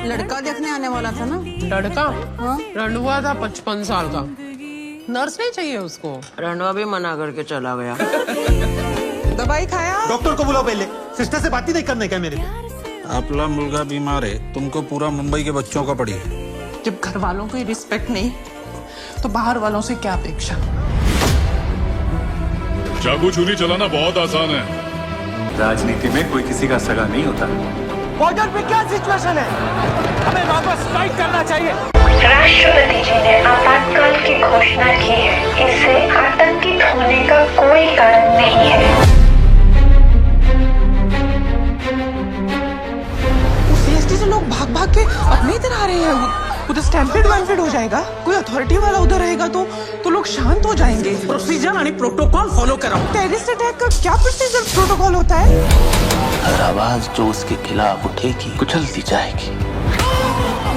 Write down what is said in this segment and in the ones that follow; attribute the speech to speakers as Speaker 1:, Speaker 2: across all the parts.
Speaker 1: लड़का देखने आने वाला था ना।
Speaker 2: लड़का?
Speaker 1: हाँ?
Speaker 2: रंडुआ था 55 साल का। नर्स नहीं चाहिए उसको।
Speaker 1: रंडवा भी मना करके चला गया। दवाई खाया?
Speaker 3: डॉक्टर को बुलाओ पहले। सिस्टर से बात ही नहीं करने क्या मेरे को?
Speaker 4: आपला मुलगा बीमार है, तुमको पूरा मुंबई के बच्चों का पड़ी है।
Speaker 2: जब घर वालों को रिस्पेक्ट नहीं तो बाहर वालों से क्या अपेक्षा?
Speaker 5: चाकू छुरी चलाना बहुत आसान है।
Speaker 6: राजनीति में कोई किसी का सगा नहीं होता।
Speaker 3: बॉर्डर पे क्या सिचुएशन है? हमें वापस फाइट करना चाहिए।
Speaker 7: राष्ट्रपति जी ने आपातकाल की घोषणा की है। इससे आतंकित होने का कोई कारण नहीं है।
Speaker 2: सीएसटी से लोग भाग भाग के अपने इधर आ रहे हैं। उधर स्टैम्पेड वैम्पेड हो जाएगा। कोई अथॉरिटी वाला उधर रहेगा तो लोग शांत हो जाएंगे।
Speaker 3: प्रोसीजर यानी प्रोटोकॉल फॉलो करो।
Speaker 2: टेररिस्ट अटैक का क्या प्रोसीजर प्रोटोकॉल होता है?
Speaker 8: हर आवाज जो उसके खिलाफ उठेगी कुचल दी जाएगी।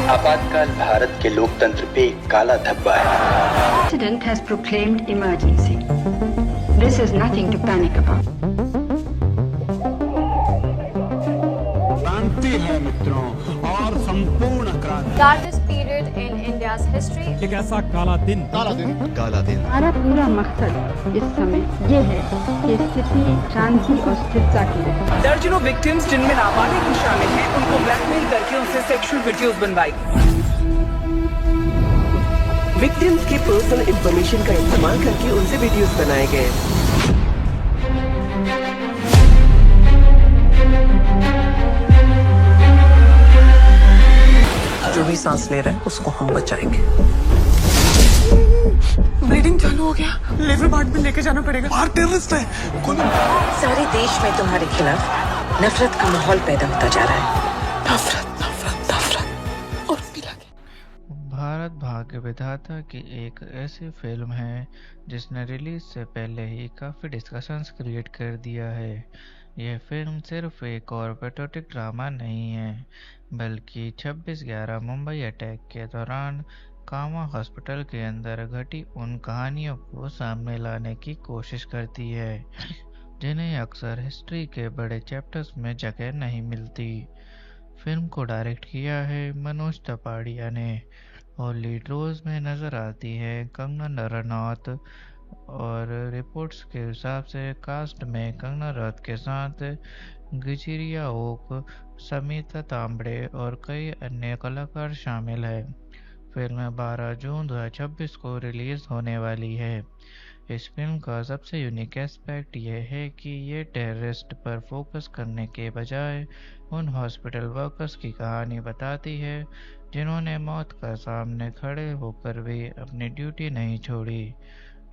Speaker 8: आपातकाल भारत के लोकतंत्र पे एक काला धब्बा है।
Speaker 7: President has proclaimed emergency. This is nothing to panic about.
Speaker 4: क्रांति है मित्रों, और संपूर्ण क्रांति।
Speaker 9: Darkest period in India's history.
Speaker 3: एक ऐसा काला दिन।
Speaker 7: हमारा पूरा मकसद इस समय ये है कि स्थिति शांति और स्थिरता की रहे।
Speaker 1: दर्जनों विक्टिम्स जिनमें नाबालिग भी शामिल हैं, उनको ब्लैकमेल करके उनसे सेक्सुअल वीडियोस बनवाई। विक्टिम्स की पर्सनल इंफॉर्मेशन का इस्तेमाल करके उनसे वीडियोस बनाए गए। जो भी सांस ले रहा है उसको हम बचाएंगे।
Speaker 2: ब्लीडिंग चालू हो गया। लेबर वार्ड में लेके जाना पड़ेगा।
Speaker 3: बाहर टेररिस्ट है।
Speaker 1: सारे देश में तुम्हारे खिलाफ नफरत का माहौल पैदा होता जा रहा है।
Speaker 2: नफरत नफरत नफरत और भी लगे।
Speaker 10: भारत भाग्य विधाता की एक ऐसी फिल्म है जिसने रिलीज से पहले ही काफ़ी डिस्कशंस क्रिएट कर दिया है। यह फिल्म सिर्फ एक और पेट्रियोटिक ड्रामा नहीं है, बल्कि 26/11 मुंबई अटैक के दौरान कामा हॉस्पिटल के अंदर घटी उन कहानियों को सामने लाने की कोशिश करती है जिन्हें अक्सर हिस्ट्री के बड़े चैप्टर्स में जगह नहीं मिलती। फिल्म को डायरेक्ट किया है मनोज तपाड़िया ने और लीड रोल्स में नज़र आती है कंगना रनौत, और रिपोर्ट्स के हिसाब से कास्ट में कंगना रनौत के साथ गिजिरिया ओक, समिता तांबड़े और कई अन्य कलाकार शामिल हैं। फिल्म 12 जून 2026 को रिलीज होने वाली है। इस फिल्म का सबसे यूनिक एस्पेक्ट यह है कि ये टेररिस्ट पर फोकस करने के बजाय उन हॉस्पिटल वर्कर्स की कहानी बताती है जिन्होंने मौत का सामने खड़े होकर भी अपनी ड्यूटी नहीं छोड़ी।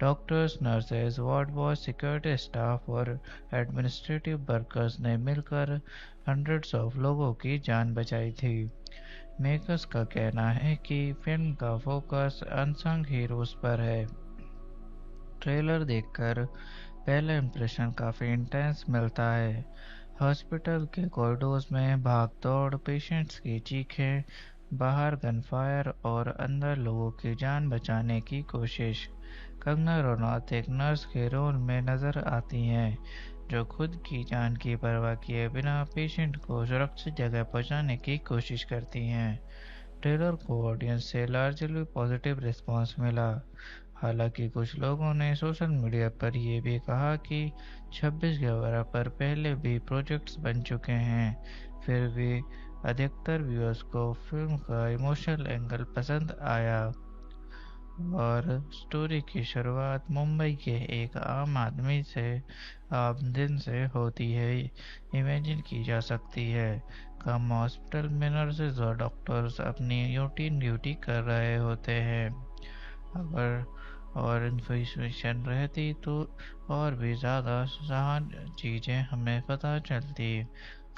Speaker 10: Doctors, nurses, ward boy, security staff और एडमिनिस्ट्रेटिव वर्कर्स ने मिलकर हंड्रेड्स ऑफ लोगों की जान बचाई थी। मेकर्स का कहना है कि फिल्म का फोकस अनसंग हीरोज पर है। ट्रेलर देखकर पहला इंप्रेशन काफ़ी इंटेंस मिलता है। हॉस्पिटल के कॉरिडोर्स में भाग दौड़, पेशेंट्स की चीखें, बाहर गनफायर और अंदर लोगों की जान बचाने की कोशिश। कंगना रनौत एक नर्स के रोल में नज़र आती हैं जो खुद की जान की परवाह किए बिना पेशेंट को सुरक्षित जगह पहुंचाने की कोशिश करती हैं। ट्रेलर को ऑडियंस से लार्जली पॉजिटिव रिस्पांस मिला। हालांकि कुछ लोगों ने सोशल मीडिया पर यह भी कहा कि 26/11 पर पहले भी प्रोजेक्ट्स बन चुके हैं, फिर भी अधिकतर व्यूअर्स को फिल्म का इमोशनल एंगल पसंद आया और स्टोरी की शुरुआत मुंबई के एक आम दिन से होती है, इमेजिन की जा सकती है। कम हॉस्पिटल में नर्सेज और डॉक्टर्स अपनी रूटीन ड्यूटी कर रहे होते हैं। अगर और इन्फॉर्मेशन रहती तो और भी ज़्यादा सहान चीज़ें हमें पता चलती।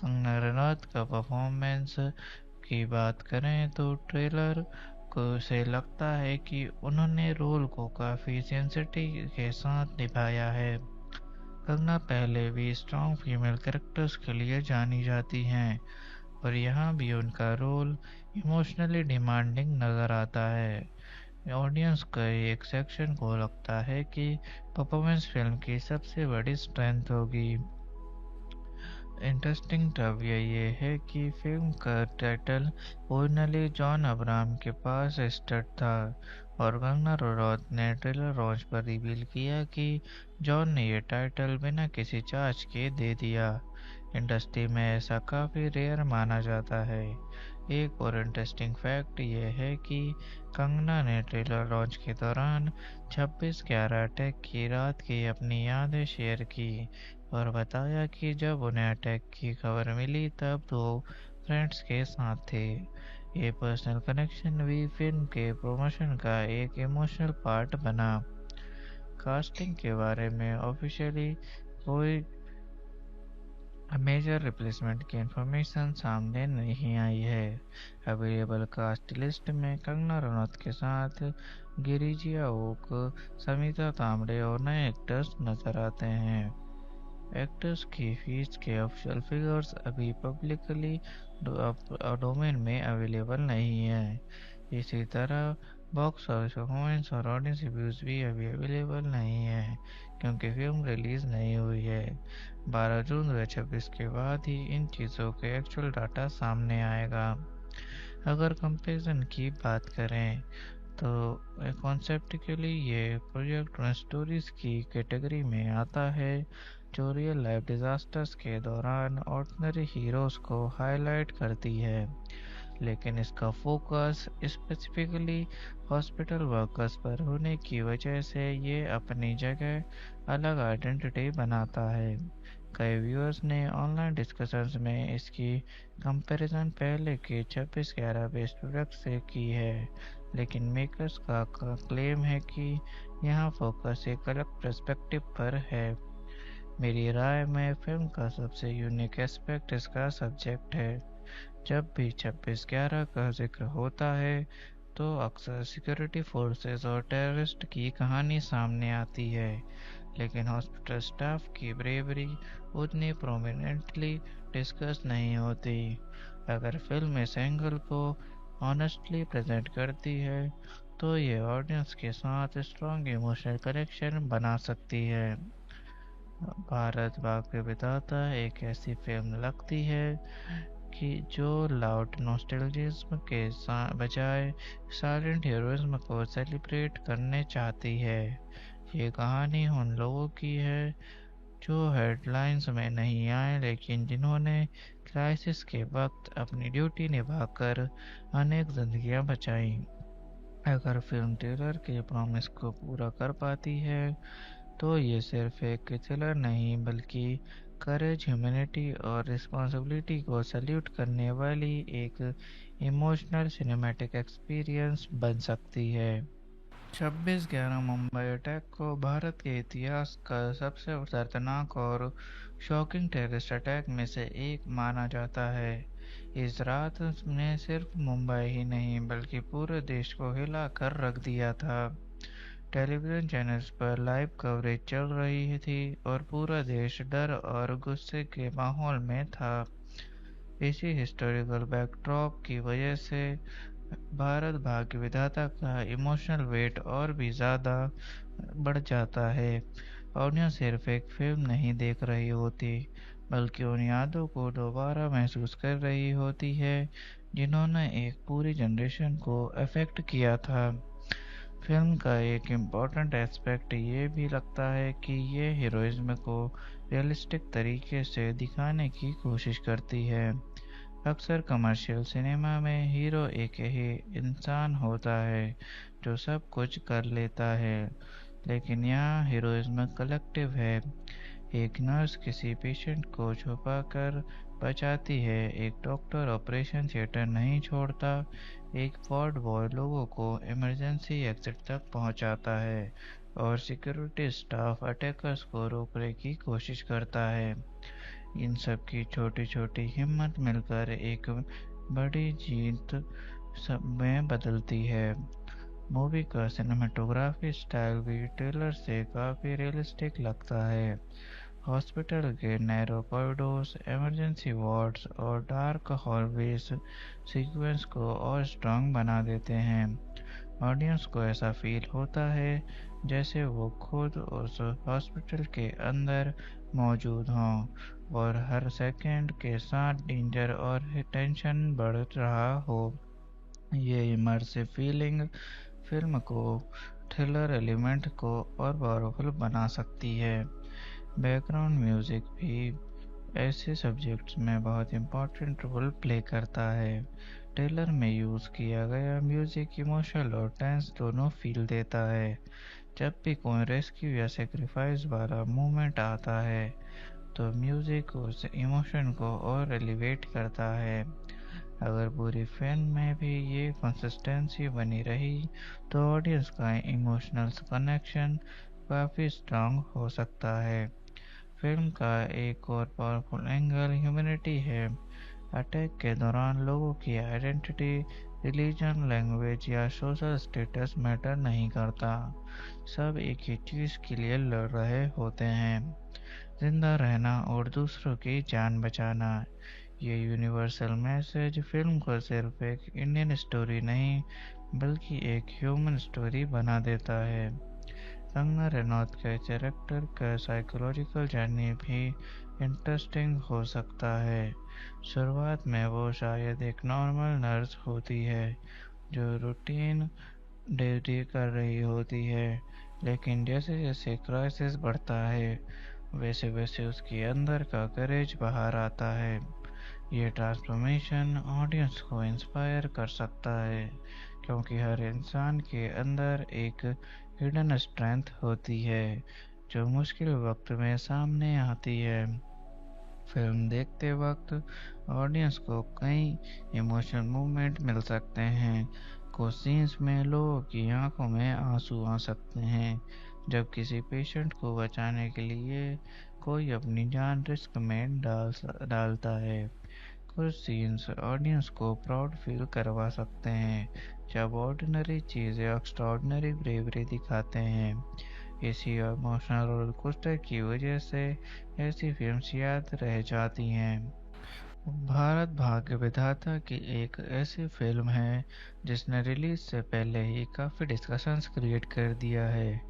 Speaker 10: कंगना रनौत का परफॉर्मेंस की बात करें तो ट्रेलर से लगता है कि उन्होंने रोल को काफ़ी सेंसिटिव के साथ निभाया है। कंगना पहले भी स्ट्रॉन्ग फीमेल कैरेक्टर्स के लिए जानी जाती हैं और यहाँ भी उनका रोल इमोशनली डिमांडिंग नज़र आता है। ऑडियंस का एक सेक्शन को लगता है कि परफॉर्मेंस फिल्म की सबसे बड़ी स्ट्रेंथ होगी। इंटरेस्टिंग तथ्य ये है कि फिल्म का टाइटल ओरिजिनली जॉन अब्राहम के पास स्टार्ट था और कंगना रनौत ने ट्रेलर लॉन्च पर रिवील किया कि जॉन ने ये टाइटल बिना किसी चार्ज के दे दिया। इंडस्ट्री में ऐसा काफ़ी रेयर माना जाता है। एक और इंटरेस्टिंग फैक्ट ये है कि कंगना ने ट्रेलर लॉन्च के दौरान 26/11 अटैक की रात की अपनी यादें शेयर की और बताया कि जब उन्हें अटैक की खबर मिली तब वो फ्रेंड्स के साथ थे। ये पर्सनल कनेक्शन भी फिल्म के प्रमोशन का एक इमोशनल पार्ट बना। कास्टिंग के बारे में ऑफिशियली कोई मेजर रिप्लेसमेंट की इंफॉर्मेशन सामने नहीं आई है। अवेलेबल कास्ट लिस्ट में कंगना रनौत के साथ गिरिजिया ओक, समिता तांबड़े और नए एक्टर्स नजर आते हैं। एक्टर्स की फीस के ऑफिशियल फिगर्स अभी पब्लिकली डोमेन में अवेलेबल नहीं है। इसी तरह बॉक्स ऑफिस परफॉर्मेंस और ऑडियंस रिव्यूज भी अभी अवेलेबल नहीं है क्योंकि फिल्म रिलीज नहीं हुई है। 12 जून 2026 के बाद ही इन चीज़ों के एक्चुअल डाटा सामने आएगा। अगर कंपैरिजन की बात करें तो कॉन्सेप्टिकली ये प्रोजेक्ट स्टोरीज की कैटेगरी में आता है जो रियल लाइफ डिजास्टर्स के दौरान ऑर्डिनरी हीरोज को हाईलाइट करती है, लेकिन इसका फोकस स्पेसिफिकली हॉस्पिटल वर्कर्स पर होने की वजह से ये अपनी जगह अलग आइडेंटिटी बनाता है। कई व्यूअर्स ने ऑनलाइन डिस्कशंस में इसकी कंपैरिजन पहले के 26/11 बेस्ड प्रोडक्ट से की है, लेकिन मेकर्स का क्लेम है कि यहाँ फोकस एक अलग पर्सपेक्टिव पर है। मेरी राय में फिल्म का सबसे यूनिक एस्पेक्ट इसका सब्जेक्ट है। जब भी 26/11 का जिक्र होता है तो अक्सर सिक्योरिटी फोर्सेस और टेररिस्ट की कहानी सामने आती है, लेकिन हॉस्पिटल स्टाफ की ब्रेवरी उतनी प्रोमिनेंटली डिस्कस नहीं होती। अगर फिल्म इस एंगल को ऑनेस्टली प्रेजेंट करती है तो ये ऑडियंस के साथ स्ट्रॉन्ग इमोशनल कनेक्शन बना सकती है। भारत भाग के विधाता एक ऐसी फिल्म लगती है कि जो लाउड नॉस्टैल्जिज्म के बजाय साइलेंट हीरोइज्म को सेलिब्रेट करने चाहती है। ये कहानी उन लोगों की है जो हेडलाइंस में नहीं आए लेकिन जिन्होंने क्राइसिस के वक्त अपनी ड्यूटी निभाकर अनेक जिंदगियां बचाई। अगर फिल्म ट्रेलर के प्रॉमिस को पूरा कर पाती है तो ये सिर्फ एक थ्रिलर नहीं बल्कि करेज, ह्यूमैनिटी और रिस्पॉन्सिबिलिटी को सल्यूट करने वाली एक इमोशनल सिनेमैटिक एक्सपीरियंस बन सकती है। 26/11 मुंबई अटैक को भारत के इतिहास का सबसे दर्दनाक और शॉकिंग टेररिस्ट अटैक में से एक माना जाता है। इस रात ने सिर्फ मुंबई ही नहीं बल्कि पूरे देश को हिला कर रख दिया था। टेलीविजन चैनल्स पर लाइव कवरेज चल रही थी और पूरा देश डर और गुस्से के माहौल में था। इसी हिस्टोरिकल बैकड्रॉप की वजह से भारत भाग्य विधाता का इमोशनल वेट और भी ज़्यादा बढ़ जाता है। ऑडियंस सिर्फ एक फिल्म नहीं देख रही होती बल्कि उन यादों को दोबारा महसूस कर रही होती है जिन्होंने एक पूरी जनरेशन को अफेक्ट किया था। फिल्म का एक इम्पॉर्टेंट एस्पेक्ट ये भी लगता है कि ये हीरोइज्म को रियलिस्टिक तरीके से दिखाने की कोशिश करती है। अक्सर कमर्शियल सिनेमा में हीरो एक ही इंसान होता है जो सब कुछ कर लेता है, लेकिन यहाँ हीरोइज्म कलेक्टिव है। एक नर्स किसी पेशेंट को छुपाकर बचाती है, एक डॉक्टर ऑपरेशन थिएटर नहीं छोड़ता, एक वार्ड बॉय लोगों को इमरजेंसी एग्जिट तक पहुंचाता है और सिक्योरिटी स्टाफ अटैकर्स को रोकने की कोशिश करता है। इन सब की छोटी छोटी हिम्मत मिलकर एक बड़ी जीत सब में बदलती है। मूवी का सिनेमेटोग्राफी स्टाइल भी ट्रेलर से काफ़ी रियलिस्टिक लगता है। हॉस्पिटल के नैरो कॉरिडोर्स, इमरजेंसी वार्ड्स और डार्क हॉलवेज सीक्वेंस को और स्ट्रॉन्ग बना देते हैं। ऑडियंस को ऐसा फील होता है जैसे वो खुद उस हॉस्पिटल के अंदर मौजूद हों और हर सेकंड के साथ डेंजर और टेंशन बढ़ रहा हो। ये इमर्सिव फीलिंग फिल्म को थ्रिलर एलिमेंट को और पावरफुल बना सकती है। बैकग्राउंड म्यूजिक भी ऐसे सब्जेक्ट्स में बहुत इम्पोर्टेंट रोल प्ले करता है। ट्रेलर में यूज़ किया गया म्यूजिक इमोशनल और टेंस दोनों फील देता है। जब भी कोई रेस्क्यू या सेक्रीफाइस वाला मूवमेंट आता है तो म्यूजिक उस इमोशन को और एलिवेट करता है। अगर पूरी फिल्म में भी ये कंसिस्टेंसी बनी रही तो ऑडियंस का इमोशनल कनेक्शन काफ़ी स्ट्रांग हो सकता है। फिल्म का एक और पावरफुल एंगल ह्यूमैनिटी है। अटैक के दौरान लोगों की आइडेंटिटी, रिलीजन, लैंग्वेज या सोशल स्टेटस मैटर नहीं करता। सब एक ही चीज़ के लिए लड़ रहे होते हैं, जिंदा रहना और दूसरों की जान बचाना। ये यूनिवर्सल मैसेज फिल्म को सिर्फ एक इंडियन स्टोरी नहीं बल्कि एक ह्यूमन स्टोरी बना देता है। कंगना रनौत के कैरेक्टर का साइकोलॉजिकल जर्नी भी इंटरेस्टिंग हो सकता है। शुरुआत में वो शायद एक नॉर्मल नर्स होती है जो रूटीन ड्यूटी कर रही होती है, लेकिन जैसे जैसे क्राइसिस बढ़ता है वैसे वैसे उसके अंदर का करेज बाहर आता है। ये ट्रांसफॉर्मेशन ऑडियंस को इंस्पायर कर सकता है क्योंकि हर इंसान के अंदर एक हिडन स्ट्रेंथ होती है जो मुश्किल वक्त में सामने आती है। फिल्म देखते वक्त ऑडियंस को कई इमोशनल मूवमेंट मिल सकते हैं। कुछ सीन्स में लोगों की आंखों में आंसू आ सकते हैं जब किसी पेशेंट को बचाने के लिए कोई अपनी जान रिस्क में डालता है। कुछ सीन्स ऑडियंस को प्राउड फील करवा सकते हैं जब ऑर्डिनरी चीज़ें एक्स्ट्राऑर्डिनरी ब्रेवरी दिखाते हैं। इसी इमोशनल रोलर कोस्टर की वजह से ऐसी फिल्म्स याद रह जाती हैं। भारत भाग्य विधाता की एक ऐसी फिल्म है जिसने रिलीज से पहले ही काफ़ी डिस्कशंस क्रिएट कर दिया है।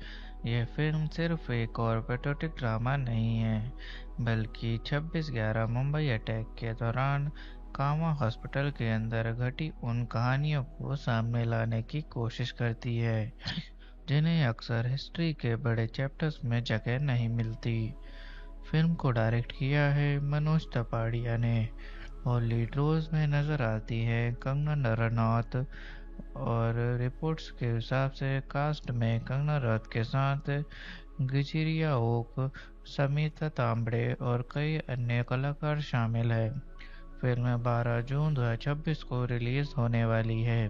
Speaker 10: यह फिल्म सिर्फ एक और पेट्रियोटिक ड्रामा नहीं है बल्कि 26/11 मुंबई अटैक के दौरान कामा हॉस्पिटल के अंदर घटी उन कहानियों को सामने लाने की कोशिश करती है जिन्हें अक्सर हिस्ट्री के बड़े चैप्टर्स में जगह नहीं मिलती। फिल्म को डायरेक्ट किया है मनोज तपाड़िया ने और लीड रोल्स में नजर आती है कंगना रनौत और रिपोर्ट्स के हिसाब से कास्ट में कंगना रनौत के साथ गिजिरिया ओक, समिता तांबड़े और कई अन्य कलाकार शामिल हैं। फिल्म 12 जून 2026 को रिलीज होने वाली है।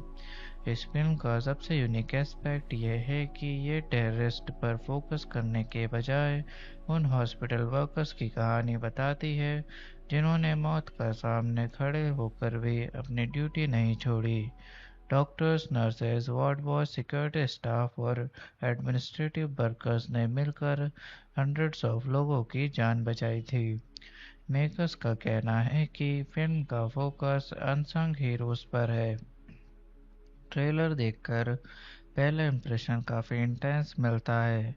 Speaker 10: इस फिल्म का सबसे यूनिक एस्पेक्ट यह है कि ये टेररिस्ट पर फोकस करने के बजाय उन हॉस्पिटल वर्कर्स की कहानी बताती है जिन्होंने मौत का सामने खड़े होकर भी अपनी ड्यूटी नहीं छोड़ी। Doctors, nurses, ward boy, security staff और एडमिनिस्ट्रेटिव वर्कर्स ने मिलकर हंड्रेड्स ऑफ लोगों की जान बचाई थी। मेकर्स का कहना है कि फिल्म का फोकस अनसंग हीरोज पर है। ट्रेलर देखकर पहला इंप्रेशन काफ़ी इंटेंस मिलता है।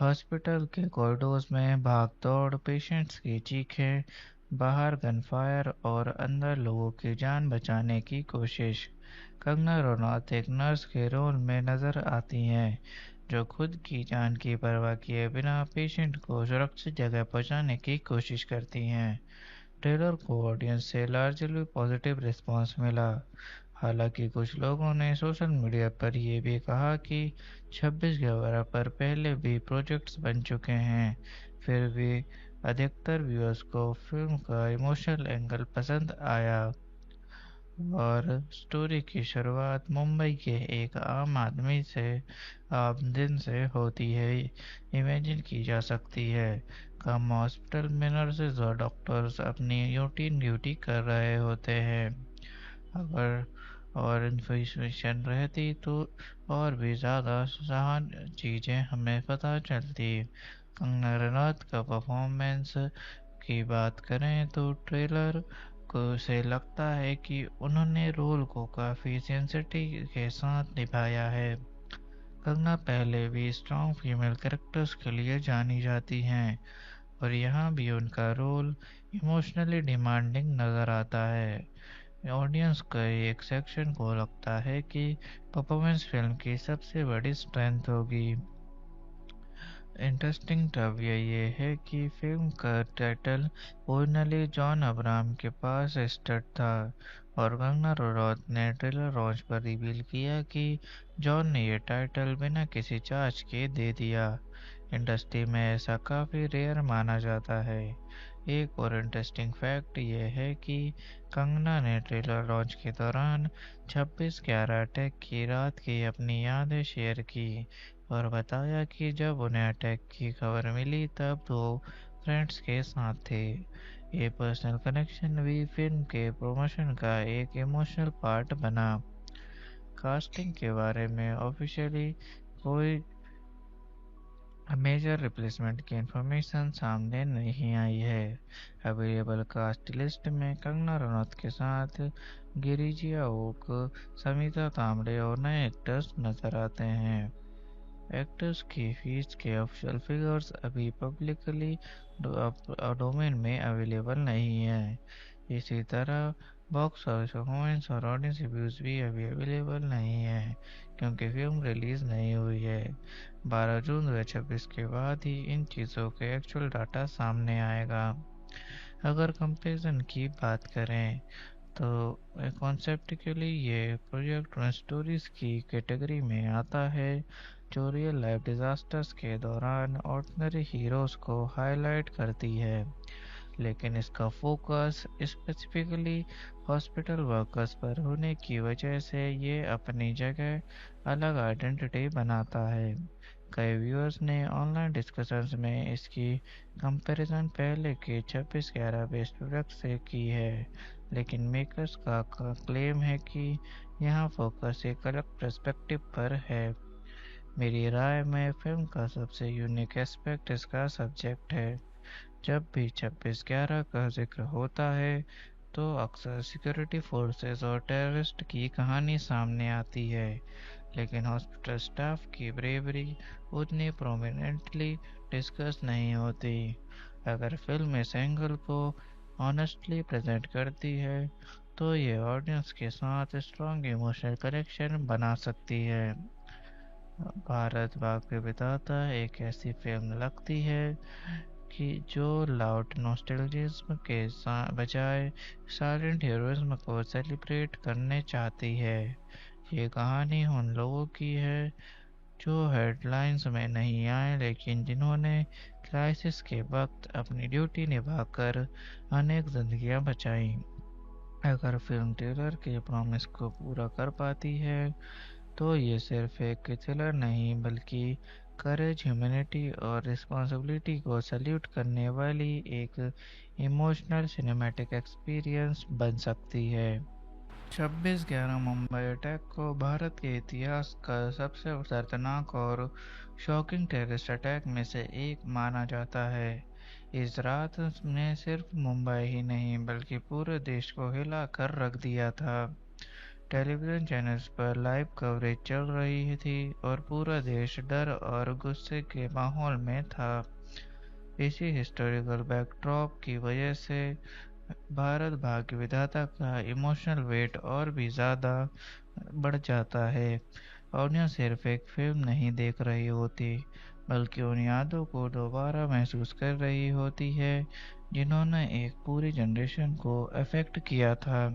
Speaker 10: हॉस्पिटल के कॉरिडोर्स में भाग दौड़, पेशेंट्स की चीखें, बाहर गनफायर और अंदर लोगों की जान बचाने की कोशिश। कंगना रनौत एक नर्स के रोल में नजर आती हैं जो खुद की जान की परवाह किए बिना पेशेंट को सुरक्षित जगह पहुंचाने की कोशिश करती हैं। ट्रेलर को ऑडियंस से लार्जली पॉजिटिव रिस्पांस मिला। हालांकि कुछ लोगों ने सोशल मीडिया पर यह भी कहा कि 26/11 पर पहले भी प्रोजेक्ट्स बन चुके हैं। फिर भी अधिकतर व्यूअर्स को फिल्म का इमोशनल एंगल पसंद आया और स्टोरी की शुरुआत मुंबई के एक आम दिन से होती है इमेजिन की जा सकती है। कम हॉस्पिटल में नर्सेज और डॉक्टर्स अपनी रूटीन ड्यूटी कर रहे होते हैं। अगर और इन्फॉर्मेशन रहती तो और भी ज़्यादा सहान चीज़ें हमें पता चलती। कंगना रनौत का परफॉर्मेंस की बात करें तो ट्रेलर को से लगता है कि उन्होंने रोल को काफ़ी सेंसिटिव के साथ निभाया है। कंगना पहले भी स्ट्रॉन्ग फीमेल कैरेक्टर्स के लिए जानी जाती हैं और यहाँ भी उनका रोल इमोशनली डिमांडिंग नज़र आता है। ऑडियंस के एक सेक्शन को लगता है कि परफॉर्मेंस फिल्म की सबसे बड़ी स्ट्रेंथ होगी। इंटरेस्टिंग तब ये है कि फिल्म का टाइटल ओरिजिनली जॉन अब्राहम के पास स्टार्ट था और कंगना रनौत ने ट्रेलर लॉन्च पर रिवील किया कि जॉन ने ये टाइटल बिना किसी चार्ज के दे दिया। इंडस्ट्री में ऐसा काफ़ी रेयर माना जाता है। एक और इंटरेस्टिंग फैक्ट ये है कि कंगना ने ट्रेलर लॉन्च के दौरान 26/11 अटैक की रात की अपनी यादें शेयर की और बताया कि जब उन्हें अटैक की खबर मिली तब वो फ्रेंड्स के साथ थे। ये पर्सनल कनेक्शन भी फिल्म के प्रमोशन का एक इमोशनल पार्ट बना। कास्टिंग के बारे में ऑफिशियली कोई मेजर रिप्लेसमेंट की इंफॉर्मेशन सामने नहीं आई है। अवेलेबल कास्ट लिस्ट में कंगना रनौत के साथ गिरिजिया ओक, समिता तांबड़े और नए एक्टर्स नजर आते हैं। एक्टर्स की फीस के ऑफिशियल फिगर्स अभी पब्लिकली डोमेन में अवेलेबल नहीं है। इसी तरह बॉक्स ऑफिस परफॉर्मेंस और ऑडियंस रिव्यूज भी अभी अवेलेबल नहीं है क्योंकि फिल्म रिलीज नहीं हुई है। 12 जून 2026 के बाद ही इन चीज़ों के एक्चुअल डाटा सामने आएगा। अगर कंपैरिजन की बात करें तो कॉन्सेप्टिकली ये प्रोजेक्ट उन स्टोरीज की कैटेगरी में आता है जो रियल लाइफ डिजास्टर्स के दौरान ऑर्डिनरी हीरोज को हाईलाइट करती है, लेकिन इसका फोकस स्पेसिफिकली हॉस्पिटल वर्कर्स पर होने की वजह से ये अपनी जगह अलग आइडेंटिटी बनाता है। कई व्यूअर्स ने ऑनलाइन डिस्कशंस में इसकी कंपैरिजन पहले के 26/11 बेस्ट प्रोडक्ट से की है, लेकिन मेकर्स का क्लेम है कि यहाँ फोकस एक अलग पर्सपेक्टिव पर है। मेरी राय में फिल्म का सबसे यूनिक एस्पेक्ट इसका सब्जेक्ट है। जब भी 26/11 का जिक्र होता है तो अक्सर सिक्योरिटी फोर्सेस और टेररिस्ट की कहानी सामने आती है, लेकिन हॉस्पिटल स्टाफ की ब्रेवरी उतनी प्रोमिनेंटली डिस्कस नहीं होती। अगर फिल्म इस एंगल को ऑनेस्टली प्रेजेंट करती है तो ये ऑडियंस के साथ स्ट्रॉन्ग इमोशनल कनेक्शन बना सकती है। भारत भाग के विधाता एक ऐसी फिल्म लगती है कि जो लाउड नॉस्टैल्जिज्म के बजाय साइलेंट हीरोइज्म को सेलिब्रेट करने चाहती है। ये कहानी उन लोगों की है जो हेडलाइंस में नहीं आए लेकिन जिन्होंने क्राइसिस के वक्त अपनी ड्यूटी निभाकर अनेक जिंदगियां बचाई। अगर फिल्म ट्रेलर के प्रॉमिस को पूरा कर पाती है तो ये सिर्फ एक थ्रिलर नहीं बल्कि करेज, ह्यूमैनिटी और रिस्पॉन्सिबिलिटी को सल्यूट करने वाली एक इमोशनल सिनेमैटिक एक्सपीरियंस बन सकती है। 26/11 मुंबई अटैक को भारत के इतिहास का सबसे दर्दनाक और शॉकिंग टेररिस्ट अटैक में से एक माना जाता है। इस रात ने सिर्फ मुंबई ही नहीं बल्कि पूरे देश को हिला कर रख दिया था। टेलीविज़न चैनल्स पर लाइव कवरेज चल रही थी और पूरा देश डर और गुस्से के माहौल में था। इसी हिस्टोरिकल बैकड्रॉप की वजह से भारत भाग्य विधाता का इमोशनल वेट और भी ज़्यादा बढ़ जाता है। ऑडियंस सिर्फ एक फिल्म नहीं देख रही होती बल्कि उन यादों को दोबारा महसूस कर रही होती है जिन्होंने एक पूरी जनरेशन को अफेक्ट किया था।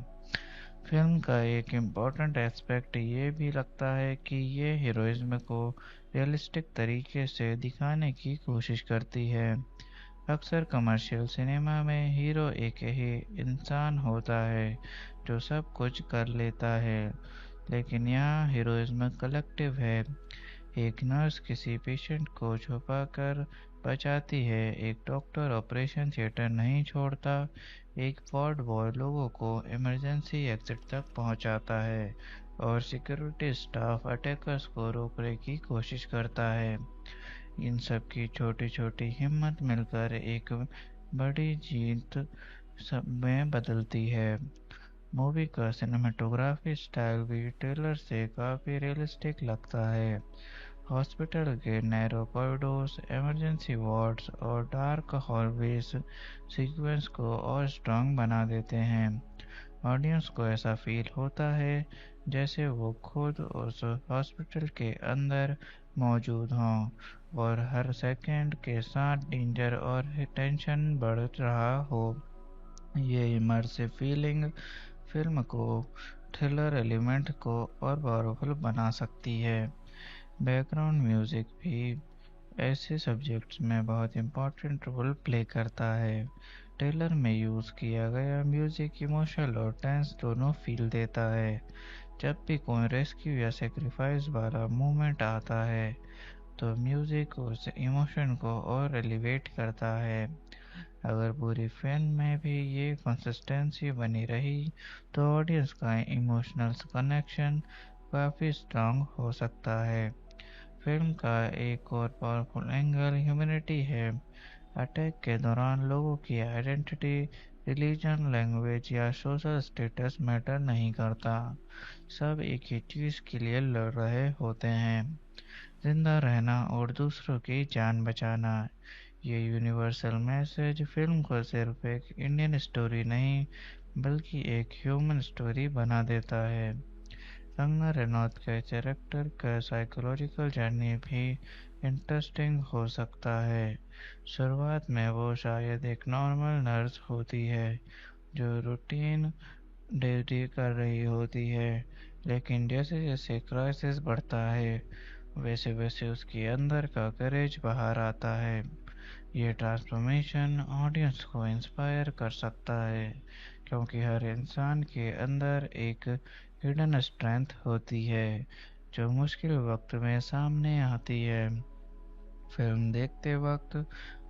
Speaker 10: फिल्म का एक इम्पॉर्टेंट एस्पेक्ट ये भी लगता है कि ये हीरोइज्म को रियलिस्टिक तरीके से दिखाने की कोशिश करती है। अक्सर कमर्शियल सिनेमा में हीरो एक ही इंसान होता है जो सब कुछ कर लेता है, लेकिन यहाँ हीरोइज्म कलेक्टिव है। एक नर्स किसी पेशेंट को छुपाकर बचाती है, एक डॉक्टर ऑपरेशन थिएटर नहीं छोड़ता, एक वार्ड बॉय लोगों को इमरजेंसी एग्जिट तक पहुंचाता है और सिक्योरिटी स्टाफ अटैकर्स को रोकने की कोशिश करता है। इन सब की छोटी छोटी हिम्मत मिलकर एक बड़ी जीत सब में बदलती है। मूवी का सिनेमेटोग्राफी स्टाइल भी ट्रेलर से काफ़ी रियलिस्टिक लगता है। हॉस्पिटल के नैरो कॉरिडोर्स, इमरजेंसी वार्ड्स और डार्क हॉलवेज सीक्वेंस को और स्ट्रॉन्ग बना देते हैं। ऑडियंस को ऐसा फील होता है जैसे वो खुद उस हॉस्पिटल के अंदर मौजूद हों और हर सेकंड के साथ डेंजर और टेंशन बढ़ रहा हो। ये इमर्सिव फीलिंग फिल्म को थ्रिलर एलिमेंट को और पावरफुल बना सकती है। बैकग्राउंड म्यूजिक भी ऐसे सब्जेक्ट्स में बहुत इम्पोर्टेंट रोल प्ले करता है। ट्रेलर में यूज़ किया गया म्यूजिक इमोशनल और टेंस दोनों फील देता है। जब भी कोई रेस्क्यू या सेक्रीफाइस वाला मोमेंट आता है तो म्यूजिक उस इमोशन को और एलिवेट करता है। अगर पूरी फिल्म में भी ये कंसिस्टेंसी बनी रही तो ऑडियंस का इमोशनल कनेक्शन काफ़ी स्ट्रांग हो सकता है। फिल्म का एक और पावरफुल एंगल ह्यूमैनिटी है। अटैक के दौरान लोगों की आइडेंटिटी, रिलीजन, लैंग्वेज या सोशल स्टेटस मैटर नहीं करता। सब एक ही चीज़ के लिए लड़ रहे होते हैं, जिंदा रहना और दूसरों की जान बचाना। ये यूनिवर्सल मैसेज फिल्म को सिर्फ एक इंडियन स्टोरी नहीं बल्कि एक ह्यूमन स्टोरी बना देता है। कंगना रनौत के कैरेक्टर का साइकोलॉजिकल जर्नी भी इंटरेस्टिंग हो सकता है। शुरुआत में वो शायद एक नॉर्मल नर्स होती है जो रूटीन ड्यूटी कर रही होती है, लेकिन जैसे जैसे क्राइसिस बढ़ता है वैसे वैसे उसके अंदर का करेज बाहर आता है। ये ट्रांसफॉर्मेशन ऑडियंस को इंस्पायर कर सकता है क्योंकि हर इंसान के अंदर एक हिडन स्ट्रेंथ होती है जो मुश्किल वक्त में सामने आती है। फिल्म देखते वक्त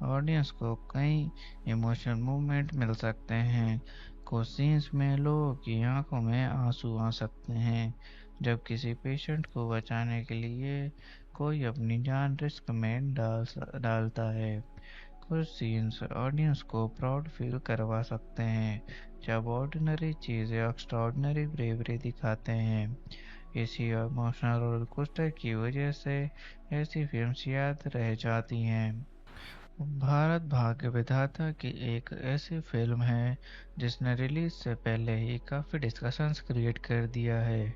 Speaker 10: ऑडियंस को कई इमोशनल मूवमेंट मिल सकते हैं। कुछ सीन्स में लोगों की आंखों में आंसू आ सकते हैं जब किसी पेशेंट को बचाने के लिए कोई अपनी जान रिस्क में डालता है। कुछ सीन्स ऑडियंस को प्राउड फील करवा सकते हैं जब ऑर्डिनरी चीज़ें एक्स्ट्राऑर्डिनरी ब्रेवरी दिखाते हैं। इसी इमोशनल रोलर कोस्टर की वजह से ऐसी फिल्म्स याद रह जाती हैं। भारत भाग्य विधाता की एक ऐसी फिल्म है जिसने रिलीज से पहले ही काफ़ी डिस्कशंस क्रिएट कर दिया है।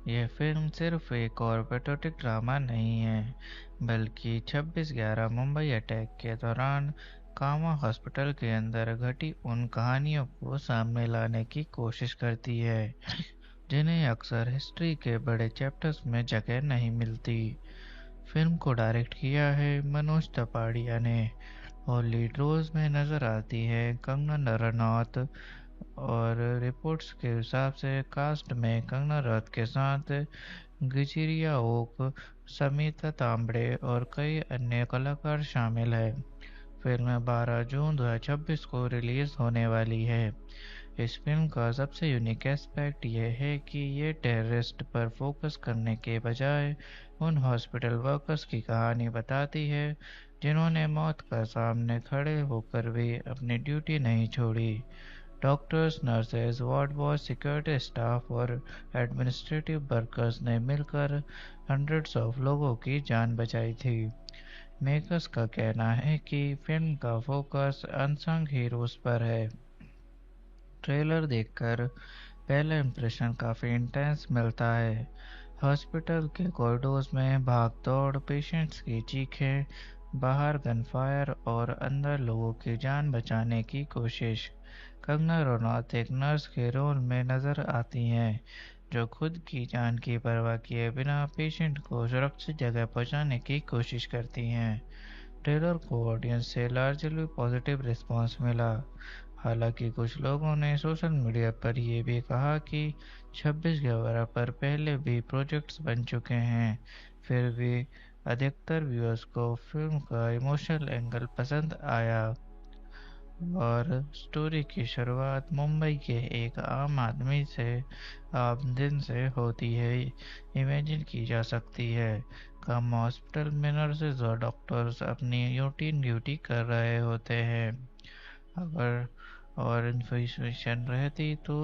Speaker 10: यह फिल्म सिर्फ एक और पेट्रियोटिक ड्रामा नहीं है बल्कि 26/11 मुंबई अटैक के दौरान कामा हॉस्पिटल के अंदर घटी उन कहानियों को सामने लाने की कोशिश करती है जिन्हें अक्सर हिस्ट्री के बड़े चैप्टर्स में जगह नहीं मिलती। फिल्म को डायरेक्ट किया है मनोज तपाड़िया ने और लीड रोल्स में नजर आती है कंगना रनौत और रिपोर्ट्स के हिसाब से कास्ट में कंगना रनौत के साथ गिचिरिया ओक, समिता तांबड़े और कई अन्य कलाकार शामिल है। फिल्म 12 जून 2026 को रिलीज होने वाली है। इस फिल्म का सबसे यूनिक एस्पेक्ट यह है कि ये टेररिस्ट पर फोकस करने के बजाय उन हॉस्पिटल वर्कर्स की कहानी बताती है जिन्होंने मौत का सामने खड़े होकर भी अपनी ड्यूटी नहीं छोड़ी। Doctors, nurses, ward boy, security staff और एडमिनिस्ट्रेटिव वर्कर्स ने मिलकर हंड्रेड्स ऑफ लोगों की जान बचाई थी। मेकर्स का कहना है कि फिल्म का फोकस अनसंग हीरोज पर है। ट्रेलर देखकर पहला इंप्रेशन काफ़ी इंटेंस मिलता है। हॉस्पिटल के कॉरिडोर्स में भाग दौड़, पेशेंट्स की चीखें, बाहर गनफायर और अंदर लोगों की जान बचाने की कोशिश। कंगना रनौत एक नर्स के रोल में नजर आती हैं जो खुद की जान की परवाह किए बिना पेशेंट को सुरक्षित जगह पहुंचाने की कोशिश करती हैं। ट्रेलर को ऑडियंस से लार्जली पॉजिटिव रिस्पांस मिला। हालांकि कुछ लोगों ने सोशल मीडिया पर यह भी कहा कि 26/11 पर पहले भी प्रोजेक्ट्स बन चुके हैं। फिर भी अधिकतर व्यूअर्स को फिल्म का इमोशनल एंगल पसंद आया और स्टोरी की शुरुआत मुंबई के एक आम दिन से होती है इमेजिन की जा सकती है। कम हॉस्पिटल में नर्सेज और डॉक्टर्स अपनी रूटीन ड्यूटी कर रहे होते हैं। अगर और इन्फॉर्मेशन रहती तो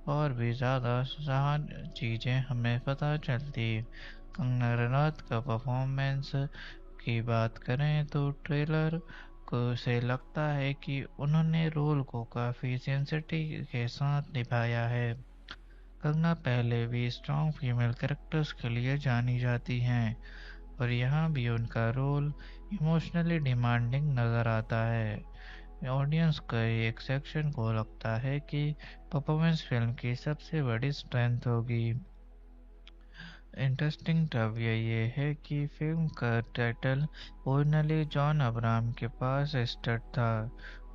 Speaker 10: और भी ज़्यादा सहान चीज़ें हमें पता चलती। कंगना रनौत का परफॉर्मेंस की बात करें तो ट्रेलर को से लगता है कि उन्होंने रोल को काफ़ी सेंसिटिव के साथ निभाया है। कंगना पहले भी स्ट्रॉन्ग फीमेल कैरेक्टर्स के लिए जानी जाती हैं और यहाँ भी उनका रोल इमोशनली डिमांडिंग नज़र आता है। ऑडियंस का एक सेक्शन को लगता है कि परफॉर्मेंस फिल्म की सबसे बड़ी स्ट्रेंथ होगी। इंटरेस्टिंग तथ्य ये है कि फिल्म का टाइटल ओरिजिनली जॉन अब्राहम के पास स्टार्ट था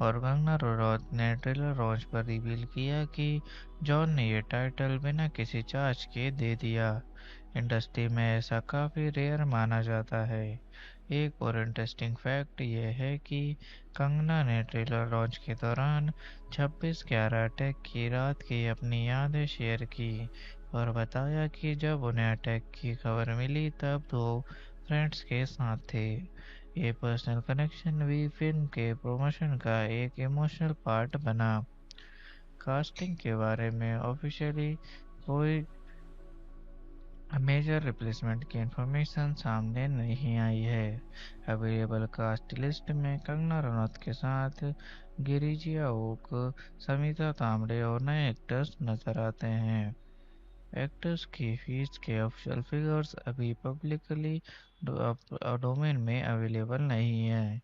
Speaker 10: और कंगना रनौत ने ट्रेलर लॉन्च पर रिवील किया कि जॉन ने ये टाइटल बिना किसी चार्ज के दे दिया। इंडस्ट्री में ऐसा काफ़ी रेयर माना जाता है। एक और इंटरेस्टिंग फैक्ट ये है कि कंगना ने ट्रेलर लॉन्च के दौरान 26/11 अटैक की रात की अपनी यादें शेयर की और बताया कि जब उन्हें अटैक की खबर मिली तब वो फ्रेंड्स के साथ थे। ये पर्सनल कनेक्शन भी फिल्म के प्रमोशन का एक इमोशनल पार्ट बना। कास्टिंग के बारे में ऑफिशियली कोई मेजर रिप्लेसमेंट की इंफॉर्मेशन सामने नहीं आई है। अवेलेबल कास्ट लिस्ट में कंगना रनौत के साथ गिरिजा ओक, समिता तांबड़े और नए एक्टर्स नजर आते हैं। एक्टर्स की फीस के ऑफिशियल फिगर्स अभी पब्लिकली डोमेन में अवेलेबल नहीं है।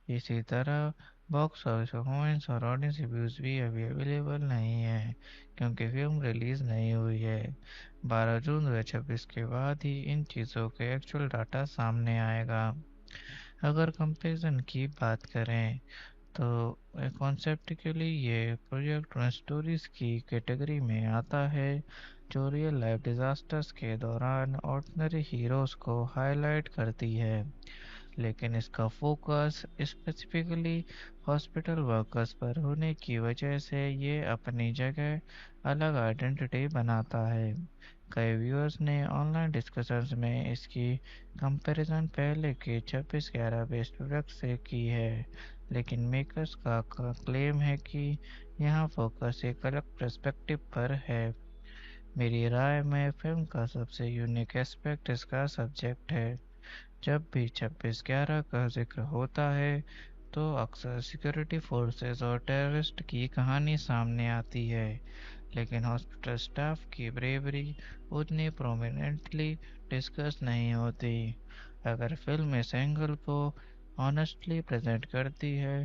Speaker 10: इसी तरह बॉक्स ऑफिस परफॉर्मेंस और ऑडियंस रिव्यूज भी अभी अवेलेबल नहीं है क्योंकि फिल्म रिलीज नहीं हुई है। 12 जून 2026 के बाद ही इन चीज़ों के एक्चुअल डाटा सामने आएगा। अगर कंपैरिजन की बात करें तो कॉन्सेप्टिकली ये प्रोजेक्ट स्टोरीज की कैटेगरी में आता है जो रियल लाइफ डिजास्टर्स के दौरान ऑर्डिनरी हीरोज को हाईलाइट करती है, लेकिन इसका फोकस स्पेसिफिकली हॉस्पिटल वर्कर्स पर होने की वजह से ये अपनी जगह अलग आइडेंटिटी बनाता है। कई व्यूअर्स ने ऑनलाइन डिस्कशंस में इसकी कंपैरिजन पहले के 26/11 बेस्ट प्रोडक्ट से की है, लेकिन मेकर्स का क्लेम है कि यहाँ फोकस एक अलग पर्सपेक्टिव पर है। मेरी राय में फिल्म का सबसे यूनिक एस्पेक्ट इसका सब्जेक्ट है। जब भी 26/11 का जिक्र होता है तो अक्सर सिक्योरिटी फोर्सेस और टेररिस्ट की कहानी सामने आती है, लेकिन हॉस्पिटल स्टाफ की ब्रेवरी उतनी प्रोमिनेंटली डिस्कस नहीं होती। अगर फिल्म इस एंगल को ऑनेस्टली प्रेजेंट करती है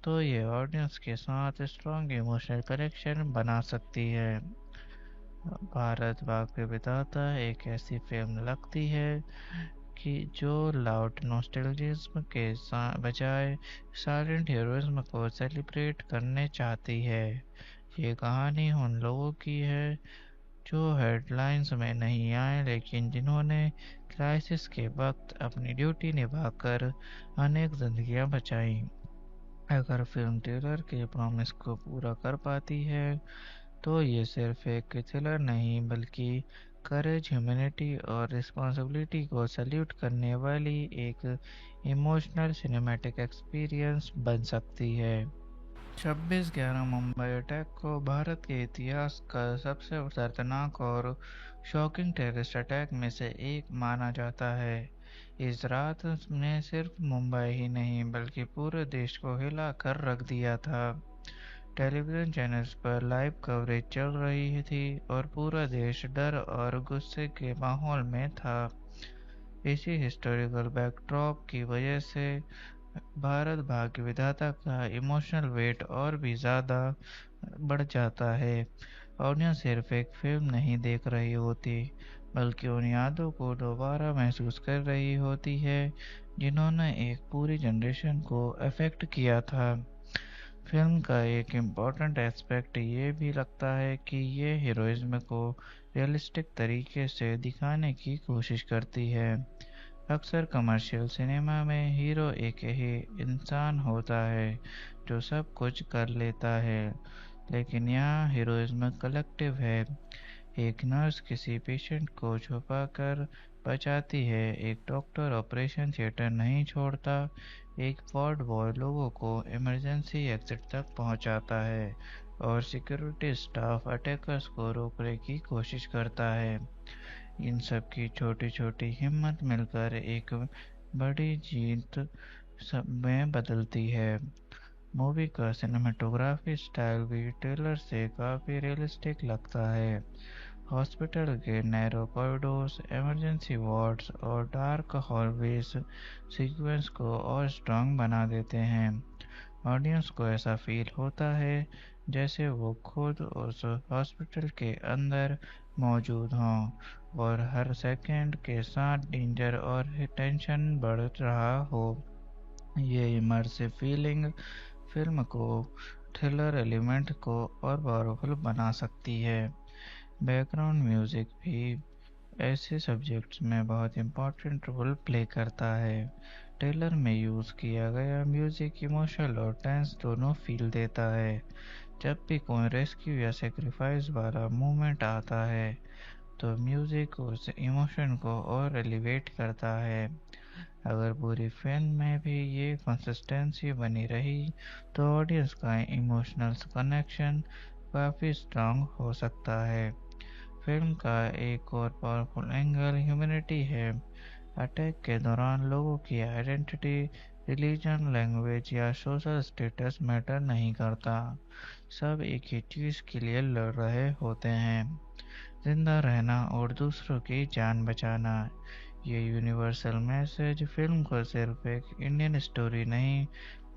Speaker 10: तो ये ऑडियंस के साथ स्ट्रॉन्ग इमोशनल कनेक्शन बना सकती है। भारत भाग के विधाता एक ऐसी फिल्म लगती है कि जो लाउड नॉस्टैल्जिज्म के बजाय साइलेंट हीरोइज्म को सेलिब्रेट करने चाहती है। ये कहानी उन लोगों की है जो हेडलाइंस में नहीं आए लेकिन जिन्होंने क्राइसिस के वक्त अपनी ड्यूटी निभाकर अनेक जिंदगियां बचाई। अगर फिल्म ट्रेलर के प्रॉमिस को पूरा कर पाती है तो ये सिर्फ एक थ्रिलर नहीं बल्कि करेज, ह्यूमैनिटी और रिस्पॉन्सिबिलिटी को सैल्यूट करने वाली एक इमोशनल सिनेमैटिक एक्सपीरियंस बन सकती है। 26/11 मुंबई अटैक को भारत के इतिहास का सबसे दर्दनाक और शॉकिंग टेररिस्ट अटैक में से एक माना जाता है। इस रात ने सिर्फ मुंबई ही नहीं बल्कि पूरे देश को हिला कर रख दिया था। टेलीविज़न चैनल्स पर लाइव कवरेज चल रही थी और पूरा देश डर और गुस्से के माहौल में था। इसी हिस्टोरिकल बैकड्रॉप की वजह से भारत भाग्य विधाता का इमोशनल वेट और भी ज़्यादा बढ़ जाता है। ऑडियंस सिर्फ एक फिल्म नहीं देख रही होती बल्कि उन यादों को दोबारा महसूस कर रही होती है जिन्होंने एक पूरी जनरेशन को अफेक्ट किया था। फिल्म का एक इम्पॉर्टेंट एस्पेक्ट ये भी लगता है कि ये हीरोइज्म को रियलिस्टिक तरीके से दिखाने की कोशिश करती है। अक्सर कमर्शियल सिनेमा में हीरो एक ही इंसान होता है जो सब कुछ कर लेता है, लेकिन यहाँ हीरोइज्म कलेक्टिव है। एक नर्स किसी पेशेंट को छुपाकर बचाती है, एक डॉक्टर ऑपरेशन थिएटर नहीं छोड़ता, एक वार्ड बॉय लोगों को इमरजेंसी एग्जिट तक पहुंचाता है और सिक्योरिटी स्टाफ अटैकर्स को रोकने की कोशिश करता है। इन सब की छोटी छोटी हिम्मत मिलकर एक बड़ी जीत सब में बदलती है। मूवी का सिनेमेटोग्राफी स्टाइल भी ट्रेलर से काफ़ी रियलिस्टिक लगता है। हॉस्पिटल के नैरो कॉरिडोर्स, इमरजेंसी वार्ड्स और डार्क हॉलवेज सीक्वेंस को और स्ट्रॉन्ग बना देते हैं। ऑडियंस को ऐसा फील होता है जैसे वो खुद उस हॉस्पिटल के अंदर मौजूद हों और हर सेकंड के साथ डेंजर और टेंशन बढ़ रहा हो। ये इमर्सिव फीलिंग फिल्म को थ्रिलर एलिमेंट को और पावरफुल बना सकती है। बैकग्राउंड म्यूजिक भी ऐसे सब्जेक्ट्स में बहुत इम्पोर्टेंट रोल प्ले करता है। ट्रेलर में यूज़ किया गया म्यूजिक इमोशनल और टेंस दोनों फील देता है। जब भी कोई रेस्क्यू या सेक्रीफाइस वाला मूवमेंट आता है तो म्यूजिक उस इमोशन को और एलिवेट करता है। अगर पूरी फिल्म में भी ये कंसिस्टेंसी बनी रही तो ऑडियंस का इमोशनल कनेक्शन काफ़ी स्ट्रांग हो सकता है। फिल्म का एक और पावरफुल एंगल ह्यूमैनिटी है। अटैक के दौरान लोगों की आइडेंटिटी, रिलीजन, लैंग्वेज या सोशल स्टेटस मैटर नहीं करता। सब एक ही चीज़ के लिए लड़ रहे होते हैं, जिंदा रहना और दूसरों की जान बचाना। ये यूनिवर्सल मैसेज फिल्म को सिर्फ एक इंडियन स्टोरी नहीं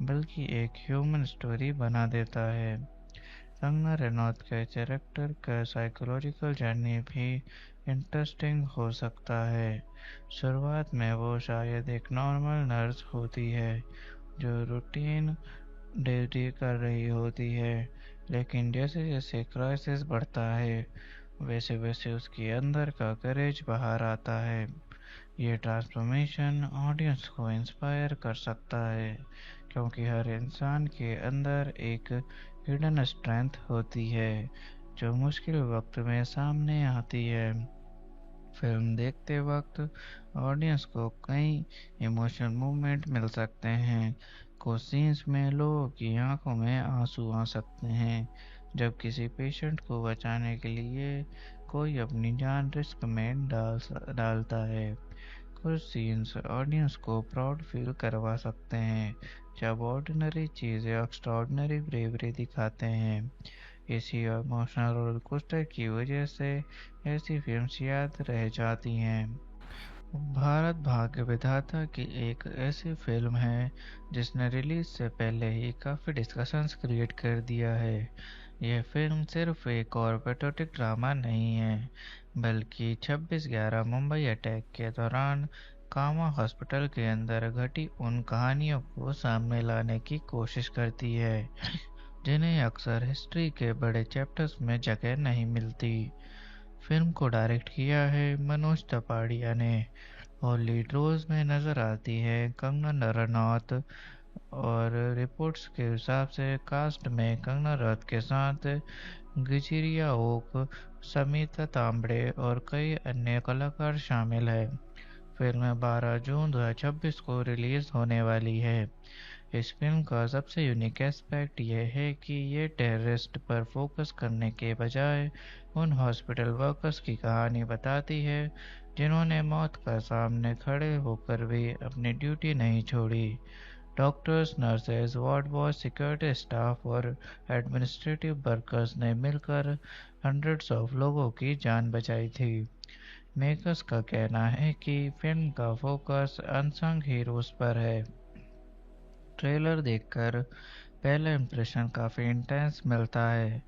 Speaker 10: बल्कि एक ह्यूमन स्टोरी बना देता है। कंगना रनौत के कैरेक्टर का साइकोलॉजिकल जर्नी भी इंटरेस्टिंग हो सकता है। शुरुआत में वो शायद एक नॉर्मल नर्स होती है जो रूटीन ड्यूटी कर रही होती है, लेकिन जैसे जैसे क्राइसिस बढ़ता है वैसे वैसे उसके अंदर का करेज बाहर आता है। ये ट्रांसफॉर्मेशन ऑडियंस को इंस्पायर कर सकता है क्योंकि हर इंसान के अंदर एक हिडन स्ट्रेंथ होती है जो मुश्किल वक्त में सामने आती है। फिल्म देखते वक्त ऑडियंस को कई इमोशनल मूवमेंट मिल सकते हैं। कुछ सीन्स में लोगों की आंखों में आंसू आ सकते हैं जब किसी पेशेंट को बचाने के लिए कोई अपनी जान रिस्क में डालता है। कुछ सीन्स ऑडियंस को प्राउड फील करवा सकते हैं जब ऑर्डिनरी चीज़ें एक्स्ट्राऑर्डिनरी ब्रेवरी दिखाते हैं। इसी इमोशनल रोलर कोस्टर की वजह से ऐसी फिल्म्स याद रह जाती हैं। भारत भाग्य विधाता की एक ऐसी फिल्म है जिसने रिलीज से पहले ही काफ़ी डिस्कशंस क्रिएट कर दिया है। यह फिल्म सिर्फ एक और पैट्रियोटिक ड्रामा नहीं है बल्कि 26/11 मुंबई अटैक के दौरान कामा हॉस्पिटल के अंदर घटी उन कहानियों को सामने लाने की कोशिश करती है जिन्हें अक्सर हिस्ट्री के बड़े चैप्टर्स में जगह नहीं मिलती। फिल्म को डायरेक्ट किया है मनोज तपाड़िया ने और लीड रोल्स में नजर आती है कंगना रनौत और रिपोर्ट्स के हिसाब से कास्ट में कंगना रनौत के साथ गिचिरिया ओक, समिता तांबड़े और कई अन्य कलाकार शामिल है। फिल्म 12 जून 2026 को रिलीज होने वाली है। इस फिल्म का सबसे यूनिक एस्पेक्ट यह है कि ये टेररिस्ट पर फोकस करने के बजाय उन हॉस्पिटल वर्कर्स की कहानी बताती है जिन्होंने मौत का सामने खड़े होकर भी अपनी ड्यूटी नहीं छोड़ी। Doctors, nurses, ward boy, security staff और एडमिनिस्ट्रेटिव वर्कर्स ने मिलकर हंड्रेड्स ऑफ लोगों की जान बचाई थी। मेकर्स का कहना है कि फिल्म का फोकस अनसंग हीरोज पर है। ट्रेलर देखकर पहला इंप्रेशन काफ़ी इंटेंस मिलता है।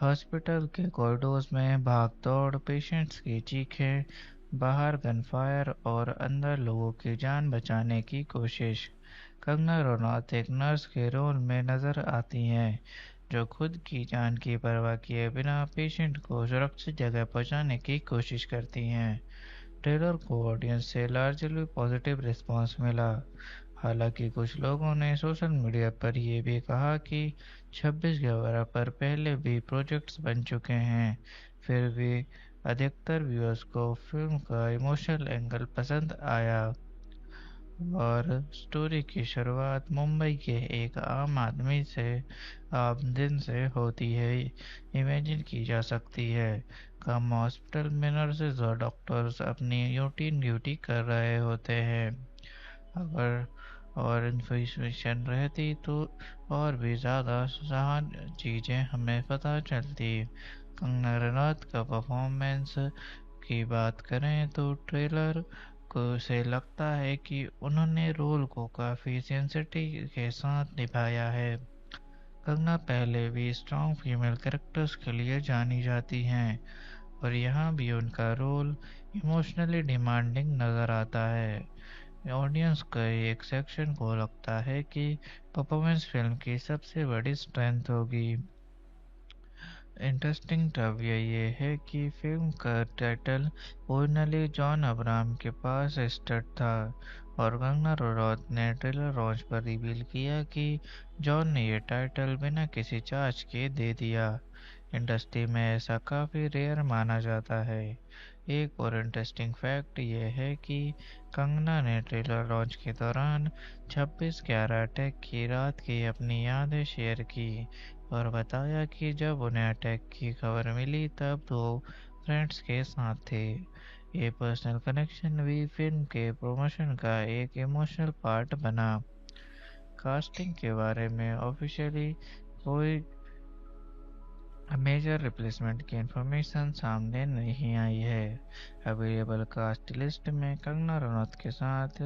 Speaker 10: हॉस्पिटल के कॉरिडोर्स में भाग दौड़, पेशेंट्स की चीखें, बाहर गनफायर और अंदर लोगों की जान बचाने की कोशिश। कंगना रनौत एक नर्स के रोल में नजर आती हैं जो खुद की जान की परवाह किए बिना पेशेंट को सुरक्षित जगह पहुंचाने की कोशिश करती हैं। ट्रेलर को ऑडियंस से लार्जली पॉजिटिव रिस्पांस मिला। हालांकि कुछ लोगों ने सोशल मीडिया पर यह भी कहा कि 26/11 पर पहले भी प्रोजेक्ट्स बन चुके हैं, फिर भी अधिकतर व्यूअर्स को फिल्म का इमोशनल एंगल पसंद आया और स्टोरी की शुरुआत मुंबई के एक आम आदमी से आम दिन से होती है इमेजिन की जा सकती है। कम हॉस्पिटल में नर्सेज और डॉक्टर्स अपनी रूटीन ड्यूटी कर रहे होते हैं। अगर और इन्फॉर्मेशन रहती तो और भी ज़्यादा सहान चीज़ें हमें पता चलती। कंगना रनौत का परफॉर्मेंस की बात करें तो ट्रेलर को से लगता है कि उन्होंने रोल को काफ़ी सेंसिटिव के साथ निभाया है। कंगना पहले भी स्ट्रॉन्ग फीमेल कैरेक्टर्स के लिए जानी जाती हैं और यहाँ भी उनका रोल इमोशनली डिमांडिंग नज़र आता है। ऑडियंस का एक सेक्शन को लगता है कि परफॉर्मेंस फिल्म की सबसे बड़ी स्ट्रेंथ होगी। इंटरेस्टिंग तब ये है कि फिल्म का टाइटल ओरिजिनली जॉन अब्राहम के पास स्टार्ट था और कंगना रनौत ने ट्रेलर लॉन्च पर रिवील किया कि जॉन ने ये टाइटल बिना किसी चार्ज के दे दिया। इंडस्ट्री में ऐसा काफ़ी रेयर माना जाता है। एक और इंटरेस्टिंग फैक्ट ये है कि कंगना ने ट्रेलर लॉन्च के दौरान 26/11 अटैक की रात की अपनी यादें शेयर की और बताया कि जब उन्हें अटैक की खबर मिली तब वो फ्रेंड्स के साथ थे। ये पर्सनल कनेक्शन भी फिल्म के प्रमोशन का एक इमोशनल पार्ट बना। कास्टिंग के बारे में ऑफिशियली कोई मेजर रिप्लेसमेंट की इंफॉर्मेशन सामने नहीं आई है। अवेलेबल कास्ट लिस्ट में कंगना रनौत के साथ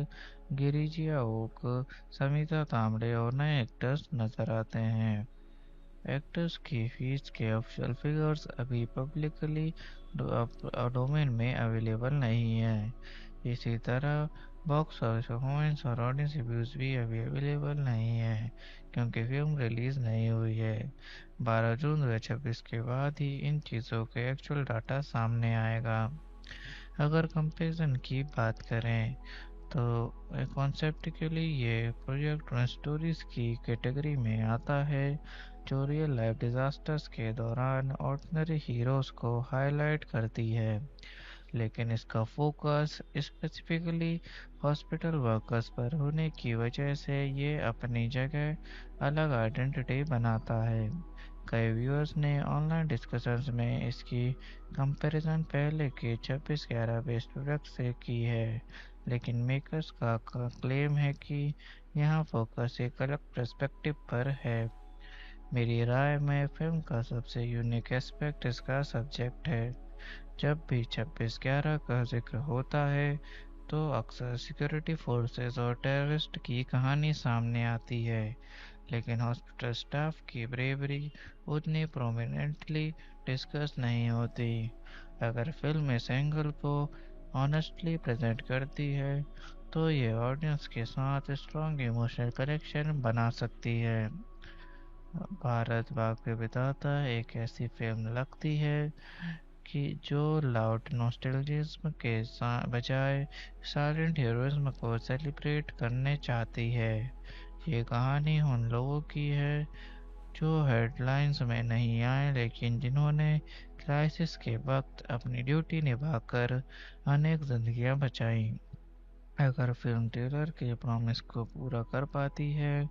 Speaker 10: गिरिजा ओक, समिता तांबड़े और नए एक्टर्स नजर आते हैं। एक्टर्स की फीस के ऑफिशियल फिगर्स अभी पब्लिकली डोमेन में अवेलेबल नहीं है। इसी तरह बॉक्स ऑफिस परफॉर्मेंस और ऑडियंस रिव्यूज भी अभी अवेलेबल नहीं है क्योंकि फिल्म रिलीज नहीं हुई है। 12 जून 2026 के बाद ही इन चीज़ों के एक्चुअल डाटा सामने आएगा। अगर कंपैरिजन की बात करें तो कॉन्सेप्टिकली ये प्रोजेक्ट उन स्टोरीज की कैटेगरी में आता है जो रियल लाइफ डिजास्टर्स के दौरान ऑर्डिनरी हीरोज को हाईलाइट करती है, लेकिन इसका फोकस स्पेसिफिकली हॉस्पिटल वर्कर्स पर होने की वजह से ये अपनी जगह अलग आइडेंटिटी बनाता है। कई व्यूअर्स ने ऑनलाइन डिस्कशंस में इसकी कंपैरिजन पहले के 26/11 बेस्ड प्रोडक्ट से की है, लेकिन मेकर्स का क्लेम है कि यहाँ फोकस एक अलग पर्सपेक्टिव पर है। मेरी राय में फिल्म का सबसे यूनिक एस्पेक्ट इसका सब्जेक्ट है। जब भी 26/11 का जिक्र होता है तो अक्सर सिक्योरिटी फोर्सेस और टेररिस्ट की कहानी सामने आती है, लेकिन हॉस्पिटल स्टाफ की ब्रेवरी उतनी प्रोमिनेंटली डिस्कस नहीं होती। अगर फिल्म इस एंगल को ऑनेस्टली प्रेजेंट करती है तो ये ऑडियंस के साथ स्ट्रॉन्ग इमोशनल कनेक्शन बना सकती है। भारत भाग के विधाता एक ऐसी फिल्म लगती है कि जो लाउड नॉस्टैल्जिज्म के बजाय साइलेंट हीरोइज्म को सेलिब्रेट करने चाहती है। ये कहानी उन लोगों की है जो हेडलाइंस में नहीं आए लेकिन जिन्होंने क्राइसिस के वक्त अपनी ड्यूटी निभाकर अनेक जिंदगियां बचाई। अगर फिल्म ट्रेलर के प्रॉमिस को पूरा कर पाती है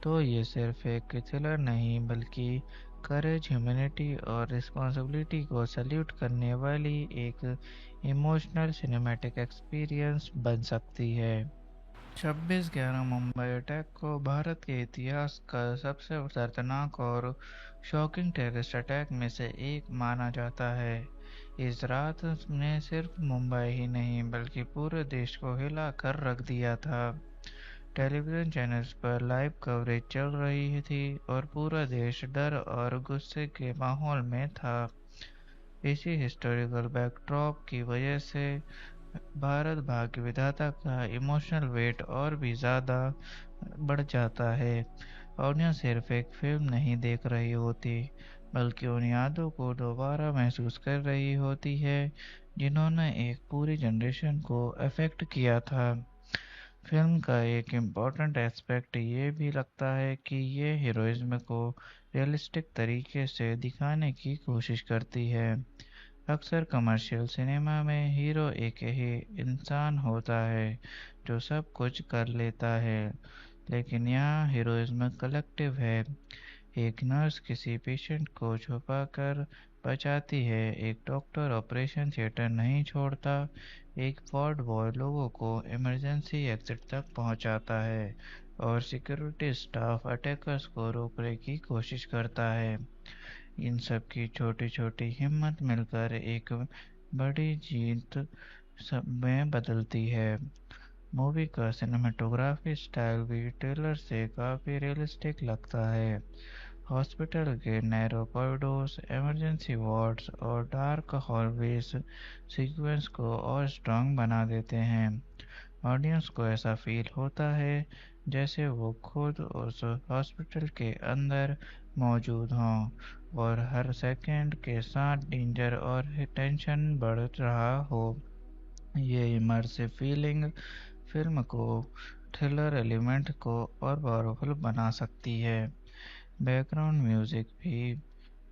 Speaker 10: तो ये सिर्फ एक थ्रिलर नहीं बल्कि करेज, ह्यूमैनिटी और रिस्पॉन्सिबिलिटी को सल्यूट करने वाली एक इमोशनल सिनेमैटिक एक्सपीरियंस बन सकती है। 26/11 मुंबई अटैक को भारत के इतिहास का सबसे दर्दनाक और शॉकिंग टेररिस्ट अटैक में से एक माना जाता है। इस रात ने सिर्फ मुंबई ही नहीं बल्कि पूरे देश को हिला कर रख दिया था। टेलीविजन चैनल्स पर लाइव कवरेज चल रही थी और पूरा देश डर और गुस्से के माहौल में था। इसी हिस्टोरिकल बैकड्रॉप की वजह से भारत भाग्य विधाता का इमोशनल वेट और भी ज़्यादा बढ़ जाता है। ऑडियंस सिर्फ एक फिल्म नहीं देख रही होती बल्कि उन यादों को दोबारा महसूस कर रही होती है जिन्होंने एक पूरी जनरेशन को अफेक्ट किया था। फिल्म का एक इम्पॉर्टेंट एस्पेक्ट ये भी लगता है कि ये हीरोइज्म को रियलिस्टिक तरीके से दिखाने की कोशिश करती है। अक्सर कमर्शियल सिनेमा में हीरो एक ही इंसान होता है जो सब कुछ कर लेता है, लेकिन यहाँ हीरोइज्म कलेक्टिव है। एक नर्स किसी पेशेंट को छुपाकर बचाती है, एक डॉक्टर ऑपरेशन थिएटर नहीं छोड़ता, एक वार्ड बॉय लोगों को इमरजेंसी एग्जिट तक पहुंचाता है और सिक्योरिटी स्टाफ अटैकर्स को रोकने की कोशिश करता है। इन सब की छोटी छोटी हिम्मत मिलकर एक बड़ी जीत सब में बदलती है। मूवी का सिनेमेटोग्राफी स्टाइल भी ट्रेलर से काफ़ी रियलिस्टिक लगता है। हॉस्पिटल के नैरो कॉरिडोर्स, इमरजेंसी वार्ड्स और डार्क हॉलवेज सीक्वेंस को और स्ट्रॉन्ग बना देते हैं। ऑडियंस को ऐसा फील होता है जैसे वो खुद उस हॉस्पिटल के अंदर मौजूद हों और हर सेकंड के साथ डेंजर और टेंशन बढ़ रहा हो। ये इमर्सिव फीलिंग फिल्म को थ्रिलर एलिमेंट को और पावरफुल बना सकती है। बैकग्राउंड म्यूजिक भी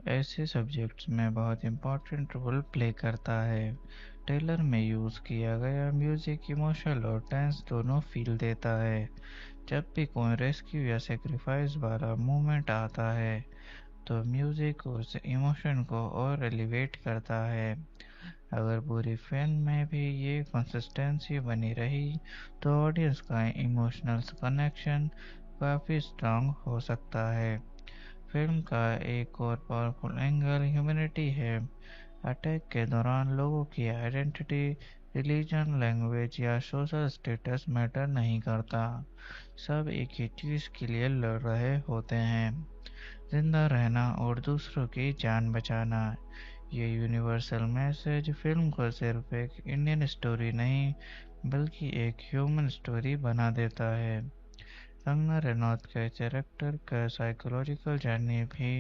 Speaker 10: ऐसे सब्जेक्ट्स में बहुत इम्पोर्टेंट रोल प्ले करता है। ट्रेलर में यूज़ किया गया म्यूजिक इमोशनल और टेंस दोनों फील देता है। जब भी कोई रेस्क्यू या सेक्रीफाइस वाला मूवमेंट आता है तो म्यूजिक उस इमोशन को और एलिवेट करता है। अगर पूरी फिल्म में भी ये कंसिस्टेंसी बनी रही तो ऑडियंस का इमोशनल कनेक्शन काफ़ी स्ट्रांग हो सकता है। फिल्म का एक और पावरफुल एंगल ह्यूमैनिटी है। अटैक के दौरान लोगों की आइडेंटिटी, रिलीजन, लैंग्वेज या सोशल स्टेटस मैटर नहीं करता। सब एक ही चीज़ के लिए लड़ रहे होते हैं, जिंदा रहना और दूसरों की जान बचाना। ये यूनिवर्सल मैसेज फिल्म को सिर्फ एक इंडियन स्टोरी नहीं बल्कि एक ह्यूमन स्टोरी बना देता है। कंगना रनौत के कैरेक्टर का साइकोलॉजिकल जर्नी भी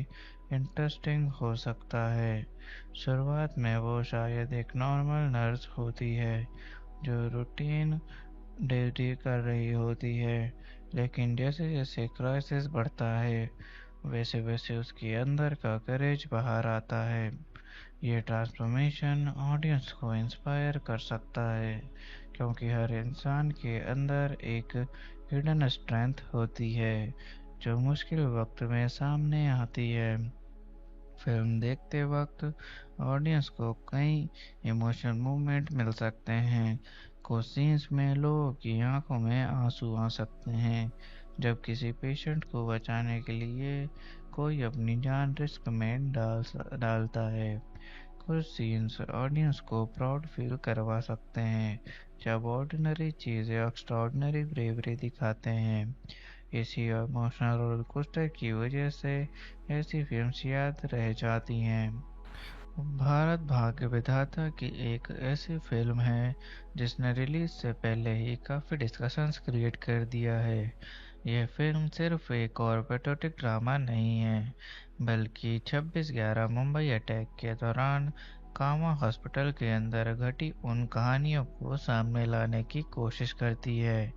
Speaker 10: इंटरेस्टिंग हो सकता है। शुरुआत में वो शायद एक नॉर्मल नर्स होती है जो रूटीन ड्यूटी कर रही होती है, लेकिन जैसे जैसे क्राइसिस बढ़ता है वैसे वैसे उसके अंदर का करेज बाहर आता है। ये ट्रांसफॉर्मेशन ऑडियंस को इंस्पायर कर सकता है क्योंकि हर इंसान के अंदर एक हिडन स्ट्रेंथ होती है जो मुश्किल वक्त में सामने आती है। फिल्म देखते वक्त ऑडियंस को कई इमोशनल मूवमेंट मिल सकते हैं। कुछ सीन्स में लोगों की आंखों में आंसू आ सकते हैं जब किसी पेशेंट को बचाने के लिए कोई अपनी जान रिस्क में डालता है। कुछ सीन्स ऑडियंस को प्राउड फील करवा सकते हैं जब ऑर्डिनरी चीज़ें एक्स्ट्राऑर्डिनरी ब्रेवरी दिखाते हैं। इसी इमोशनल रोलर कोस्टर की वजह से ऐसी फिल्म्स याद रह जाती हैं। भारत भाग्य विधाता की एक ऐसी फिल्म है जिसने रिलीज से पहले ही काफ़ी डिस्कशंस क्रिएट कर दिया है। यह फिल्म सिर्फ एक और पैट्रियोटिक ड्रामा नहीं है बल्कि 26/11 मुंबई अटैक के दौरान कामा हॉस्पिटल के अंदर घटी उन कहानियों को सामने लाने की कोशिश करती है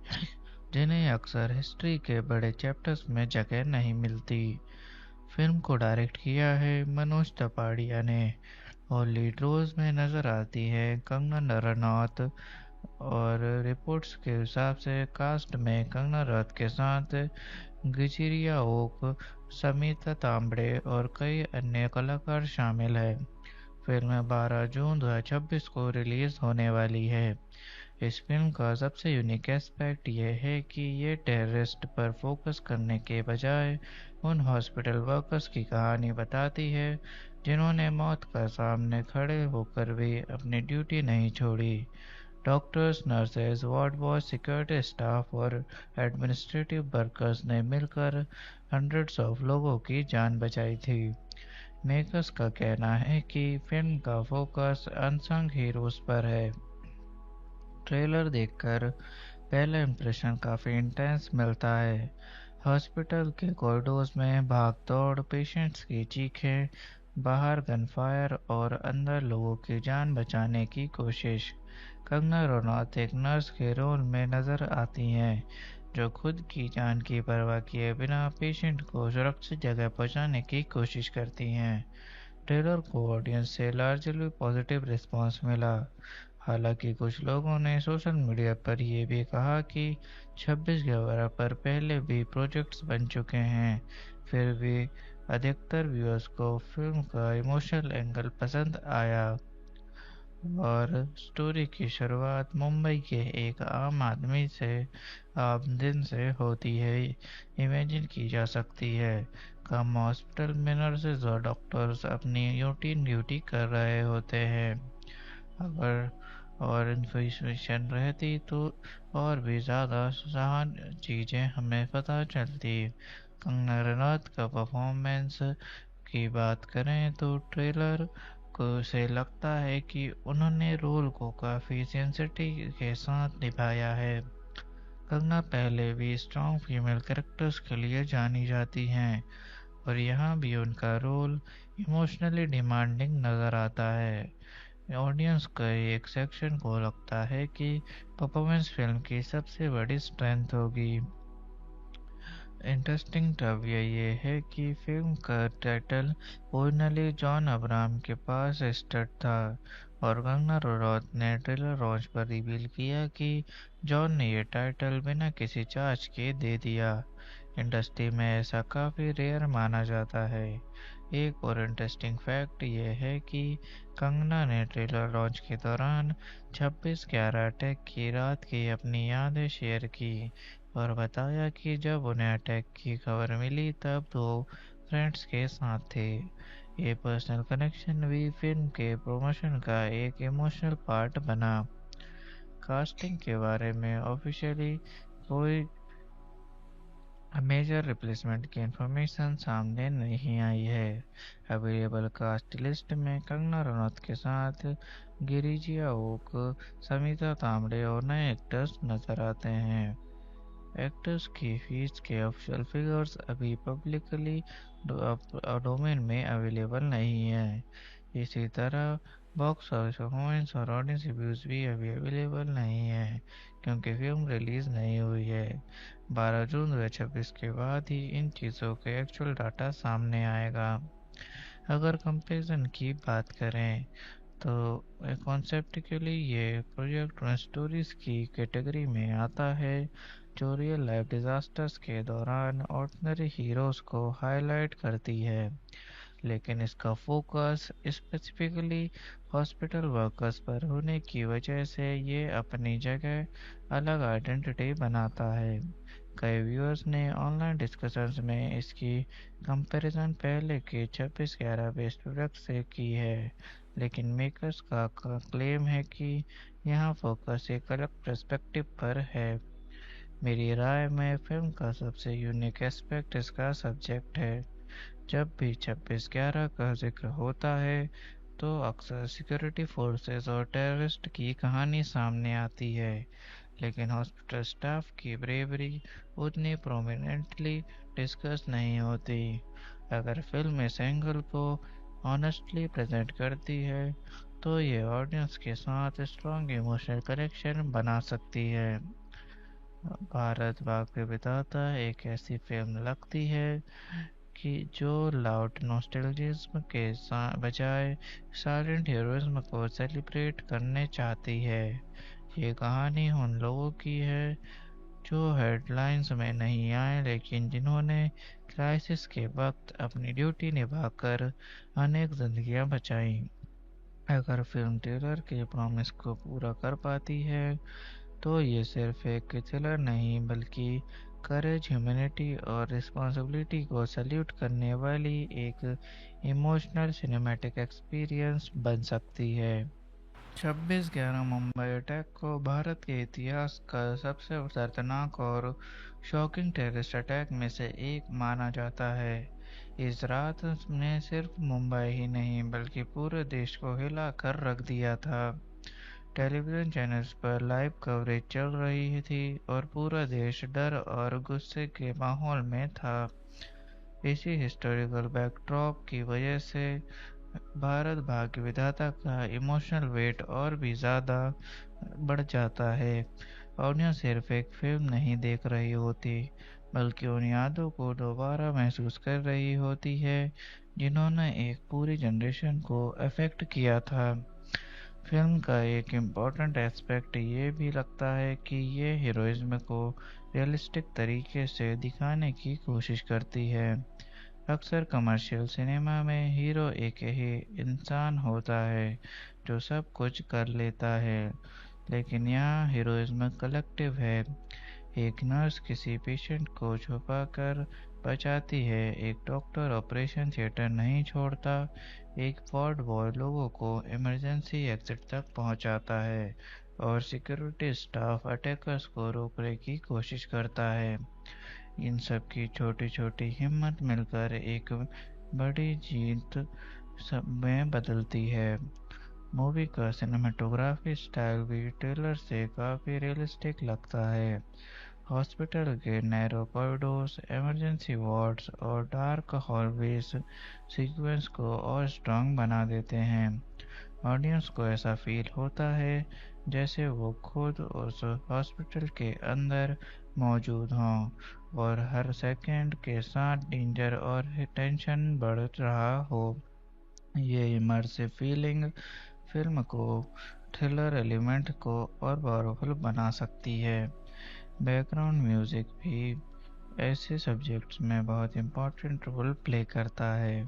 Speaker 10: जिन्हें अक्सर हिस्ट्री के बड़े चैप्टर्स में जगह नहीं मिलती। फिल्म को डायरेक्ट किया है मनोज तपाड़िया ने और लीड रोल्स में नजर आती है कंगना रनौत और रिपोर्ट्स के हिसाब से कास्ट में कंगना रनौत के साथ गिचिरिया ओक, समिता तांबड़े और कई अन्य कलाकार शामिल है। फिल्म 12 जून 2026 को रिलीज होने वाली है। इस फिल्म का सबसे यूनिक एस्पेक्ट यह है कि ये टेररिस्ट पर फोकस करने के बजाय उन हॉस्पिटल वर्कर्स की कहानी बताती है जिन्होंने मौत का सामने खड़े होकर भी अपनी ड्यूटी नहीं छोड़ी। Doctors, nurses, ward boy, security staff और एडमिनिस्ट्रेटिव वर्कर्स ने मिलकर हंड्रेड्स ऑफ लोगों की जान बचाई थी। मेकर्स का कहना है कि फिल्म का फोकस अनसंग हीरोज पर है। ट्रेलर देखकर पहला इंप्रेशन काफ़ी इंटेंस मिलता है। हॉस्पिटल के कॉरिडोर्स में भाग दौड़, पेशेंट्स की चीखें, बाहर गनफायर और अंदर लोगों की जान बचाने की कोशिश। कंगना रनौत एक नर्स के रोल में नजर आती हैं जो खुद की जान की परवाह किए बिना पेशेंट को सुरक्षित जगह पहुंचाने की कोशिश करती हैं। ट्रेलर को ऑडियंस से लार्जली पॉजिटिव रिस्पांस मिला। हालांकि कुछ लोगों ने सोशल मीडिया पर यह भी कहा कि 26/11 पर पहले भी प्रोजेक्ट्स बन चुके हैं, फिर भी अधिकतर व्यूअर्स को फिल्म का इमोशनल एंगल पसंद आया और स्टोरी की शुरुआत मुंबई के एक आम दिन से होती है, इमेजिन की जा सकती है। कम हॉस्पिटल में नर्सेज और डॉक्टर्स अपनी रूटीन ड्यूटी कर रहे होते हैं। अगर और इन्फॉर्मेशन रहती तो और भी ज़्यादा सहान चीज़ें हमें पता चलती। कंगना रनौत का परफॉर्मेंस की बात करें तो ट्रेलर को से लगता है कि उन्होंने रोल को काफ़ी सेंसिटिव के साथ निभाया है। कंगना पहले भी स्ट्रॉन्ग फीमेल कैरेक्टर्स के लिए जानी जाती हैं और यहाँ भी उनका रोल इमोशनली डिमांडिंग नज़र आता है। ऑडियंस का एक सेक्शन को लगता है कि परफॉर्मेंस फिल्म की सबसे बड़ी स्ट्रेंथ होगी। इंटरेस्टिंग तथ्य ये है कि फिल्म का टाइटल ओरिजिनली जॉन अब्राहम के पास स्टार्ट था और कंगना रनौत ने ट्रेलर लॉन्च पर रिवील किया कि जॉन ने ये टाइटल बिना किसी चार्ज के दे दिया। इंडस्ट्री में ऐसा काफ़ी रेयर माना जाता है। एक और इंटरेस्टिंग फैक्ट ये है कि कंगना ने ट्रेलर लॉन्च के दौरान 26/11 अटैक की रात की अपनी यादें शेयर की और बताया कि जब उन्हें अटैक की खबर मिली तब वो फ्रेंड्स के साथ थे। ये पर्सनल कनेक्शन भी फिल्म के प्रमोशन का एक इमोशनल पार्ट बना। कास्टिंग के बारे में ऑफिशियली कोई मेजर रिप्लेसमेंट की इंफॉर्मेशन सामने नहीं आई है। अवेलेबल कास्ट लिस्ट में कंगना रनौत के साथ गिरिजा ओक, समिता तांबड़े और नए एक्टर्स नजर आते हैं। एक्टर्स की फीस के ऑफिशियल फिगर्स अभी पब्लिकली डोमेन में अवेलेबल नहीं है। इसी तरह बॉक्स ऑफिस परफॉर्मेंस और ऑडियंस रिव्यूज भी अभी अवेलेबल नहीं है क्योंकि फिल्म रिलीज नहीं हुई है। 12 जून 2026 के बाद ही इन चीज़ों के एक्चुअल डाटा सामने आएगा। अगर कंपैरिजन की बात करें तो कॉन्सेप्टिकली ये प्रोजेक्ट उन स्टोरीज की कैटेगरी में आता है जो रियल लाइफ डिजास्टर्स के दौरान ऑर्डिनरी हीरोज को हाईलाइट करती है, लेकिन इसका फोकस स्पेसिफिकली हॉस्पिटल वर्कर्स पर होने की वजह से ये अपनी जगह अलग आइडेंटिटी बनाता है। कई व्यूअर्स ने ऑनलाइन डिस्कशंस में इसकी कंपैरिजन पहले के 26/11 बेस्ट प्रोडक्ट से की है, लेकिन मेकर्स का क्लेम है कि यहाँ फोकस एक अलग पर्सपेक्टिव पर है। मेरी राय में फिल्म का सबसे यूनिक एस्पेक्ट इसका सब्जेक्ट है। जब भी 26/11 का जिक्र होता है तो अक्सर सिक्योरिटी फोर्सेस और टेररिस्ट की कहानी सामने आती है, लेकिन हॉस्पिटल स्टाफ की ब्रेवरी उतनी प्रोमिनेंटली डिस्कस नहीं होती। अगर फिल्म इस एंगल को ऑनेस्टली प्रेजेंट करती है तो ये ऑडियंस के साथ स्ट्रॉन्ग इमोशनल कनेक्शन बना सकती है। भारत भाग के विधाता एक ऐसी फिल्म लगती है कि जो लाउड नॉस्टैल्जिज्म के बजाय साइलेंट हीरोइज्म को सेलिब्रेट करने चाहती है। ये कहानी उन लोगों की है जो हेडलाइंस में नहीं आए लेकिन जिन्होंने क्राइसिस के वक्त अपनी ड्यूटी निभाकर अनेक जिंदगियां बचाई। अगर फिल्म ट्रेलर के प्रॉमिस को पूरा कर पाती है तो ये सिर्फ एक थ्रिलर नहीं बल्कि करेज, ह्यूमैनिटी और रिस्पॉन्सिबिलिटी को सल्यूट करने वाली एक इमोशनल सिनेमैटिक एक्सपीरियंस बन सकती है। 26/11 मुंबई अटैक को भारत के इतिहास का सबसे दर्दनाक और शॉकिंग टेररिस्ट अटैक में से एक माना जाता है। इस रात ने सिर्फ मुंबई ही नहीं बल्कि पूरे देश को हिला कर रख दिया था। टेलीविजन चैनल्स पर लाइव कवरेज चल रही थी और पूरा देश डर और गुस्से के माहौल में था। इसी हिस्टोरिकल बैकड्रॉप की वजह से भारत भाग्य विधाता का इमोशनल वेट और भी ज़्यादा बढ़ जाता है। ऑडियंस सिर्फ एक फिल्म नहीं देख रही होती बल्कि उन यादों को दोबारा महसूस कर रही होती है जिन्होंने एक पूरी जनरेशन को अफेक्ट किया था। फिल्म का एक इम्पॉर्टेंट एस्पेक्ट ये भी लगता है कि ये हीरोइज्म को रियलिस्टिक तरीके से दिखाने की कोशिश करती है। अक्सर कमर्शियल सिनेमा में हीरो एक ही इंसान होता है जो सब कुछ कर लेता है, लेकिन यहाँ हीरोइज्म कलेक्टिव है। एक नर्स किसी पेशेंट को छुपाकर बचाती है, एक डॉक्टर ऑपरेशन थिएटर नहीं छोड़ता, एक वार्ड बॉय लोगों को इमरजेंसी एग्जिट तक पहुंचाता है और सिक्योरिटी स्टाफ अटैकर्स को रोकने की कोशिश करता है। इन सब की छोटी छोटी हिम्मत मिलकर एक बड़ी जीत सब में बदलती है। मूवी का सिनेमेटोग्राफी स्टाइल भी ट्रेलर से काफ़ी रियलिस्टिक लगता है। हॉस्पिटल के नैरो कॉरिडोर्स, इमरजेंसी वार्ड्स और डार्क हॉलवेज सीक्वेंस को और स्ट्रॉन्ग बना देते हैं। ऑडियंस को ऐसा फील होता है जैसे वो खुद उस हॉस्पिटल के अंदर मौजूद हों और हर सेकंड के साथ डेंजर और टेंशन बढ़ रहा हो। ये इमर्सिव फीलिंग फिल्म को थ्रिलर एलिमेंट को और पावरफुल बना सकती है। बैकग्राउंड म्यूजिक भी ऐसे सब्जेक्ट्स में बहुत इम्पोर्टेंट रोल प्ले करता है।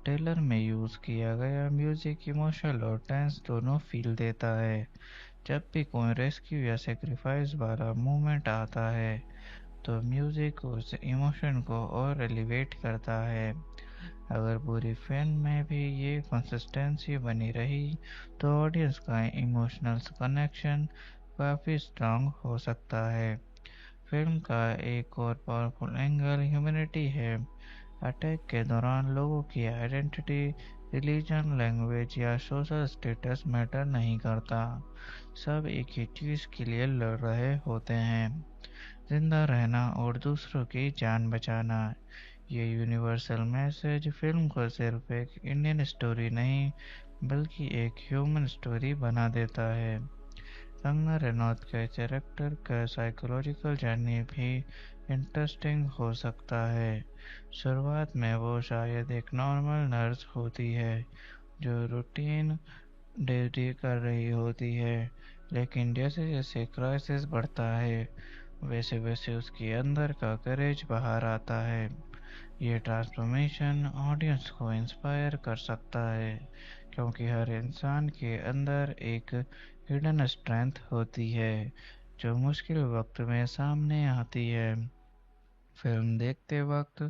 Speaker 10: ट्रेलर में यूज़ किया गया म्यूजिक इमोशनल और टेंस दोनों फील देता है। जब भी कोई रेस्क्यू या सेक्रीफाइस वाला मूवमेंट आता है तो म्यूजिक उस इमोशन को और एलिवेट करता है। अगर पूरी फिल्म में भी ये कंसिस्टेंसी बनी रही तो ऑडियंस का इमोशनल कनेक्शन काफ़ी स्ट्रांग हो सकता है। फिल्म का एक और पावरफुल एंगल ह्यूमैनिटी है। अटैक के दौरान लोगों की आइडेंटिटी, रिलीजन, लैंग्वेज या सोशल स्टेटस मैटर नहीं करता। सब एक ही चीज़ के लिए लड़ रहे होते हैं, जिंदा रहना और दूसरों की जान बचाना। ये यूनिवर्सल मैसेज फिल्म को सिर्फ एक इंडियन स्टोरी नहीं बल्कि एक ह्यूमन स्टोरी बना देता है। कंगना रनौत के कैरेक्टर का साइकोलॉजिकल जर्नी भी इंटरेस्टिंग हो सकता है। शुरुआत में वो शायद एक नॉर्मल नर्स होती है जो रूटीन ड्यूटी कर रही होती है, लेकिन जैसे जैसे क्राइसिस बढ़ता है वैसे वैसे उसके अंदर का करेज बाहर आता है। ये ट्रांसफॉर्मेशन ऑडियंस को इंस्पायर कर सकता है क्योंकि हर इंसान के अंदर एक हिडन स्ट्रेंथ होती है जो मुश्किल वक्त में सामने आती है। फिल्म देखते वक्त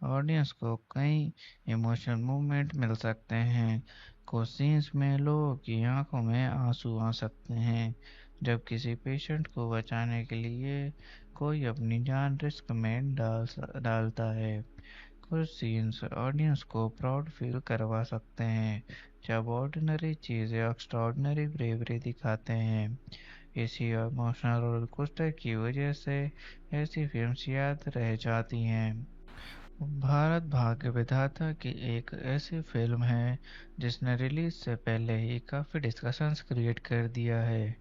Speaker 10: ऑडियंस को कई इमोशनल मूवमेंट मिल सकते हैं। कुछ सीन्स में लोगों की आंखों में आंसू आ सकते हैं जब किसी पेशेंट को बचाने के लिए कोई अपनी जान रिस्क में डालता है। कुछ सीन्स ऑडियंस को प्राउड फील करवा सकते हैं जब ऑर्डिनरी चीज़ें एक्स्ट्राऑर्डिनरी ब्रेवरी दिखाते हैं। इसी इमोशनल रोलर कोस्टर की वजह से ऐसी फिल्म्स याद रह जाती हैं। भारत भाग्य विधाता की एक ऐसी फिल्म है जिसने रिलीज से पहले ही काफ़ी डिस्कशंस क्रिएट कर दिया है।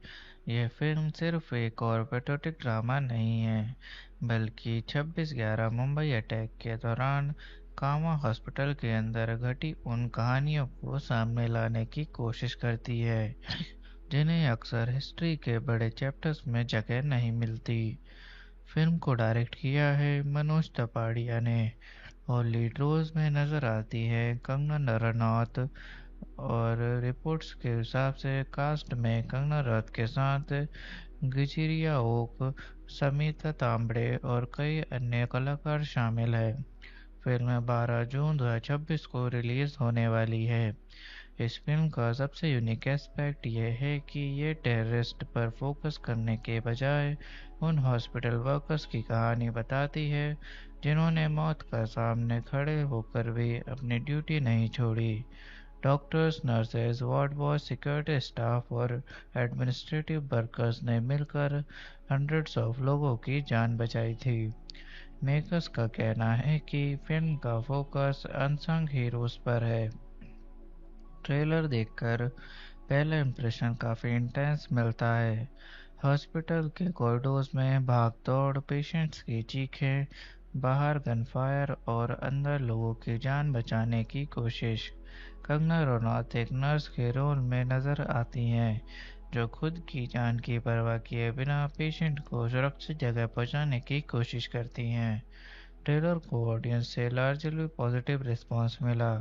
Speaker 10: यह फिल्म सिर्फ एक और पेट्रियोटिक ड्रामा नहीं है बल्कि 26/11 मुंबई अटैक के दौरान कामा हॉस्पिटल के अंदर घटी उन कहानियों को सामने लाने की कोशिश करती है जिन्हें अक्सर हिस्ट्री के बड़े चैप्टर्स में जगह नहीं मिलती। फिल्म को डायरेक्ट किया है मनोज तपाड़िया ने और लीड रोल्स में नजर आती है कंगना रनौत और रिपोर्ट्स के हिसाब से कास्ट में कंगना रनौत के साथ गिचिरिया ओक, समिता तांबड़े और कई अन्य कलाकार शामिल हैं। फिल्म 12 जून 2026 को रिलीज होने वाली है। इस फिल्म का सबसे यूनिक एस्पेक्ट यह है कि ये टेररिस्ट पर फोकस करने के बजाय उन हॉस्पिटल वर्कर्स की कहानी बताती है जिन्होंने मौत का सामने खड़े होकर भी अपनी ड्यूटी नहीं छोड़ी। Doctors, nurses, ward boy, security staff और एडमिनिस्ट्रेटिव वर्कर्स ने मिलकर हंड्रेड्स ऑफ लोगों की जान बचाई थी। मेकर्स का कहना है कि फिल्म का फोकस अनसंग हीरोज पर है। ट्रेलर देखकर पहला इंप्रेशन काफ़ी इंटेंस मिलता है। हॉस्पिटल के कॉरिडोर्स में भाग दौड़, पेशेंट्स की चीखें बाहर गनफायर और अंदर लोगों की जान बचाने की कोशिश। कंगना रनौत एक नर्स के रोल में नजर आती हैं, जो खुद की जान की परवाह किए बिना पेशेंट को सुरक्षित जगह पहुंचाने की कोशिश करती हैं। ट्रेलर को ऑडियंस से लार्जली पॉजिटिव रिस्पांस मिला।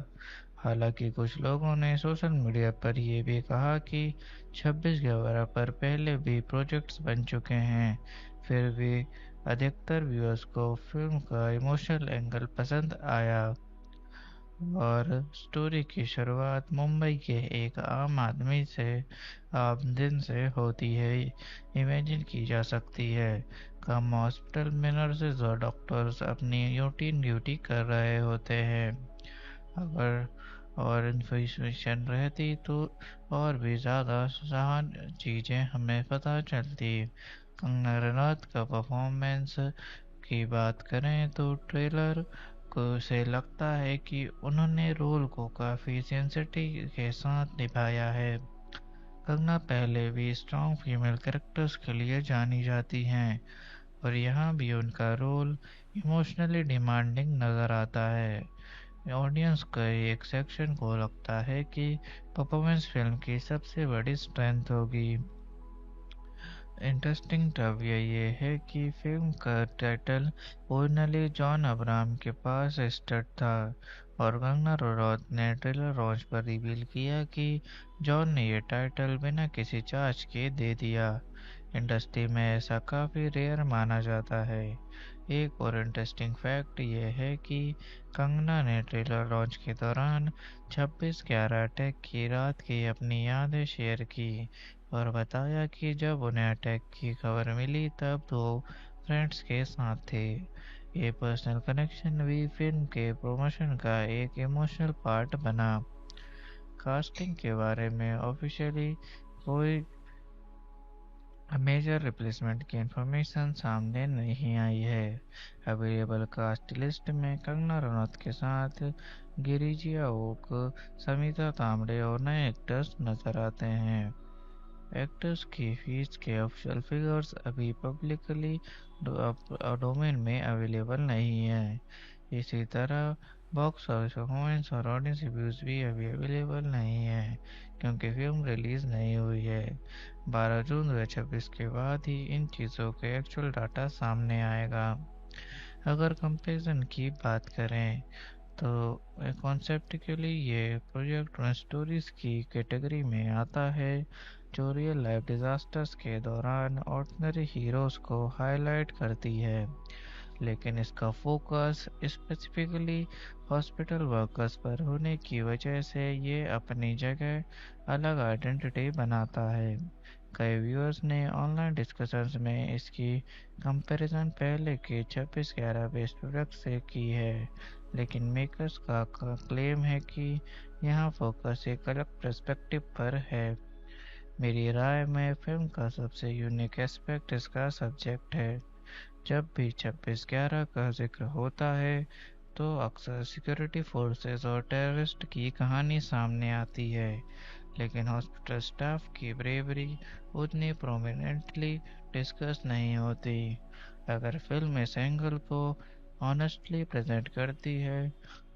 Speaker 10: हालांकि कुछ लोगों ने सोशल मीडिया पर ये भी कहा कि 26/11 पर पहले भी प्रोजेक्ट्स बन चुके हैं, फिर भी अधिकतर व्यूअर्स को फिल्म का इमोशनल एंगल पसंद आया और स्टोरी की शुरुआत मुंबई के एक आम दिन से होती है, इमेजिन की जा सकती है। कम हॉस्पिटल में नर्सेज और डॉक्टर्स अपनी रूटीन ड्यूटी कर रहे होते हैं। अगर और इन्फॉर्मेशन रहती तो और भी ज़्यादा सहान चीज़ें हमें पता चलती। कंगना रनौत का परफॉर्मेंस की बात करें तो ट्रेलर को से लगता है कि उन्होंने रोल को काफ़ी सेंसिटिव के साथ निभाया है। कंगना पहले भी स्ट्रॉन्ग फीमेल कैरेक्टर्स के लिए जानी जाती हैं और यहाँ भी उनका रोल इमोशनली डिमांडिंग नज़र आता है। ऑडियंस के एक सेक्शन को लगता है कि परफॉर्मेंस फिल्म की सबसे बड़ी स्ट्रेंथ होगी। इंटरेस्टिंग तथ्य ये है कि फिल्म का टाइटल ओरिजिनली जॉन अब्राहम के पास स्टार्ट था और कंगना रनौत ने ट्रेलर लॉन्च पर रिवील किया कि जॉन ने ये टाइटल बिना किसी चार्ज के दे दिया। इंडस्ट्री में ऐसा काफ़ी रेयर माना जाता है। एक और इंटरेस्टिंग फैक्ट ये है कि कंगना ने ट्रेलर लॉन्च के दौरान 26/11 अटैक की रात की अपनी यादें शेयर की और बताया कि जब उन्हें अटैक की खबर मिली तब वो फ्रेंड्स के साथ थे। ये पर्सनल कनेक्शन भी फिल्म के प्रमोशन का एक इमोशनल पार्ट बना। कास्टिंग के बारे में ऑफिशियली कोई मेजर रिप्लेसमेंट की इंफॉर्मेशन सामने नहीं आई है। अवेलेबल कास्ट लिस्ट में कंगना रनौत के साथ गिरिजा ओक, समिता तांबड़े और नए एक्टर्स नजर आते हैं। एक्टर्स की फीस के ऑफिशियल फिगर्स अभी पब्लिकली डोमेन में अवेलेबल नहीं है। इसी तरह बॉक्स ऑफिस परफॉर्मेंस और ऑडियंस रिव्यूज भी अभी अवेलेबल नहीं है क्योंकि फिल्म रिलीज नहीं हुई है। 12 जून 2026 के बाद ही इन चीज़ों के एक्चुअल डाटा सामने आएगा। अगर कंपैरिजन की बात करें तो कॉन्सेप्टिकली ये प्रोजेक्ट उन स्टोरीज की कैटेगरी में आता है जो रियल लाइफ डिजास्टर्स के दौरान ऑर्डिनरी हीरोज को हाईलाइट करती है, लेकिन इसका फोकस स्पेसिफिकली हॉस्पिटल वर्कर्स पर होने की वजह से ये अपनी जगह अलग आइडेंटिटी बनाता है। कई व्यूअर्स ने ऑनलाइन डिस्कशंस में इसकी कंपैरिजन पहले के 26/11 बेस्ड प्रोडक्ट से की है, लेकिन मेकर्स का क्लेम है कि यहाँ फोकस एक अलग पर्सपेक्टिव पर है। मेरी राय में फिल्म का सबसे यूनिक एस्पेक्ट इसका सब्जेक्ट है। जब भी 26/11 का जिक्र होता है तो अक्सर सिक्योरिटी फोर्सेस और टेररिस्ट की कहानी सामने आती है, लेकिन हॉस्पिटल स्टाफ की ब्रेवरी उतनी प्रोमिनेंटली डिस्कस नहीं होती। अगर फिल्म इस एंगल को ऑनेस्टली प्रेजेंट करती है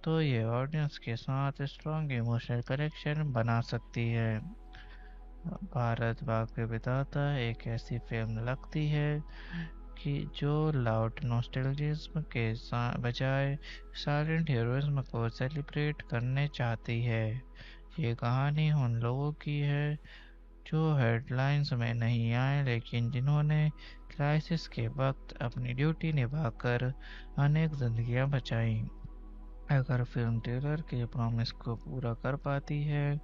Speaker 10: तो ये ऑडियंस के साथ स्ट्रॉन्ग इमोशनल कनेक्शन बना सकती है। भारत भाग के विधाता एक ऐसी फिल्म लगती है कि जो लाउड नॉस्टैल्जिज्म के बजाय साइलेंट हीरोइज्म को सेलिब्रेट करने चाहती है। ये कहानी उन लोगों की है जो हेडलाइंस में नहीं आए लेकिन जिन्होंने क्राइसिस के वक्त अपनी ड्यूटी निभाकर अनेक जिंदगियां बचाई। अगर फिल्म ट्रेलर के प्रॉमिस को पूरा कर पाती है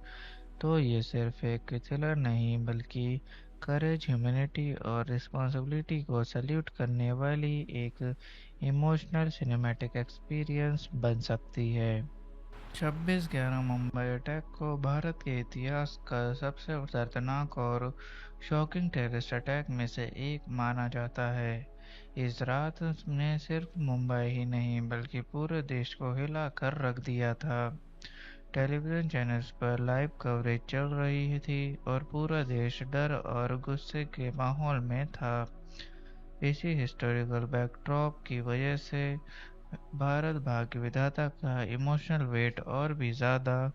Speaker 10: तो ये सिर्फ एक थ्रिलर नहीं बल्कि करेज, ह्यूमैनिटी और रिस्पॉन्सिबिलिटी को सल्यूट करने वाली एक इमोशनल सिनेमैटिक एक्सपीरियंस बन सकती है। 26/11 मुंबई अटैक को भारत के इतिहास का सबसे दर्दनाक और शॉकिंग टेररिस्ट अटैक में से एक माना जाता है। इस रात ने सिर्फ मुंबई ही नहीं बल्कि पूरे देश को हिला कर रख दिया था। टेलीविजन चैनल्स पर लाइव कवरेज चल रही थी और पूरा देश डर और गुस्से के माहौल में था। इसी हिस्टोरिकल बैकड्रॉप की वजह से भारत भाग्य विधाता का इमोशनल वेट और भी ज़्यादा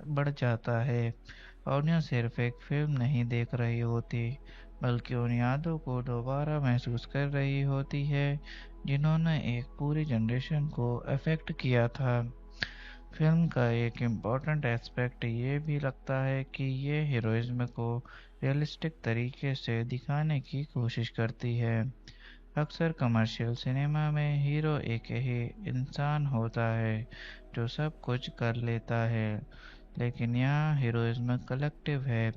Speaker 10: बढ़ जाता है। ऑडियंस सिर्फ एक फिल्म नहीं देख रही होती, बल्कि उन यादों को दोबारा महसूस कर रही होती है जिन्होंने एक पूरी जनरेशन को अफेक्ट किया था। फिल्म का एक इम्पॉर्टेंट एस्पेक्ट ये भी लगता है कि ये हीरोइज्म को रियलिस्टिक तरीके से दिखाने की कोशिश करती है। अक्सर कमर्शियल सिनेमा में हीरो एक ही इंसान होता है जो सब कुछ कर लेता है, लेकिन यहाँ हीरोइज्म कलेक्टिव है।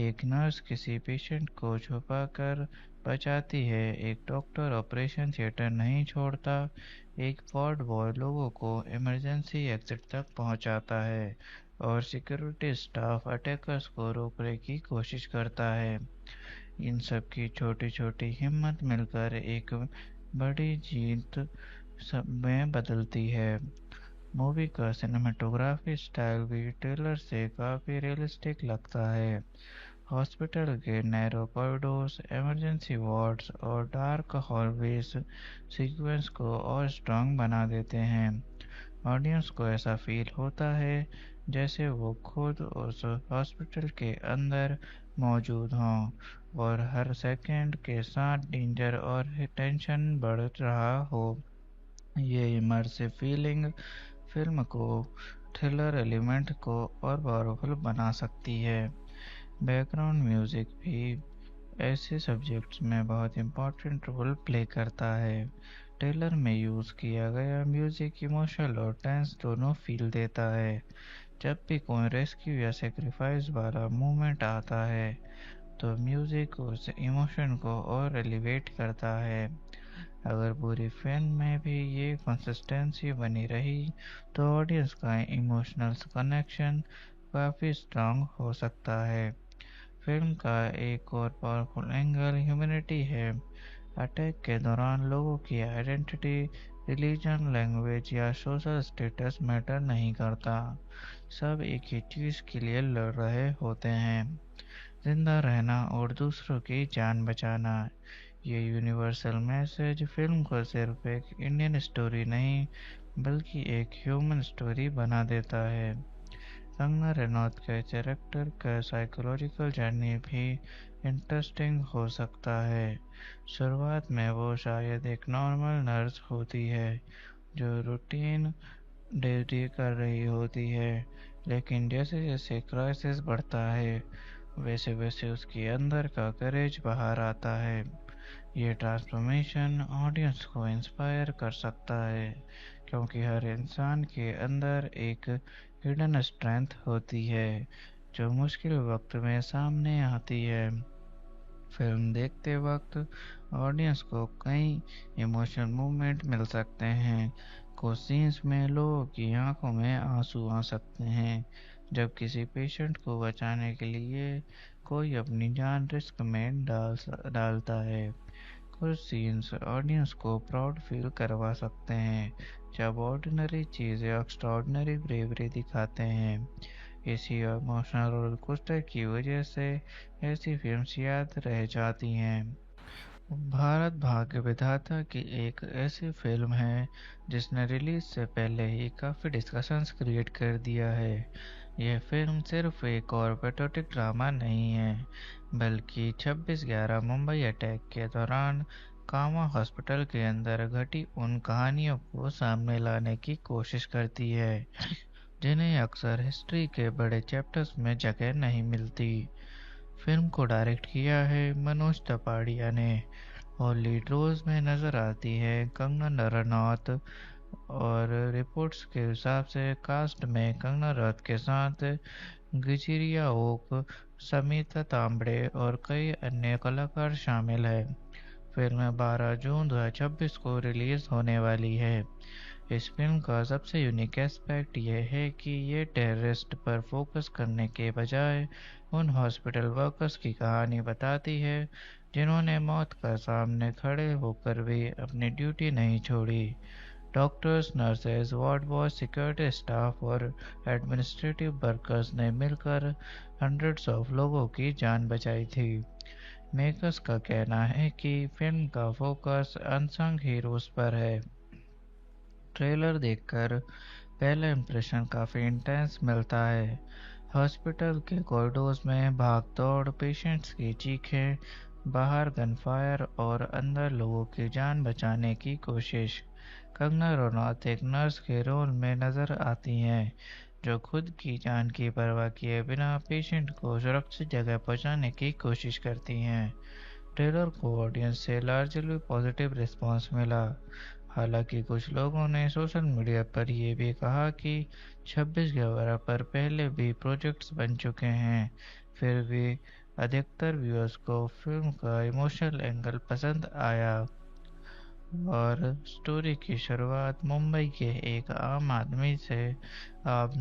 Speaker 10: एक नर्स किसी पेशेंट को छुपाकर बचाती है, एक डॉक्टर ऑपरेशन थिएटर नहीं छोड़ता, एक वार्ड बॉय लोगों को इमरजेंसी एग्जिट तक पहुंचाता है और सिक्योरिटी स्टाफ अटैकर्स को रोकने की कोशिश करता है। इन सब की छोटी छोटी हिम्मत मिलकर एक बड़ी जीत सब में बदलती है। मूवी का सिनेमेटोग्राफी स्टाइल भी ट्रेलर से काफ़ी रियलिस्टिक लगता है। हॉस्पिटल के नैरो कॉरिडोर्स, इमरजेंसी वार्ड्स और डार्क हॉलवेज सीक्वेंस को और स्ट्रॉन्ग बना देते हैं। ऑडियंस को ऐसा फील होता है जैसे वो खुद उस हॉस्पिटल के अंदर मौजूद हों और हर सेकंड के साथ डेंजर और टेंशन बढ़ रहा हो। ये इमर्सिव फीलिंग फिल्म को थ्रिलर एलिमेंट को और पावरफुल बना सकती है। बैकग्राउंड म्यूजिक भी ऐसे सब्जेक्ट्स में बहुत इम्पोर्टेंट रोल प्ले करता है। ट्रेलर में यूज़ किया गया म्यूजिक इमोशनल और टेंस दोनों फील देता है। जब भी कोई रेस्क्यू या सेक्रीफाइस वाला मूवमेंट आता है तो म्यूजिक उस इमोशन को और एलिवेट करता है। अगर पूरी फिल्म में भी ये कंसिस्टेंसी बनी रही तो ऑडियंस का इमोशनल कनेक्शन काफ़ी स्ट्रांग हो सकता है। फिल्म का एक और पावरफुल एंगल ह्यूमैनिटी है। अटैक के दौरान लोगों की आइडेंटिटी, रिलीजन, लैंग्वेज या सोशल स्टेटस मैटर नहीं करता। सब एक ही चीज़ के लिए लड़ रहे होते हैं, जिंदा रहना और दूसरों की जान बचाना। ये यूनिवर्सल मैसेज फिल्म को सिर्फ एक इंडियन स्टोरी नहीं बल्कि एक ह्यूमन स्टोरी बना देता है। कंगना रनौत के कैरेक्टर का साइकोलॉजिकल जर्नी भी इंटरेस्टिंग हो सकता है। शुरुआत में वो शायद एक नॉर्मल नर्स होती है जो रूटीन ड्यूटी कर रही होती है, लेकिन जैसे जैसे क्राइसिस बढ़ता है वैसे वैसे उसके अंदर का करेज बाहर आता है। ये ट्रांसफॉर्मेशन ऑडियंस को इंस्पायर कर सकता है, क्योंकि हर इंसान के अंदर एक हिडन स्ट्रेंथ होती है जो मुश्किल वक्त में सामने आती है। फिल्म देखते वक्त ऑडियंस को कई इमोशनल मूवमेंट मिल सकते हैं। कुछ सीन्स में लोगों की आंखों में आंसू आ सकते हैं जब किसी पेशेंट को बचाने के लिए कोई अपनी जान रिस्क में डालता है। कुछ सीन्स ऑडियंस को प्राउड फील करवा सकते हैं जब ऑर्डिनरी चीज़ें एक्स्ट्राऑर्डिनरी ब्रेवरी दिखाते हैं। इसी इमोशनल रोलर कोस्टर की वजह से ऐसी फिल्म्स याद रह जाती हैं। भारत भाग्य विधाता की एक ऐसी फिल्म है जिसने रिलीज से पहले ही काफ़ी डिस्कशंस क्रिएट कर दिया है। यह फिल्म सिर्फ एक और पेट्रियोटिक ड्रामा नहीं है, बल्कि 26/11 मुंबई अटैक के दौरान कामा हॉस्पिटल के अंदर घटी उन कहानियों को सामने लाने की कोशिश करती है जिन्हें अक्सर हिस्ट्री के बड़े चैप्टर्स में जगह नहीं मिलती। फिल्म को डायरेक्ट किया है मनोज तपाड़िया ने और लीड रोल्स में नजर आती है कंगना रनौत, और रिपोर्ट्स के हिसाब से कास्ट में कंगना रनौत के साथ गिजिरिया ओक, समिता तांबड़े और कई अन्य कलाकार शामिल हैं। फिल्म 12 जून 2026 को रिलीज होने वाली है। इस फिल्म का सबसे यूनिक एस्पेक्ट यह है कि ये टेररिस्ट पर फोकस करने के बजाय उन हॉस्पिटल वर्कर्स की कहानी बताती है जिन्होंने मौत का सामने खड़े होकर भी अपनी ड्यूटी नहीं छोड़ी। Doctors, nurses, ward boy, security staff और एडमिनिस्ट्रेटिव वर्कर्स ने मिलकर हंड्रेड्स ऑफ लोगों की जान बचाई थी। मेकर्स का कहना है कि फिल्म का फोकस अनसंग हीरोज पर है। ट्रेलर देखकर पहला इंप्रेशन काफ़ी इंटेंस मिलता है। हॉस्पिटल के कॉरिडोर्स में भाग दौड़, पेशेंट्स की चीखें, बाहर गनफायर और अंदर लोगों की जान बचाने की कोशिश। कंगना रनौत एक नर्स के रोल में नजर आती हैं, जो खुद की जान की परवाह किए बिना पेशेंट को सुरक्षित जगह पहुंचाने की कोशिश करती हैं। ट्रेलर को ऑडियंस से लार्जली पॉजिटिव रिस्पांस मिला। हालांकि कुछ लोगों ने सोशल मीडिया पर यह भी कहा कि 26/11 पर पहले भी प्रोजेक्ट्स बन चुके हैं, फिर भी अधिकतर व्यूअर्स को फिल्म का इमोशनल एंगल पसंद आया और स्टोरी की शुरुआत मुंबई के एक आम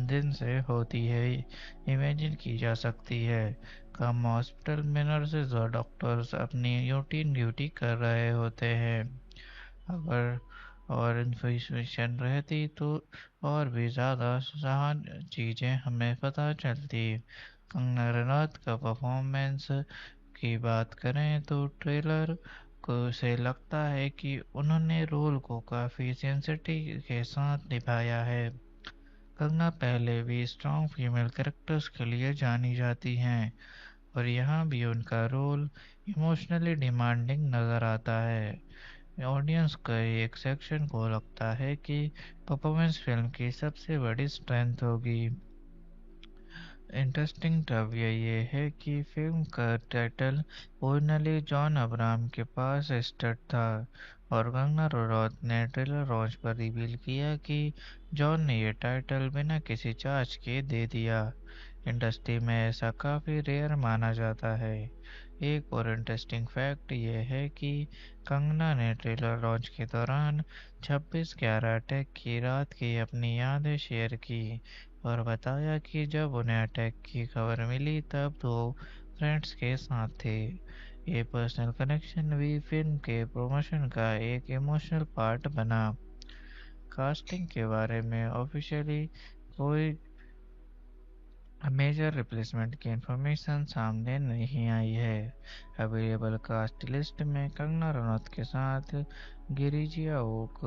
Speaker 10: दिन से होती है, इमेजिन की जा सकती है। कम हॉस्पिटल में नर्सेज और डॉक्टर्स अपनी रूटीन ड्यूटी कर रहे होते हैं। अगर और इन्फॉर्मेशन रहती तो और भी ज़्यादा सहान चीज़ें हमें पता चलती। कंगना रनौत का परफॉर्मेंस की बात करें तो ट्रेलर को से लगता है कि उन्होंने रोल को काफ़ी सेंसिटिव के साथ निभाया है। कंगना पहले भी स्ट्रॉन्ग फीमेल कैरेक्टर्स के लिए जानी जाती हैं और यहाँ भी उनका रोल इमोशनली डिमांडिंग नज़र आता है। ऑडियंस के एक सेक्शन को लगता है कि परफॉर्मेंस फिल्म की सबसे बड़ी स्ट्रेंथ होगी। इंटरेस्टिंग तब ये है कि फिल्म का टाइटल ओरिजिनली जॉन अब्राहम के पास स्टार्ट था और कंगना रनौत ने ट्रेलर लॉन्च पर रिवील किया कि जॉन ने ये टाइटल बिना किसी चार्ज के दे दिया। इंडस्ट्री में ऐसा काफ़ी रेयर माना जाता है। एक और इंटरेस्टिंग फैक्ट ये है कि कंगना ने ट्रेलर लॉन्च के दौरान 26/11 अटैक की रात की अपनी यादें शेयर की और बताया कि जब उन्हें अटैक की खबर मिली तब वो फ्रेंड्स के साथ थे। ये पर्सनल कनेक्शन भी फिल्म के प्रमोशन का एक इमोशनल पार्ट बना। कास्टिंग के बारे में ऑफिशियली कोई मेजर रिप्लेसमेंट की इंफॉर्मेशन सामने नहीं आई है। अवेलेबल कास्ट लिस्ट में कंगना रनौत के साथ गिरिजिया ओक,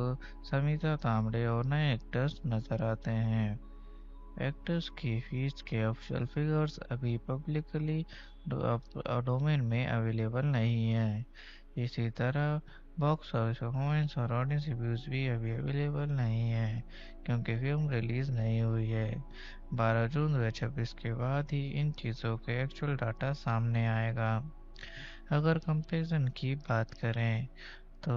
Speaker 10: समिता तांबड़े और नए एक्टर्स नजर आते हैं। एक्टर्स की फीस के ऑफिशियल फिगर्स अभी पब्लिकली डोमेन में अवेलेबल नहीं है। इसी तरह बॉक्स ऑफिस परफॉर्मेंस और ऑडियंस रिव्यूज भी अभी अवेलेबल नहीं है क्योंकि फिल्म रिलीज नहीं हुई है। 12 जून 2026 के बाद ही इन चीज़ों के एक्चुअल डाटा सामने आएगा। अगर कंपैरिजन की बात करें तो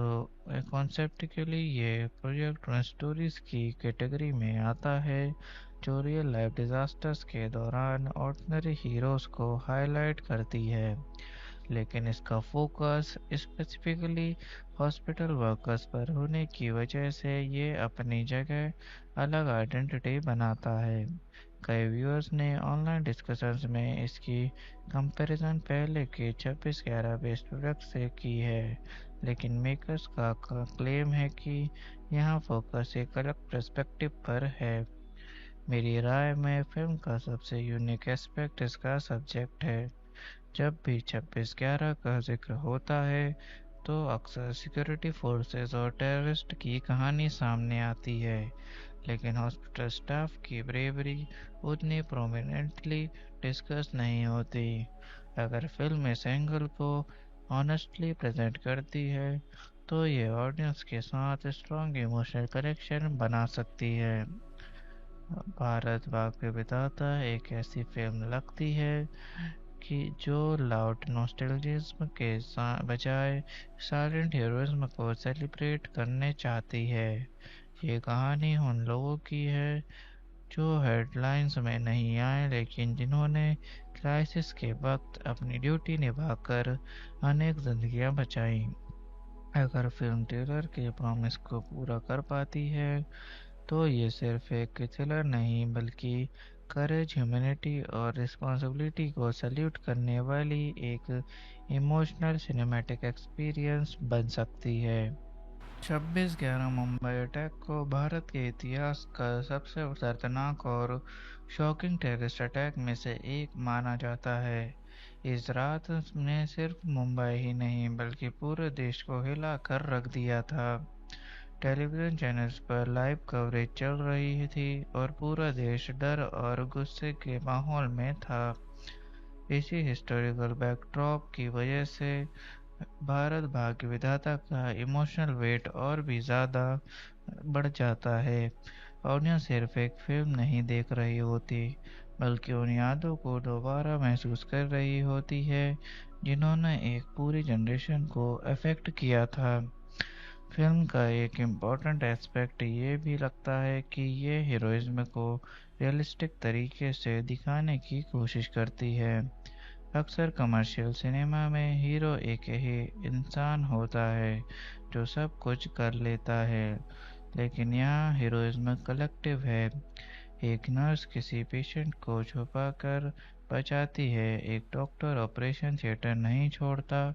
Speaker 10: कॉन्सेप्टिकली ये प्रोजेक्ट उन स्टोरीज की कैटेगरी में आता है जो रियल लाइफ डिजास्टर्स के दौरान ऑर्डिनरी हीरोज को हाईलाइट करती है, लेकिन इसका फोकस स्पेसिफिकली हॉस्पिटल वर्कर्स पर होने की वजह से ये अपनी जगह अलग आइडेंटिटी बनाता है। कई व्यूअर्स ने ऑनलाइन डिस्कशंस में इसकी कंपैरिजन पहले के 26/11 बेस्ट प्रोडक्ट से की है, लेकिन मेकर्स का क्लेम है कि यहाँ फोकस एक अलग पर्सपेक्टिव पर है। मेरी राय में फिल्म का सबसे यूनिक एस्पेक्ट इसका सब्जेक्ट है। जब भी 26/11 का जिक्र होता है तो अक्सर सिक्योरिटी फोर्सेस और टेररिस्ट की कहानी सामने आती है, लेकिन हॉस्पिटल स्टाफ की ब्रेवरी उतनी प्रोमिनेंटली डिस्कस नहीं होती। अगर फिल्म इस एंगल को ऑनेस्टली प्रेजेंट करती है तो ये ऑडियंस के साथ स्ट्रॉन्ग इमोशनल कनेक्शन बना सकती है। भारत भाग के विधाता एक ऐसी फिल्म लगती है कि जो लाउड नॉस्टैल्जिज्म के बजाय साइलेंट हीरोइज्म को सेलिब्रेट करने चाहती है। ये कहानी उन लोगों की है जो हेडलाइंस में नहीं आए लेकिन जिन्होंने क्राइसिस के वक्त अपनी ड्यूटी निभाकर अनेक जिंदगियां बचाई। अगर फिल्म ट्रेलर के प्रॉमिस को पूरा कर पाती है तो ये सिर्फ एक थ्रिलर नहीं बल्कि करेज, ह्यूमैनिटी और रिस्पॉन्सिबिलिटी को सल्यूट करने वाली एक इमोशनल सिनेमैटिक एक्सपीरियंस बन सकती है। 26/11 मुंबई अटैक को भारत के इतिहास का सबसे दर्दनाक और शॉकिंग टेररिस्ट अटैक में से एक माना जाता है। इस रात ने सिर्फ मुंबई ही नहीं बल्कि पूरे देश को हिला कर रख दिया था। टेलीविजन चैनल्स पर लाइव कवरेज चल रही थी और पूरा देश डर और गुस्से के माहौल में था। इसी हिस्टोरिकल बैकड्रॉप की वजह से भारत भाग्य विधाता का इमोशनल वेट और भी ज़्यादा बढ़ जाता है। ऑडियंस सिर्फ एक फिल्म नहीं देख रही होती बल्कि उन यादों को दोबारा महसूस कर रही होती है जिन्होंने एक पूरी जनरेशन को अफेक्ट किया था। फिल्म का एक इम्पॉर्टेंट एस्पेक्ट ये भी लगता है कि ये हीरोइज्म को रियलिस्टिक तरीके से दिखाने की कोशिश करती है। अक्सर कमर्शियल सिनेमा में हीरो एक ही इंसान होता है जो सब कुछ कर लेता है, लेकिन यहाँ हीरोइज्म कलेक्टिव है। एक नर्स किसी पेशेंट को छुपाकर बचाती है, एक डॉक्टर ऑपरेशन थिएटर नहीं छोड़ता,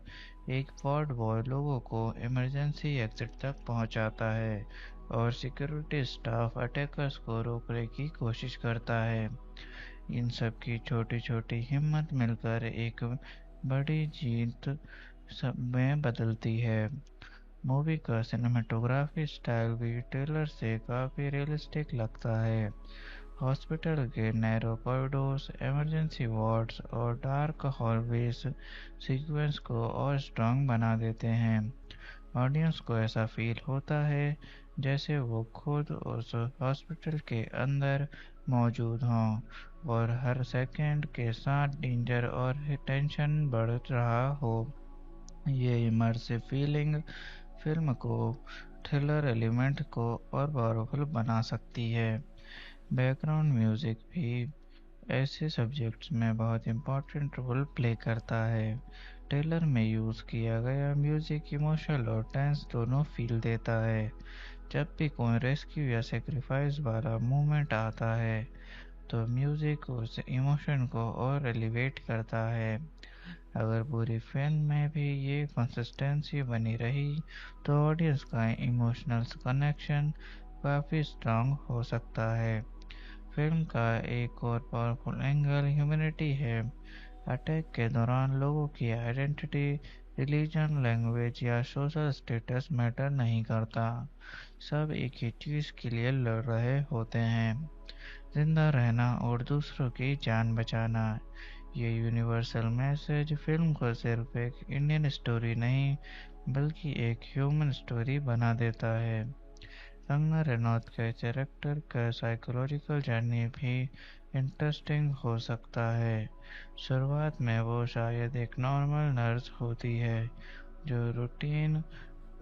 Speaker 10: एक वार्ड बॉय लोगों को इमरजेंसी एग्जिट तक पहुंचाता है और सिक्योरिटी स्टाफ अटैकर्स को रोकने की कोशिश करता है। इन सब की छोटी छोटी हिम्मत मिलकर एक बड़ी जीत सब में बदलती है। मूवी का सिनेमेटोग्राफी स्टाइल भी ट्रेलर से काफ़ी रियलिस्टिक लगता है। हॉस्पिटल के नैरो कॉरिडोर्स, इमरजेंसी वार्ड्स और डार्क हॉलवेज सीक्वेंस को और स्ट्रॉन्ग बना देते हैं। ऑडियंस को ऐसा फील होता है जैसे वो खुद उस हॉस्पिटल के अंदर मौजूद हों और हर सेकंड के साथ डेंजर और टेंशन बढ़ रहा हो। ये इमर्सिव फीलिंग फिल्म को थ्रिलर एलिमेंट को और पावरफुल बना सकती है। बैकग्राउंड म्यूजिक भी ऐसे सब्जेक्ट्स में बहुत इम्पोर्टेंट रोल प्ले करता है। ट्रेलर में यूज़ किया गया म्यूजिक इमोशनल और टेंस दोनों फील देता है। जब भी कोई रेस्क्यू या सेक्रीफाइस वाला मूवमेंट आता है तो म्यूजिक उस इमोशन को और एलिवेट करता है। अगर पूरी फिल्म में भी ये कंसिस्टेंसी बनी रही तो ऑडियंस का इमोशनल कनेक्शन काफ़ी स्ट्रांग हो सकता है। फिल्म का एक और पावरफुल एंगल ह्यूमैनिटी है। अटैक के दौरान लोगों की आइडेंटिटी, रिलीजन, लैंग्वेज या सोशल स्टेटस मैटर नहीं करता। सब एक ही चीज़ के लिए लड़ रहे होते हैं, जिंदा रहना और दूसरों की जान बचाना। ये यूनिवर्सल मैसेज फिल्म को सिर्फ एक इंडियन स्टोरी नहीं बल्कि एक ह्यूमन स्टोरी बना देता है। कंगना रनौत के कैरेक्टर का साइकोलॉजिकल जर्नी भी इंटरेस्टिंग हो सकता है। शुरुआत में वो शायद एक नॉर्मल नर्स होती है जो रूटीन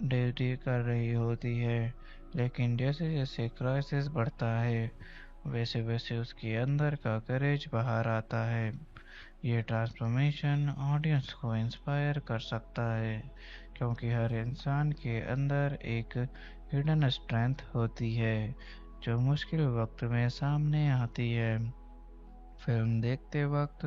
Speaker 10: ड्यूटी कर रही होती है, लेकिन जैसे जैसे क्राइसिस बढ़ता है वैसे वैसे उसके अंदर का करेज बाहर आता है। ये ट्रांसफॉर्मेशन ऑडियंस को इंस्पायर कर सकता है क्योंकि हर इंसान के अंदर एक हिडन स्ट्रेंथ होती है जो मुश्किल वक्त में सामने आती है। फिल्म देखते वक्त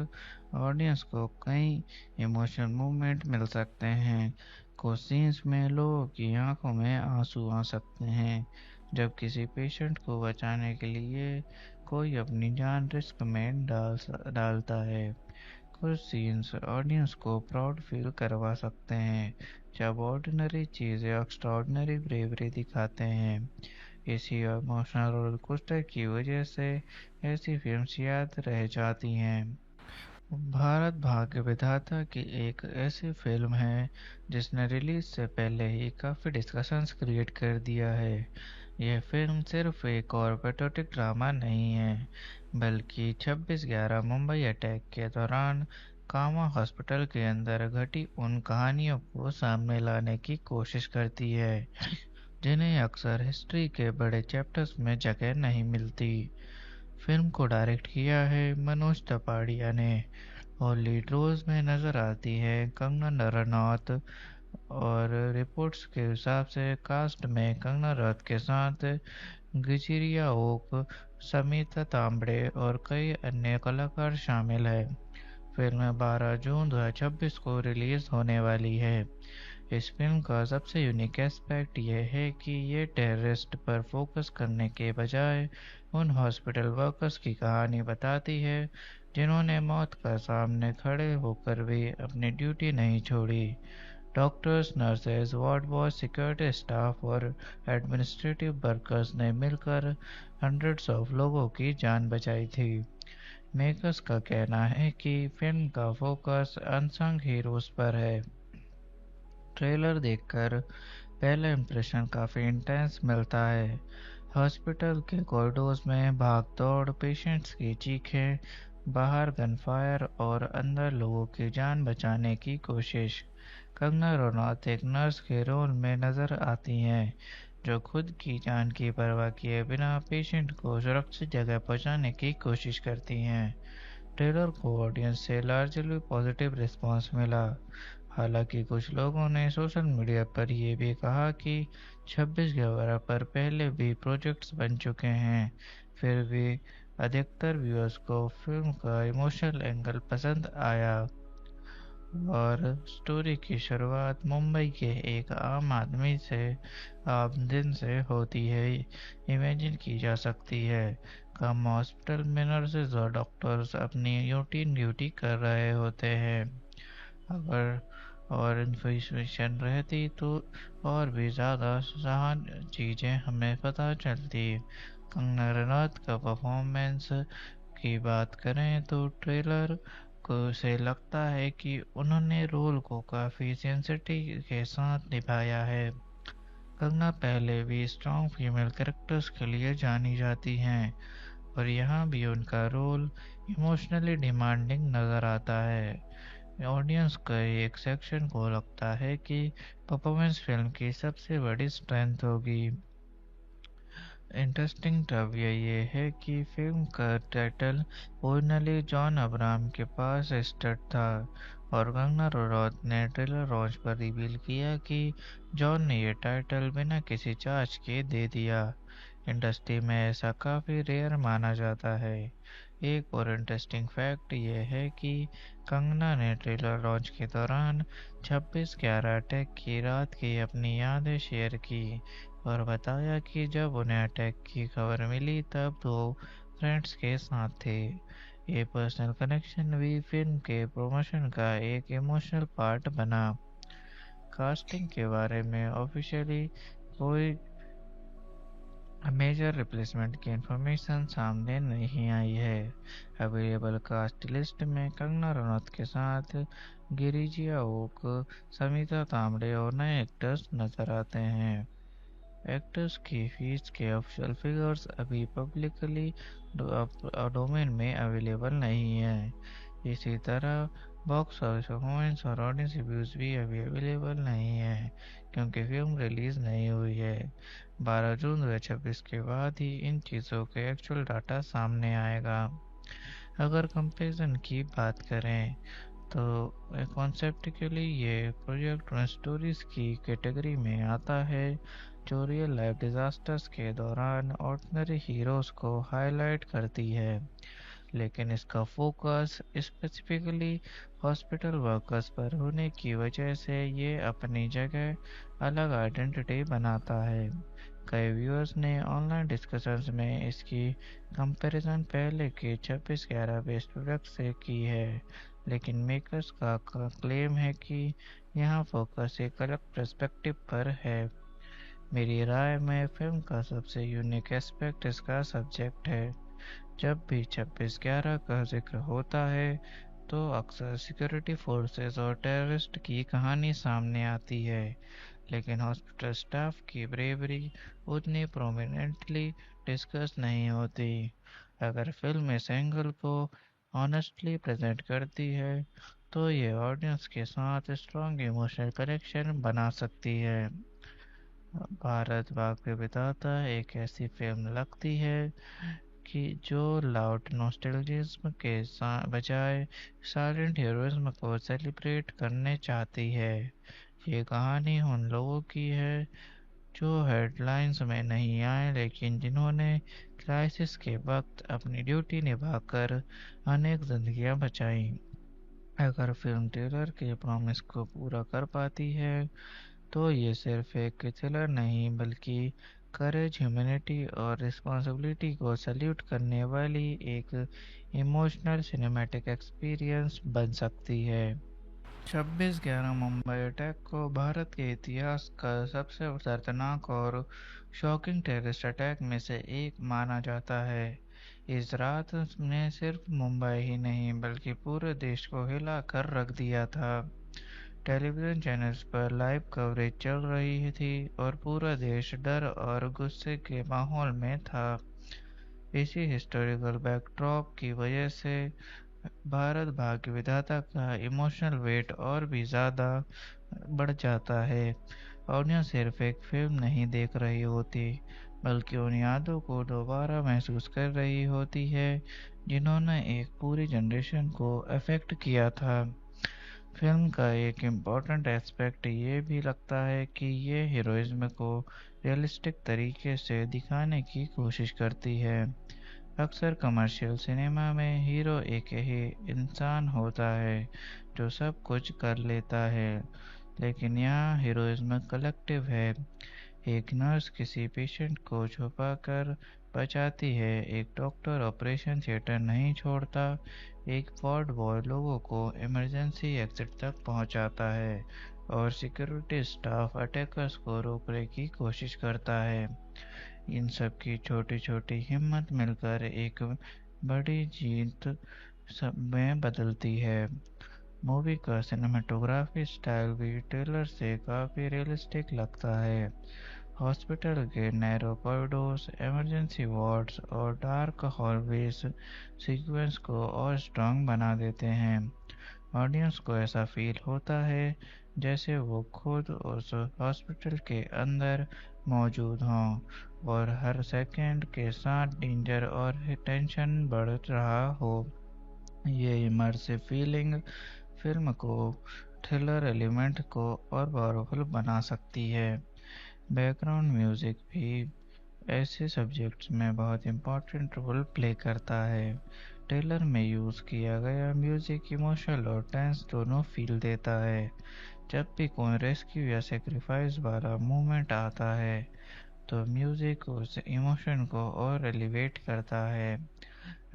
Speaker 10: ऑडियंस को कई इमोशनल मूवमेंट मिल सकते हैं। कुछ सीन्स में लोगों की आंखों में आंसू आ सकते हैं जब किसी पेशेंट को बचाने के लिए कोई अपनी जान रिस्क में डालता है। कुछ सीन्स ऑडियंस को प्राउड फील करवा सकते हैं जब ऑर्डिनरी चीज़ें एक्स्ट्राऑर्डिनरी ब्रेवरी दिखाते हैं। इसी इमोशनल रोलर कोस्टर की वजह से ऐसी फिल्म्स याद रह जाती हैं। भारत भाग्य विधाता की एक ऐसी फिल्म है जिसने रिलीज से पहले ही काफ़ी डिस्कशंस क्रिएट कर दिया है। यह फिल्म सिर्फ एक और पैट्रियोटिक ड्रामा नहीं है बल्कि 26/11 मुंबई अटैक के दौरान कामा हॉस्पिटल के अंदर घटी उन कहानियों को सामने लाने की कोशिश करती है जिन्हें अक्सर हिस्ट्री के बड़े चैप्टर्स में जगह नहीं मिलती। फिल्म को डायरेक्ट किया है मनोज तपाड़िया ने और लीड रोल्स में नजर आती है कंगना रनौत और रिपोर्ट्स के हिसाब से कास्ट में कंगना रनौत के साथ गिचिरिया ओक, समिता तांबड़े और कई अन्य कलाकार शामिल हैं। फिल्म 12 जून 2026 को रिलीज होने वाली है। इस फिल्म का सबसे यूनिक एस्पेक्ट यह है कि ये टेररिस्ट पर फोकस करने के बजाय उन हॉस्पिटल वर्कर्स की कहानी बताती है जिन्होंने मौत का सामने खड़े होकर भी अपनी ड्यूटी नहीं छोड़ी। Doctors, nurses, ward boy, security staff और एडमिनिस्ट्रेटिव वर्कर्स ने मिलकर हंड्रेड्स ऑफ लोगों की जान बचाई थी। मेकर्स का कहना है कि फिल्म का फोकस अनसंग हीरोज पर है। ट्रेलर देखकर पहला इंप्रेशन काफ़ी इंटेंस मिलता है। हॉस्पिटल के कॉरिडोर्स में भाग दौड़, पेशेंट्स की चीखें, बाहर गनफायर और अंदर लोगों की जान बचाने की कोशिश। कंगना रनौत एक नर्स के रोल में नजर आती हैं, जो खुद की जान की परवाह किए बिना पेशेंट को सुरक्षित जगह पहुंचाने की कोशिश करती हैं। ट्रेलर को ऑडियंस से लार्जली पॉजिटिव रिस्पांस मिला। हालांकि कुछ लोगों ने सोशल मीडिया पर यह भी कहा कि 26/11 पर पहले भी प्रोजेक्ट्स बन चुके हैं, फिर भी अधिकतर व्यूअर्स को फिल्म का इमोशनल एंगल पसंद आया और स्टोरी की शुरुआत मुंबई के एक आम दिन से होती है, इमेजिन की जा सकती है। कम हॉस्पिटल में नर्सेज और डॉक्टर्स अपनी रूटीन ड्यूटी कर रहे होते हैं। अगर और इन्फॉर्मेशन रहती तो और भी ज़्यादा सहान चीज़ें हमें पता चलती। कंगना रनौत का परफॉर्मेंस की बात करें तो ट्रेलर को से लगता है कि उन्होंने रोल को काफ़ी सेंसिटिव के साथ निभाया है। कंगना पहले भी स्ट्रॉन्ग फीमेल कैरेक्टर्स के लिए जानी जाती हैं और यहाँ भी उनका रोल इमोशनली डिमांडिंग नज़र आता है। ऑडियंस का एक सेक्शन को लगता है कि परफॉर्मेंस फिल्म की सबसे बड़ी स्ट्रेंथ होगी। इंटरेस्टिंग तथ्य ये है कि फिल्म का टाइटल ओरिजिनली जॉन अब्राहम के पास स्टार्ट था और कंगना रनौत ने ट्रेलर लॉन्च पर रिवील किया कि जॉन ने ये टाइटल बिना किसी चार्ज के दे दिया। इंडस्ट्री में ऐसा काफ़ी रेयर माना जाता है। एक और इंटरेस्टिंग फैक्ट ये है कि कंगना ने ट्रेलर लॉन्च के दौरान 26/11 अटैक की रात की अपनी यादें शेयर की और बताया कि जब उन्हें अटैक की खबर मिली तब वो फ्रेंड्स के साथ थे। ये पर्सनल कनेक्शन भी फिल्म के प्रमोशन का एक इमोशनल पार्ट बना। कास्टिंग के बारे में ऑफिशियली कोई मेजर रिप्लेसमेंट की इंफॉर्मेशन सामने नहीं आई है। अवेलेबल कास्ट लिस्ट में कंगना रनौत के साथ गिरिजा ओक, समिता तांबड़े और नए एक्टर्स नजर आते हैं। एक्टर्स की फीस के ऑफिशियल फिगर्स अभी पब्लिकली डोमेन में अवेलेबल नहीं है। इसी तरह बॉक्स ऑफिस परफॉर्मेंस और ऑडियंस रिव्यूज भी अभी अवेलेबल नहीं है क्योंकि फिल्म रिलीज नहीं हुई है। 12 जून 2026 के बाद ही इन चीज़ों के एक्चुअल डाटा सामने आएगा। अगर कंपैरिजन की बात करें तो कॉन्सेप्टिकली ये प्रोजेक्ट स्टोरीज की कैटेगरी में आता है जो रियल लाइफ डिजास्टर्स के दौरान ऑर्डिनरी हीरोज को हाईलाइट करती है, लेकिन इसका फोकस स्पेसिफिकली हॉस्पिटल वर्कर्स पर होने की वजह से ये अपनी जगह अलग आइडेंटिटी बनाता है। कई व्यूअर्स ने ऑनलाइन डिस्कशंस में इसकी कंपैरिजन पहले के 26/11 बेस्ट प्रोडक्ट से की है, लेकिन मेकर्स का क्लेम है कि यहाँ फोकस एक अलग पर्सपेक्टिव पर है। मेरी राय में फिल्म का सबसे यूनिक एस्पेक्ट इसका सब्जेक्ट है। जब भी 26/11 का जिक्र होता है तो अक्सर सिक्योरिटी फोर्सेस और टेररिस्ट की कहानी सामने आती है, लेकिन हॉस्पिटल स्टाफ की ब्रेवरी उतनी प्रोमिनेंटली डिस्कस नहीं होती। अगर फिल्म इस एंगल को ऑनेस्टली प्रेजेंट करती है तो ये ऑडियंस के साथ स्ट्रॉन्ग इमोशनल कनेक्शन बना सकती है। भारत भाग के विधाता एक ऐसी फिल्म लगती है कि जो लाउड नॉस्टैल्जिज्म के बजाय साइलेंट हीरोइज्म को सेलिब्रेट करने चाहती है। ये कहानी उन लोगों की है जो हेडलाइंस में नहीं आए लेकिन जिन्होंने क्राइसिस के वक्त अपनी ड्यूटी निभाकर अनेक जिंदगियां बचाई। अगर फिल्म ट्रेलर के प्रॉमिस को पूरा कर पाती है तो ये सिर्फ एक थ्रिलर नहीं बल्कि करेज, ह्यूमैनिटी और रिस्पॉन्सिबिलिटी को सल्यूट करने वाली एक इमोशनल सिनेमैटिक एक्सपीरियंस बन सकती है। 26/11 मुंबई अटैक को भारत के इतिहास का सबसे दर्दनाक और शॉकिंग टेररिस्ट अटैक में से एक माना जाता है। इस रात ने सिर्फ मुंबई ही नहीं बल्कि पूरे देश को हिला कर रख दिया था। टेलीविज़न चैनल्स पर लाइव कवरेज चल रही थी और पूरा देश डर और गुस्से के माहौल में था। इसी हिस्टोरिकल बैकड्रॉप की वजह से भारत भाग्य विधाता का इमोशनल वेट और भी ज़्यादा बढ़ जाता है। ऑडियंस सिर्फ एक फिल्म नहीं देख रही होती बल्कि उन यादों को दोबारा महसूस कर रही होती है जिन्होंने एक पूरी जनरेशन को अफेक्ट किया था। फिल्म का एक इम्पॉर्टेंट एस्पेक्ट ये भी लगता है कि ये हीरोइज्म को रियलिस्टिक तरीके से दिखाने की कोशिश करती है। अक्सर कमर्शियल सिनेमा में हीरो एक ही इंसान होता है जो सब कुछ कर लेता है, लेकिन यहाँ हीरोइज्म कलेक्टिव है। एक नर्स किसी पेशेंट को छुपाकर बचाती है, एक डॉक्टर ऑपरेशन थिएटर नहीं छोड़ता, एक वार्ड बॉय लोगों को इमरजेंसी एग्जिट तक पहुंचाता है और सिक्योरिटी स्टाफ अटैकर्स को रोकने की कोशिश करता है। इन सब की छोटी छोटी हिम्मत मिलकर एक बड़ी जीत सब में बदलती है। मूवी का सिनेमेटोग्राफी स्टाइल भी ट्रेलर से काफ़ी रियलिस्टिक लगता है। हॉस्पिटल के नैरो कॉरिडोर्स, इमरजेंसी वार्ड्स और डार्क हॉलवेज सीक्वेंस को और स्ट्रॉन्ग बना देते हैं। ऑडियंस को ऐसा फील होता है जैसे वो खुद उस हॉस्पिटल के अंदर मौजूद हों और हर सेकंड के साथ डेंजर और टेंशन बढ़ रहा हो। ये इमर्सिव फीलिंग फिल्म को थ्रिलर एलिमेंट को और पावरफुल बना सकती है। बैकग्राउंड म्यूजिक भी ऐसे सब्जेक्ट्स में बहुत इम्पोर्टेंट रोल प्ले करता है। ट्रेलर में यूज़ किया गया म्यूजिक इमोशनल और टेंस दोनों फील देता है। जब भी कोई रेस्क्यू या सेक्रीफाइस वाला मूवमेंट आता है तो म्यूजिक उस इमोशन को और एलिवेट करता है।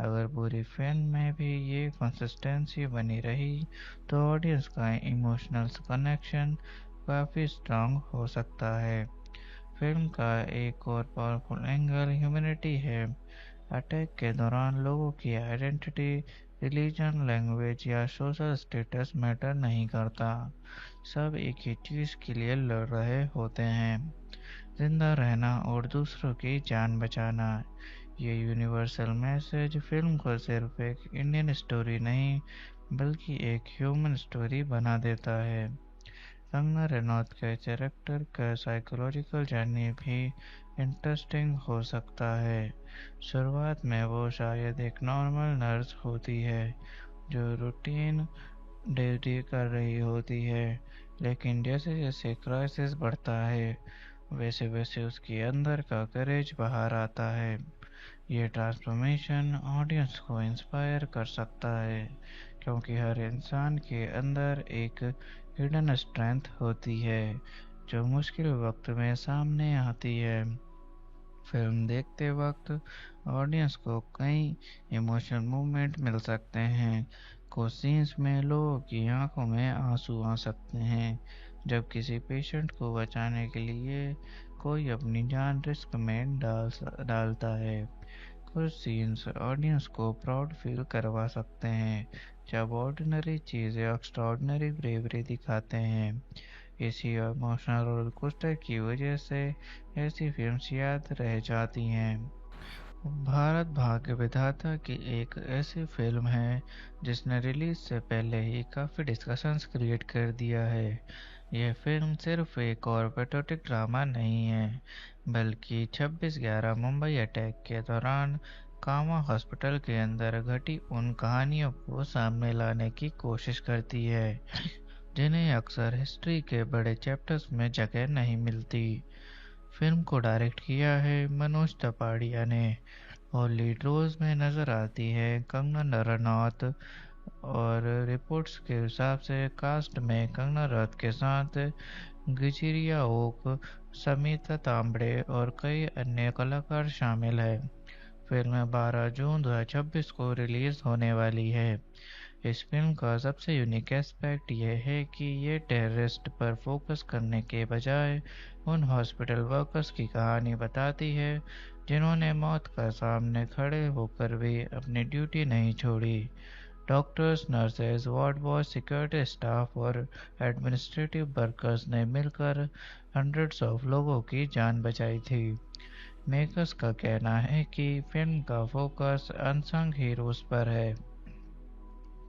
Speaker 10: अगर पूरी फिल्म में भी ये कंसिस्टेंसी बनी रही तो ऑडियंस का इमोशनल कनेक्शन काफ़ी स्ट्रांग हो सकता है। फिल्म का एक और पावरफुल एंगल ह्यूमैनिटी है। अटैक के दौरान लोगों की आइडेंटिटी, रिलीजन, लैंग्वेज या सोशल स्टेटस मैटर नहीं करता। सब एक ही चीज़ के लिए लड़ रहे होते हैं, जिंदा रहना और दूसरों की जान बचाना। ये यूनिवर्सल मैसेज फिल्म को सिर्फ एक इंडियन स्टोरी नहीं बल्कि एक ह्यूमन स्टोरी बना देता है। कंगना रनौत के कैरेक्टर का साइकोलॉजिकल जर्नी भी इंटरेस्टिंग हो सकता है। शुरुआत में वो शायद एक नॉर्मल नर्स होती है जो रूटीन ड्यूटी कर रही होती है, लेकिन जैसे जैसे क्राइसिस बढ़ता है वैसे वैसे उसके अंदर का करेज बाहर आता है। ये ट्रांसफॉर्मेशन ऑडियंस को इंस्पायर कर सकता है क्योंकि हर इंसान के अंदर एक हिडन स्ट्रेंथ होती है जो मुश्किल वक्त में सामने आती है। फिल्म देखते वक्त ऑडियंस को कई इमोशनल मूवमेंट मिल सकते हैं। कुछ सीन्स में लोगों की आंखों में आंसू आ सकते हैं जब किसी पेशेंट को बचाने के लिए कोई अपनी जान रिस्क में डालता है। कुछ सीन्स ऑडियंस को प्राउड फील करवा सकते हैं जब ऑर्डिनरी चीज़ें एक्स्ट्राऑर्डिनरी ब्रेवरी दिखाते हैं। इसी इमोशनल रोलर कोस्टर की वजह से ऐसी फिल्म्स याद रह जाती हैं। भारत भाग्य विधाता की एक ऐसी फिल्म है जिसने रिलीज से पहले ही काफ़ी डिस्कशंस क्रिएट कर दिया है। यह फिल्म सिर्फ एक और पैट्रियोटिक ड्रामा नहीं है बल्कि 26/11 मुंबई अटैक के दौरान कामा हॉस्पिटल के अंदर घटी उन कहानियों को सामने लाने की कोशिश करती है जिन्हें अक्सर हिस्ट्री के बड़े चैप्टर्स में जगह नहीं मिलती। फिल्म को डायरेक्ट किया है मनोज तपाड़िया ने और लीड रोल्स में नज़र आती है कंगना रनौत और रिपोर्ट्स के हिसाब से कास्ट में कंगना रनौत के साथ गिचिरिया ओक, समिता तांबड़े और कई अन्य कलाकार शामिल हैं। फिल्म 12 जून 2026 को रिलीज होने वाली है। इस फिल्म का सबसे यूनिक एस्पेक्ट यह है कि ये टेररिस्ट पर फोकस करने के बजाय उन हॉस्पिटल वर्कर्स की कहानी बताती है जिन्होंने मौत का सामने खड़े होकर भी अपनी ड्यूटी नहीं छोड़ी। Doctors, nurses, ward boy, security staff और एडमिनिस्ट्रेटिव वर्कर्स ने मिलकर हंड्रेड्स ऑफ लोगों की जान बचाई थी। मेकर्स का कहना है कि फिल्म का फोकस अनसंग हीरोज पर है।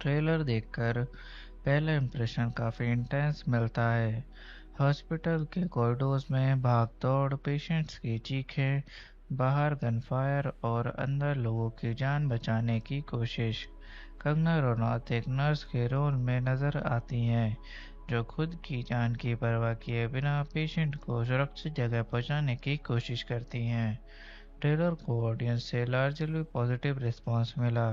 Speaker 10: ट्रेलर देखकर पहला इंप्रेशन काफ़ी इंटेंस मिलता है। हॉस्पिटल के कॉरिडोर्स में भाग दौड़, पेशेंट्स की चीखें, बाहर गनफायर और अंदर लोगों की जान बचाने की कोशिश। कंगना रनौत एक नर्स के रोल में नजर आती हैं जो खुद की जान की परवाह किए बिना पेशेंट को सुरक्षित जगह पहुंचाने की कोशिश करती हैं। ट्रेलर को ऑडियंस से लार्जली पॉजिटिव रिस्पांस मिला।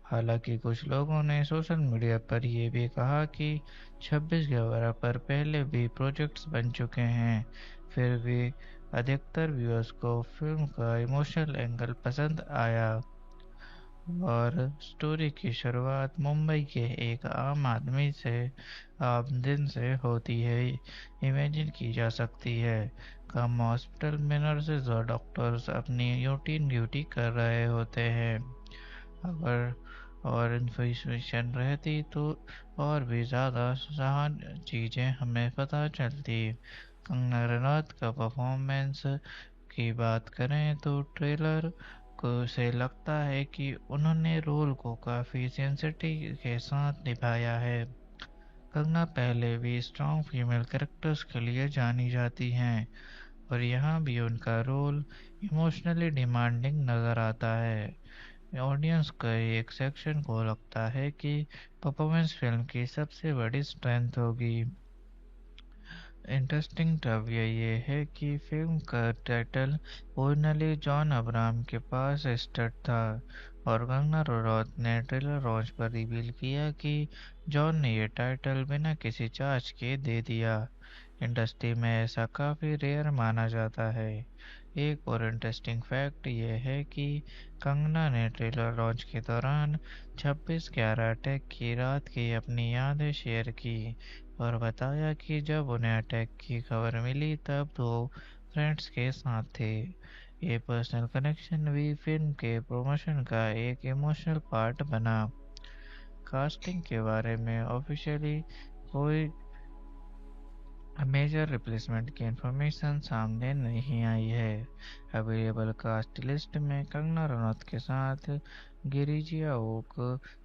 Speaker 10: हालांकि कुछ लोगों ने सोशल मीडिया पर यह भी कहा कि 26 11 पर पहले भी प्रोजेक्ट्स बन चुके हैं। फिर भी अधिकतर व्यूअर्स को फिल्म का इमोशनल एंगल पसंद आया और स्टोरी की शुरुआत मुंबई के एक आम दिन से होती है इमेजिन की जा सकती है। कम हॉस्पिटल में नर्सेज और डॉक्टर्स अपनी रूटीन ड्यूटी कर रहे होते हैं। अगर और इन्फॉर्मेशन रहती तो और भी ज़्यादा सहान चीज़ें हमें पता चलती। कंगना रनौत का परफॉर्मेंस की बात करें तो ट्रेलर को से लगता है कि उन्होंने रोल को काफ़ी सेंसिटिव के साथ निभाया है। कंगना पहले भी स्ट्रॉन्ग फीमेल कैरेक्टर्स के लिए जानी जाती हैं और यहाँ भी उनका रोल इमोशनली डिमांडिंग नज़र आता है। ऑडियंस का एक सेक्शन को लगता है कि परफॉर्मेंस फिल्म की सबसे बड़ी स्ट्रेंथ होगी। इंटरेस्टिंग तथ्य ये है कि फिल्म का टाइटल ओरिजिनली जॉन अब्राहम के पास स्टार्ट था और कंगना रनौत ने ट्रेलर लॉन्च पर रिवील किया कि जॉन ने ये टाइटल बिना किसी चार्ज के दे दिया। इंडस्ट्री में ऐसा काफ़ी रेयर माना जाता है। एक और इंटरेस्टिंग फैक्ट ये है कि कंगना ने ट्रेलर लॉन्च के दौरान 26 11 अटैक की रात की अपनी यादें शेयर की और बताया कि जब उन्हें अटैक की खबर मिली तब वो फ्रेंड्स के साथ थे। ये पर्सनल कनेक्शन भी फिल्म के प्रमोशन का एक इमोशनल पार्ट बना। कास्टिंग के बारे में ऑफिशियली कोई मेजर रिप्लेसमेंट की इंफॉर्मेशन सामने नहीं आई है। अवेलेबल कास्ट लिस्ट में कंगना रनौत के साथ गिरिजिया ओक,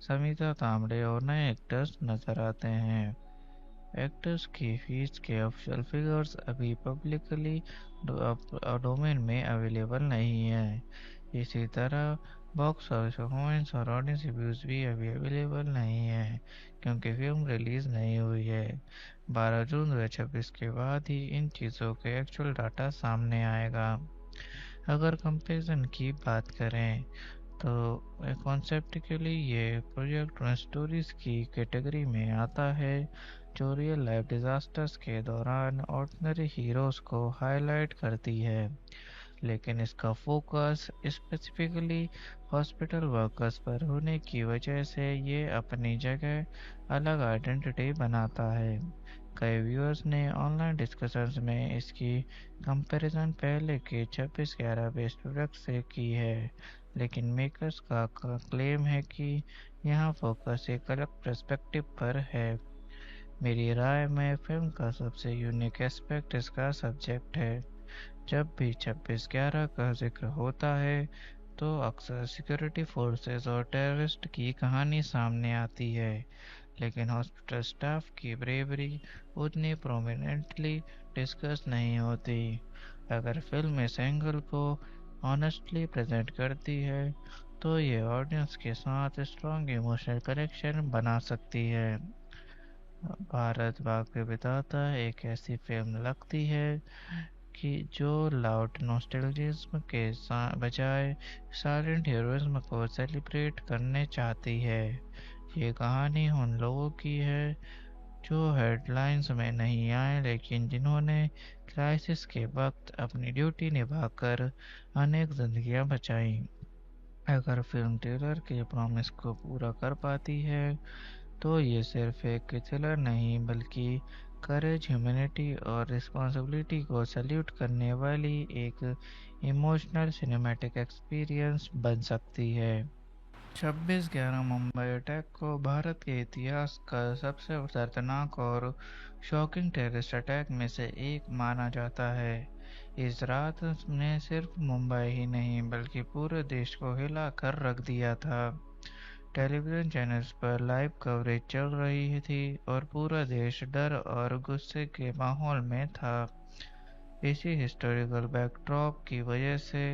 Speaker 10: समिता तांबड़े और नए एक्टर्स नजर आते हैं। एक्टर्स की फीस के ऑफिशियल फिगर्स अभी पब्लिकली डोमेन में अवेलेबल नहीं है। इसी तरह बॉक्स ऑफिस परफॉर्मेंस और ऑडियंस रिव्यूज भी अभी अवेलेबल नहीं है क्योंकि फिल्म रिलीज नहीं हुई है। 12 जून 2026 के बाद ही इन चीज़ों के एक्चुअल डाटा सामने आएगा। अगर कंपैरिजन की बात करें तो कॉन्सेप्टिकली ये प्रोजेक्ट स्टोरीज की कैटेगरी में आता है जो रियल लाइफ डिजास्टर्स के दौरान ऑर्डिनरी हीरोज को हाईलाइट करती है, लेकिन इसका फोकस स्पेसिफिकली हॉस्पिटल वर्कर्स पर होने की वजह से ये अपनी जगह अलग आइडेंटिटी बनाता है। कई व्यूअर्स ने ऑनलाइन डिस्कशंस में इसकी कंपैरिजन पहले के 26 11 बेस्ट प्रोडक्ट से की है, लेकिन मेकर्स का क्लेम है कि यहाँ फोकस एक अलग पर्सपेक्टिव पर है। मेरी राय में फिल्म का सबसे यूनिक एस्पेक्ट इसका सब्जेक्ट है। जब भी 26 11 का जिक्र होता है तो अक्सर सिक्योरिटी फोर्सेस और टेररिस्ट की कहानी सामने आती है, लेकिन हॉस्पिटल स्टाफ की ब्रेवरी उतनी प्रोमिनेंटली डिस्कस नहीं होती। अगर फिल्म इस एंगल को ऑनेस्टली प्रेजेंट करती है तो ये ऑडियंस के साथ स्ट्रॉन्ग इमोशनल कनेक्शन बना सकती है। भारत भाग के विधाता एक ऐसी फिल्म लगती है कि जो लाउड नॉस्टैल्जिज्म के बजाय साइलेंट हीरोइज्म को सेलिब्रेट करने चाहती है। ये कहानी उन लोगों की है जो हेडलाइंस में नहीं आए लेकिन जिन्होंने क्राइसिस के वक्त अपनी ड्यूटी निभाकर अनेक जिंदगियां बचाई। अगर फिल्म ट्रेलर के प्रॉमिस को पूरा कर पाती है तो ये सिर्फ एक थ्रिलर नहीं बल्कि करेज, ह्यूमैनिटी और रिस्पॉन्सिबिलिटी को सैल्यूट करने वाली एक इमोशनल सिनेमैटिक एक्सपीरियंस बन सकती है। 26/11 मुंबई अटैक को भारत के इतिहास का सबसे दर्दनाक और शॉकिंग टेररिस्ट अटैक में से एक माना जाता है। इस रात ने सिर्फ मुंबई ही नहीं बल्कि पूरे देश को हिला कर रख दिया था। टेलीविजन चैनल्स पर लाइव कवरेज चल रही थी और पूरा देश डर और गुस्से के माहौल में था। इसी हिस्टोरिकल बैकड्रॉप की वजह से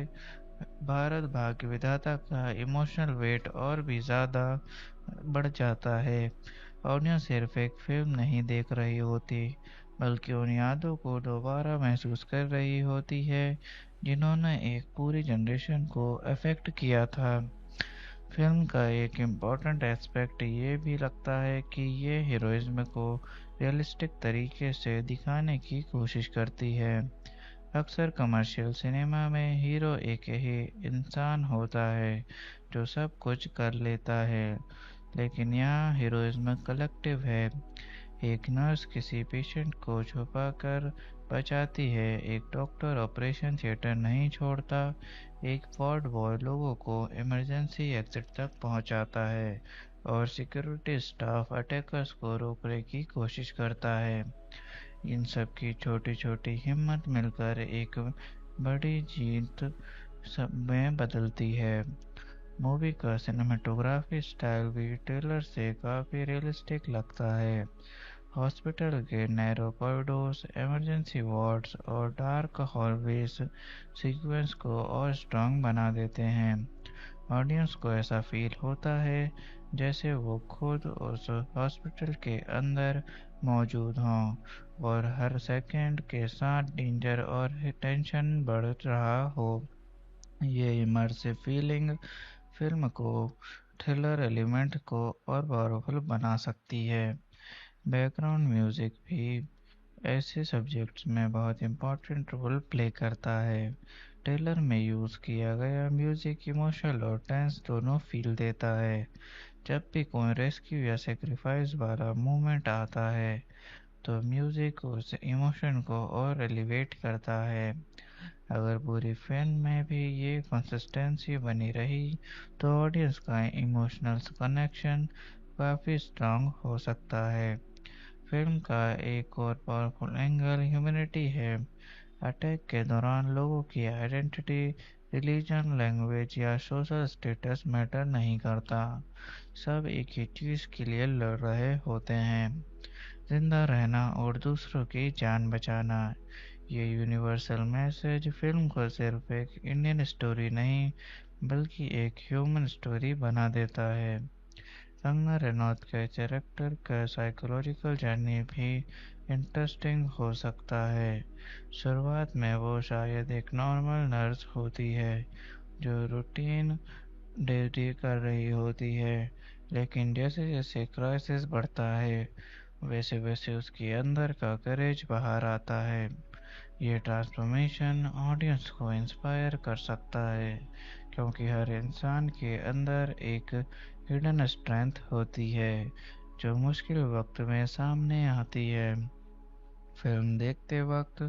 Speaker 10: भारत भाग्य विधाता का इमोशनल वेट और भी ज़्यादा बढ़ जाता है। ऑडियंस सिर्फ एक फिल्म नहीं देख रही होती बल्कि उन यादों को दोबारा महसूस कर रही होती है जिन्होंने एक पूरी जनरेशन को अफेक्ट किया था। फिल्म का एक इम्पॉर्टेंट एस्पेक्ट ये भी लगता है कि ये हीरोइज्म को रियलिस्टिक तरीके से दिखाने की कोशिश करती है। अक्सर कमर्शियल सिनेमा में हीरो एक ही इंसान होता है जो सब कुछ कर लेता है, लेकिन यहाँ हीरोइज्म कलेक्टिव है। एक नर्स किसी पेशेंट को छुपाकर बचाती है, एक डॉक्टर ऑपरेशन थिएटर नहीं छोड़ता, एक वार्ड बॉय लोगों को इमरजेंसी एग्जिट तक पहुंचाता है और सिक्योरिटी स्टाफ अटैकर्स को रोकने की कोशिश करता है। इन सब की छोटी छोटी हिम्मत मिलकर एक बड़ी जीत सब में बदलती है। मूवी का सिनेमेटोग्राफी स्टाइल भी ट्रेलर से काफ़ी रियलिस्टिक लगता है। हॉस्पिटल के नैरो कॉरिडोर्स, इमरजेंसी वार्ड्स और डार्क हॉलवेज सीक्वेंस को और स्ट्रॉन्ग बना देते हैं। ऑडियंस को ऐसा फील होता है जैसे वो खुद उस हॉस्पिटल के अंदर मौजूद हों और हर सेकंड के साथ डेंजर और टेंशन बढ़ रहा हो। ये इमर्सिव फीलिंग फिल्म को थ्रिलर एलिमेंट को और पावरफुल बना सकती है। बैकग्राउंड म्यूजिक भी ऐसे सब्जेक्ट्स में बहुत इम्पोर्टेंट रोल प्ले करता है। ट्रेलर में यूज़ किया गया म्यूजिक इमोशनल और टेंस दोनों फील देता है। जब भी कोई रेस्क्यू या सेक्रीफाइस वाला मूवमेंट आता है तो म्यूजिक उस इमोशन को और एलिवेट करता है। अगर पूरी फिल्म में भी ये कंसिस्टेंसी बनी रही तो ऑडियंस का इमोशनल कनेक्शन काफ़ी स्ट्रांग हो सकता है। फिल्म का एक और पावरफुल एंगल ह्यूमैनिटी है। अटैक के दौरान लोगों की आइडेंटिटी, रिलीजन, लैंग्वेज या सोशल स्टेटस मैटर नहीं करता। सब एक ही चीज़ के लिए लड़ रहे होते हैं, जिंदा रहना और दूसरों की जान बचाना। ये यूनिवर्सल मैसेज फिल्म को सिर्फ एक इंडियन स्टोरी नहीं बल्कि एक ह्यूमन स्टोरी बना देता है। कंगना रनौत के कैरेक्टर का साइकोलॉजिकल जर्नी भी इंटरेस्टिंग हो सकता है। शुरुआत में वो शायद एक नॉर्मल नर्स होती है जो रूटीन ड्यूटी कर रही होती है, लेकिन जैसे जैसे क्राइसिस बढ़ता है वैसे वैसे उसके अंदर का करेज बाहर आता है। ये ट्रांसफॉर्मेशन ऑडियंस को इंस्पायर कर सकता है क्योंकि हर इंसान के अंदर एक हिडन स्ट्रेंथ होती है जो मुश्किल वक्त में सामने आती है। फिल्म देखते वक्त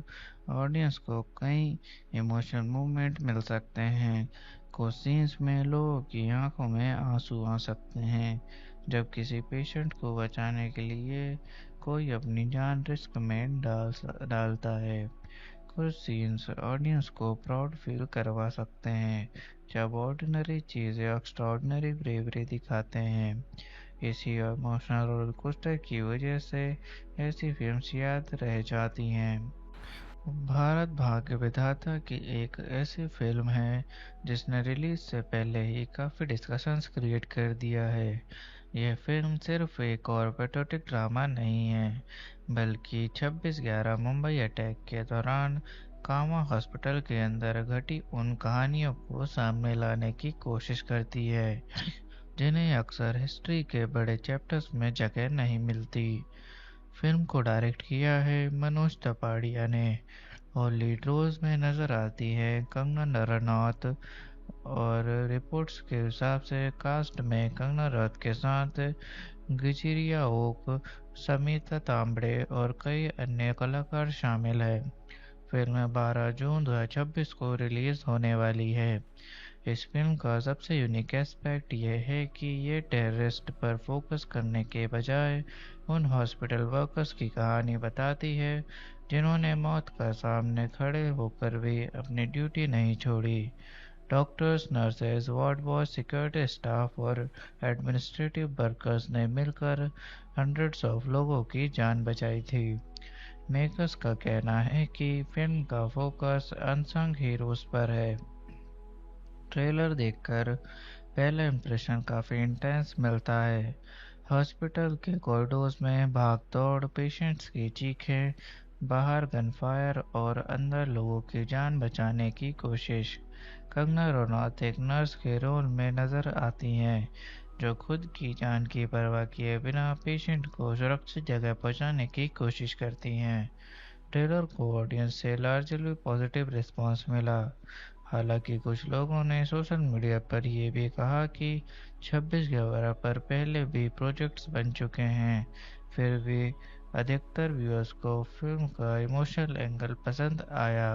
Speaker 10: ऑडियंस को कई इमोशनल मूवमेंट मिल सकते हैं। कुछ सीन्स में लोगों की आंखों में आंसू आ सकते हैं जब किसी पेशेंट को बचाने के लिए कोई अपनी जान रिस्क में डालता है। कुछ सीन्स ऑडियंस को प्राउड फील करवा सकते हैं जब ऑर्डिनरी चीज़ें एक्स्ट्राऑर्डिनरी ब्रेवरी दिखाते हैं। इसी इमोशनल रोलर कोस्टर की वजह से ऐसी फिल्म्स याद रह जाती हैं। भारत भाग्य विधाता की एक ऐसी फिल्म है जिसने रिलीज से पहले ही काफ़ी डिस्कशंस क्रिएट कर दिया है। यह फिल्म सिर्फ एक और पैट्रियोटिक ड्रामा नहीं है बल्कि 26/11 मुंबई अटैक के दौरान कामा हॉस्पिटल के अंदर घटी उन कहानियों को सामने लाने की कोशिश करती है जिन्हें अक्सर हिस्ट्री के बड़े चैप्टर्स में जगह नहीं मिलती। फिल्म को डायरेक्ट किया है मनोज तपाड़िया ने और लीड रोल्स में नजर आती है कंगना रनौत। और रिपोर्ट्स के हिसाब से कास्ट में कंगना रनौत के साथ गिचिरिया ओक, समिता तांबड़े और कई अन्य कलाकार शामिल है। फिल्म 12 जून 2026 को रिलीज होने वाली है। इस फिल्म का सबसे यूनिक एस्पेक्ट यह है कि ये टेररिस्ट पर फोकस करने के बजाय उन हॉस्पिटल वर्कर्स की कहानी बताती है जिन्होंने मौत का सामने खड़े होकर भी अपनी ड्यूटी नहीं छोड़ी। Doctors, nurses, ward boy, security staff और एडमिनिस्ट्रेटिव वर्कर्स ने मिलकर हंड्रेड्स ऑफ लोगों की जान बचाई थी। मेकर्स का कहना है कि फिल्म का फोकस अनसंग हीरोज पर है। ट्रेलर देखकर पहला इंप्रेशन काफ़ी इंटेंस मिलता है। हॉस्पिटल के कॉरिडोर्स में भाग दौड़, पेशेंट्स की चीखें, बाहर गनफायर और अंदर लोगों की जान बचाने की कोशिश। कंगना रनौत एक नर्स के रोल में नजर आती हैं जो खुद की जान की परवाह किए बिना पेशेंट को सुरक्षित जगह पहुंचाने की कोशिश करती हैं। ट्रेलर को ऑडियंस से लार्जली पॉजिटिव रिस्पांस मिला। हालांकि कुछ लोगों ने सोशल मीडिया पर यह भी कहा कि 26/11 पर पहले भी प्रोजेक्ट्स बन चुके हैं, फिर भी अधिकतर व्यूअर्स को फिल्म का इमोशनल एंगल पसंद आया।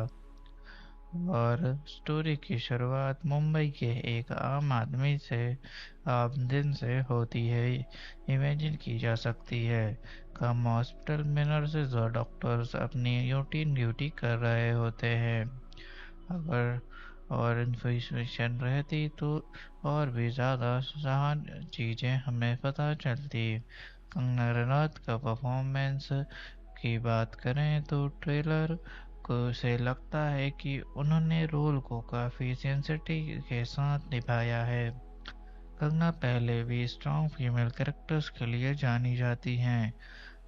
Speaker 10: और स्टोरी की शुरुआत मुंबई के एक आम दिन से होती है, इमेजिन की जा सकती है। कम हॉस्पिटल में नर्सेज और डॉक्टर्स अपनी रूटीन ड्यूटी कर रहे होते हैं। अगर और इन्फॉर्मेशन रहती तो और भी ज़्यादा सहान चीज़ें हमें पता चलती। कंगना रनौत का परफॉर्मेंस की बात करें तो ट्रेलर को से लगता है कि उन्होंने रोल को काफ़ी सेंसिटिव के साथ निभाया है। कंगना पहले भी स्ट्रॉन्ग फीमेल कैरेक्टर्स के लिए जानी जाती हैं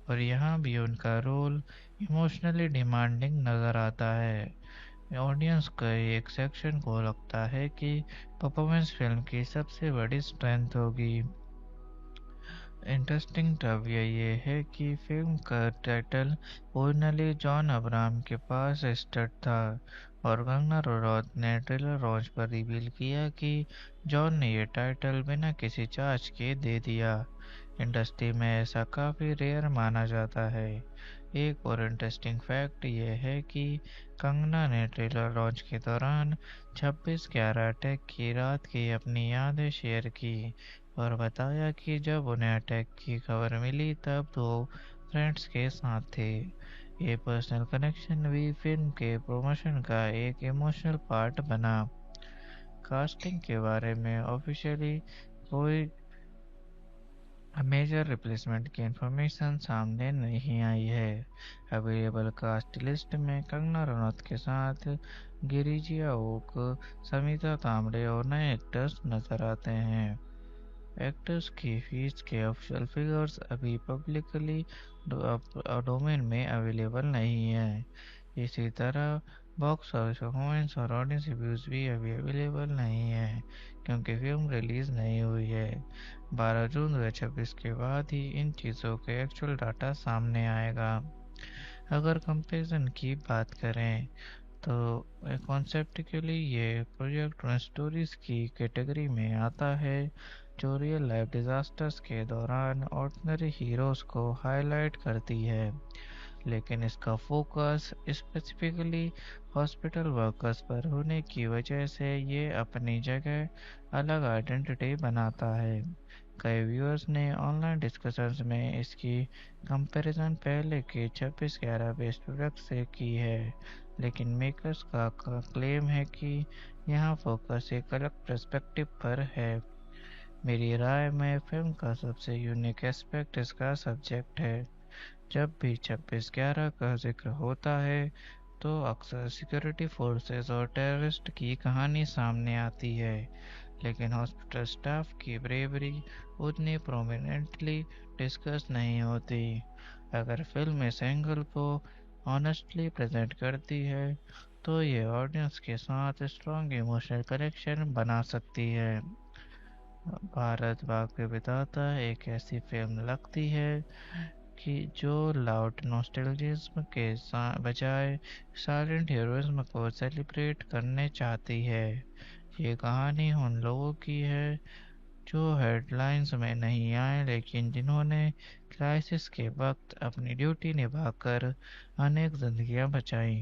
Speaker 10: और यहाँ भी उनका रोल इमोशनली डिमांडिंग नज़र आता है। ऑडियंस के एक सेक्शन को लगता है कि परफॉर्मेंस फिल्म की सबसे बड़ी स्ट्रेंथ होगी। इंटरेस्टिंग तथ्य ये है कि फिल्म का टाइटल ओरिजिनली जॉन अब्राहम के पास स्टार्ट था और कंगना रनौत ने ट्रेलर लॉन्च पर रिवील किया कि जॉन ने ये टाइटल बिना किसी चार्ज के दे दिया। इंडस्ट्री में ऐसा काफ़ी रेयर माना जाता है। एक और इंटरेस्टिंग फैक्ट ये है कि कंगना ने ट्रेलर लॉन्च के दौरान 26/11 अटैक की रात की अपनी यादें शेयर की और बताया कि जब उन्हें अटैक की खबर मिली तब वो फ्रेंड्स के साथ थे। ये पर्सनल कनेक्शन भी फिल्म के प्रमोशन का एक इमोशनल पार्ट बना। कास्टिंग के बारे में ऑफिशियली कोई मेजर रिप्लेसमेंट की इंफॉर्मेशन सामने नहीं आई है। अवेलेबल कास्ट लिस्ट में कंगना रनौत के साथ गिरिजिया ओक, समिता तांबड़े और नए एक्टर्स नजर आते हैं। एक्टर्स की फीस के ऑफिशियल फिगर्स अभी पब्लिकली डोमेन में अवेलेबल नहीं है। इसी तरह बॉक्स ऑफिस परफॉर्मेंस और ऑडियंस रिव्यूज भी अभी अवेलेबल नहीं है क्योंकि फिल्म रिलीज नहीं हुई है। 12 जून 2026 के बाद ही इन चीज़ों के एक्चुअल डाटा सामने आएगा। अगर कंपैरिजन की बात करें तो कॉन्सेप्टिकली ये प्रोजेक्ट उन स्टोरीज की कैटेगरी में आता है जो रियल लाइफ डिजास्टर्स के दौरान ऑर्डिनरी हीरोज को हाईलाइट करती है, लेकिन इसका फोकस स्पेसिफिकली हॉस्पिटल वर्कर्स पर होने की वजह से ये अपनी जगह अलग आइडेंटिटी बनाता है। कई व्यूअर्स ने ऑनलाइन डिस्कशंस में इसकी कंपैरिजन पहले के 26/11 बेस्ट प्रोडक्ट से की है, लेकिन मेकर्स का क्लेम है कि यहाँ फोकस एक अलग पर्सपेक्टिव पर है। मेरी राय में फिल्म का सबसे यूनिक एस्पेक्ट इसका सब्जेक्ट है। जब भी 26/11 का जिक्र होता है तो अक्सर सिक्योरिटी फोर्सेस और टेररिस्ट की कहानी सामने आती है, लेकिन हॉस्पिटल स्टाफ की ब्रेवरी उतनी प्रोमिनेंटली डिस्कस नहीं होती। अगर फिल्म इस एंगल को ऑनेस्टली प्रेजेंट करती है तो ये ऑडियंस के साथ स्ट्रॉन्ग इमोशनल कनेक्शन बना सकती है। भारत भाग्य विधाता एक ऐसी फिल्म लगती है कि जो लाउड नॉस्टैल्जिज्म के बजाय साइलेंट हीरोइज्म को सेलिब्रेट करने चाहती है। ये कहानी उन लोगों की है जो हेडलाइंस में नहीं आए लेकिन जिन्होंने क्राइसिस के वक्त अपनी ड्यूटी निभाकर अनेक जिंदगियां बचाई।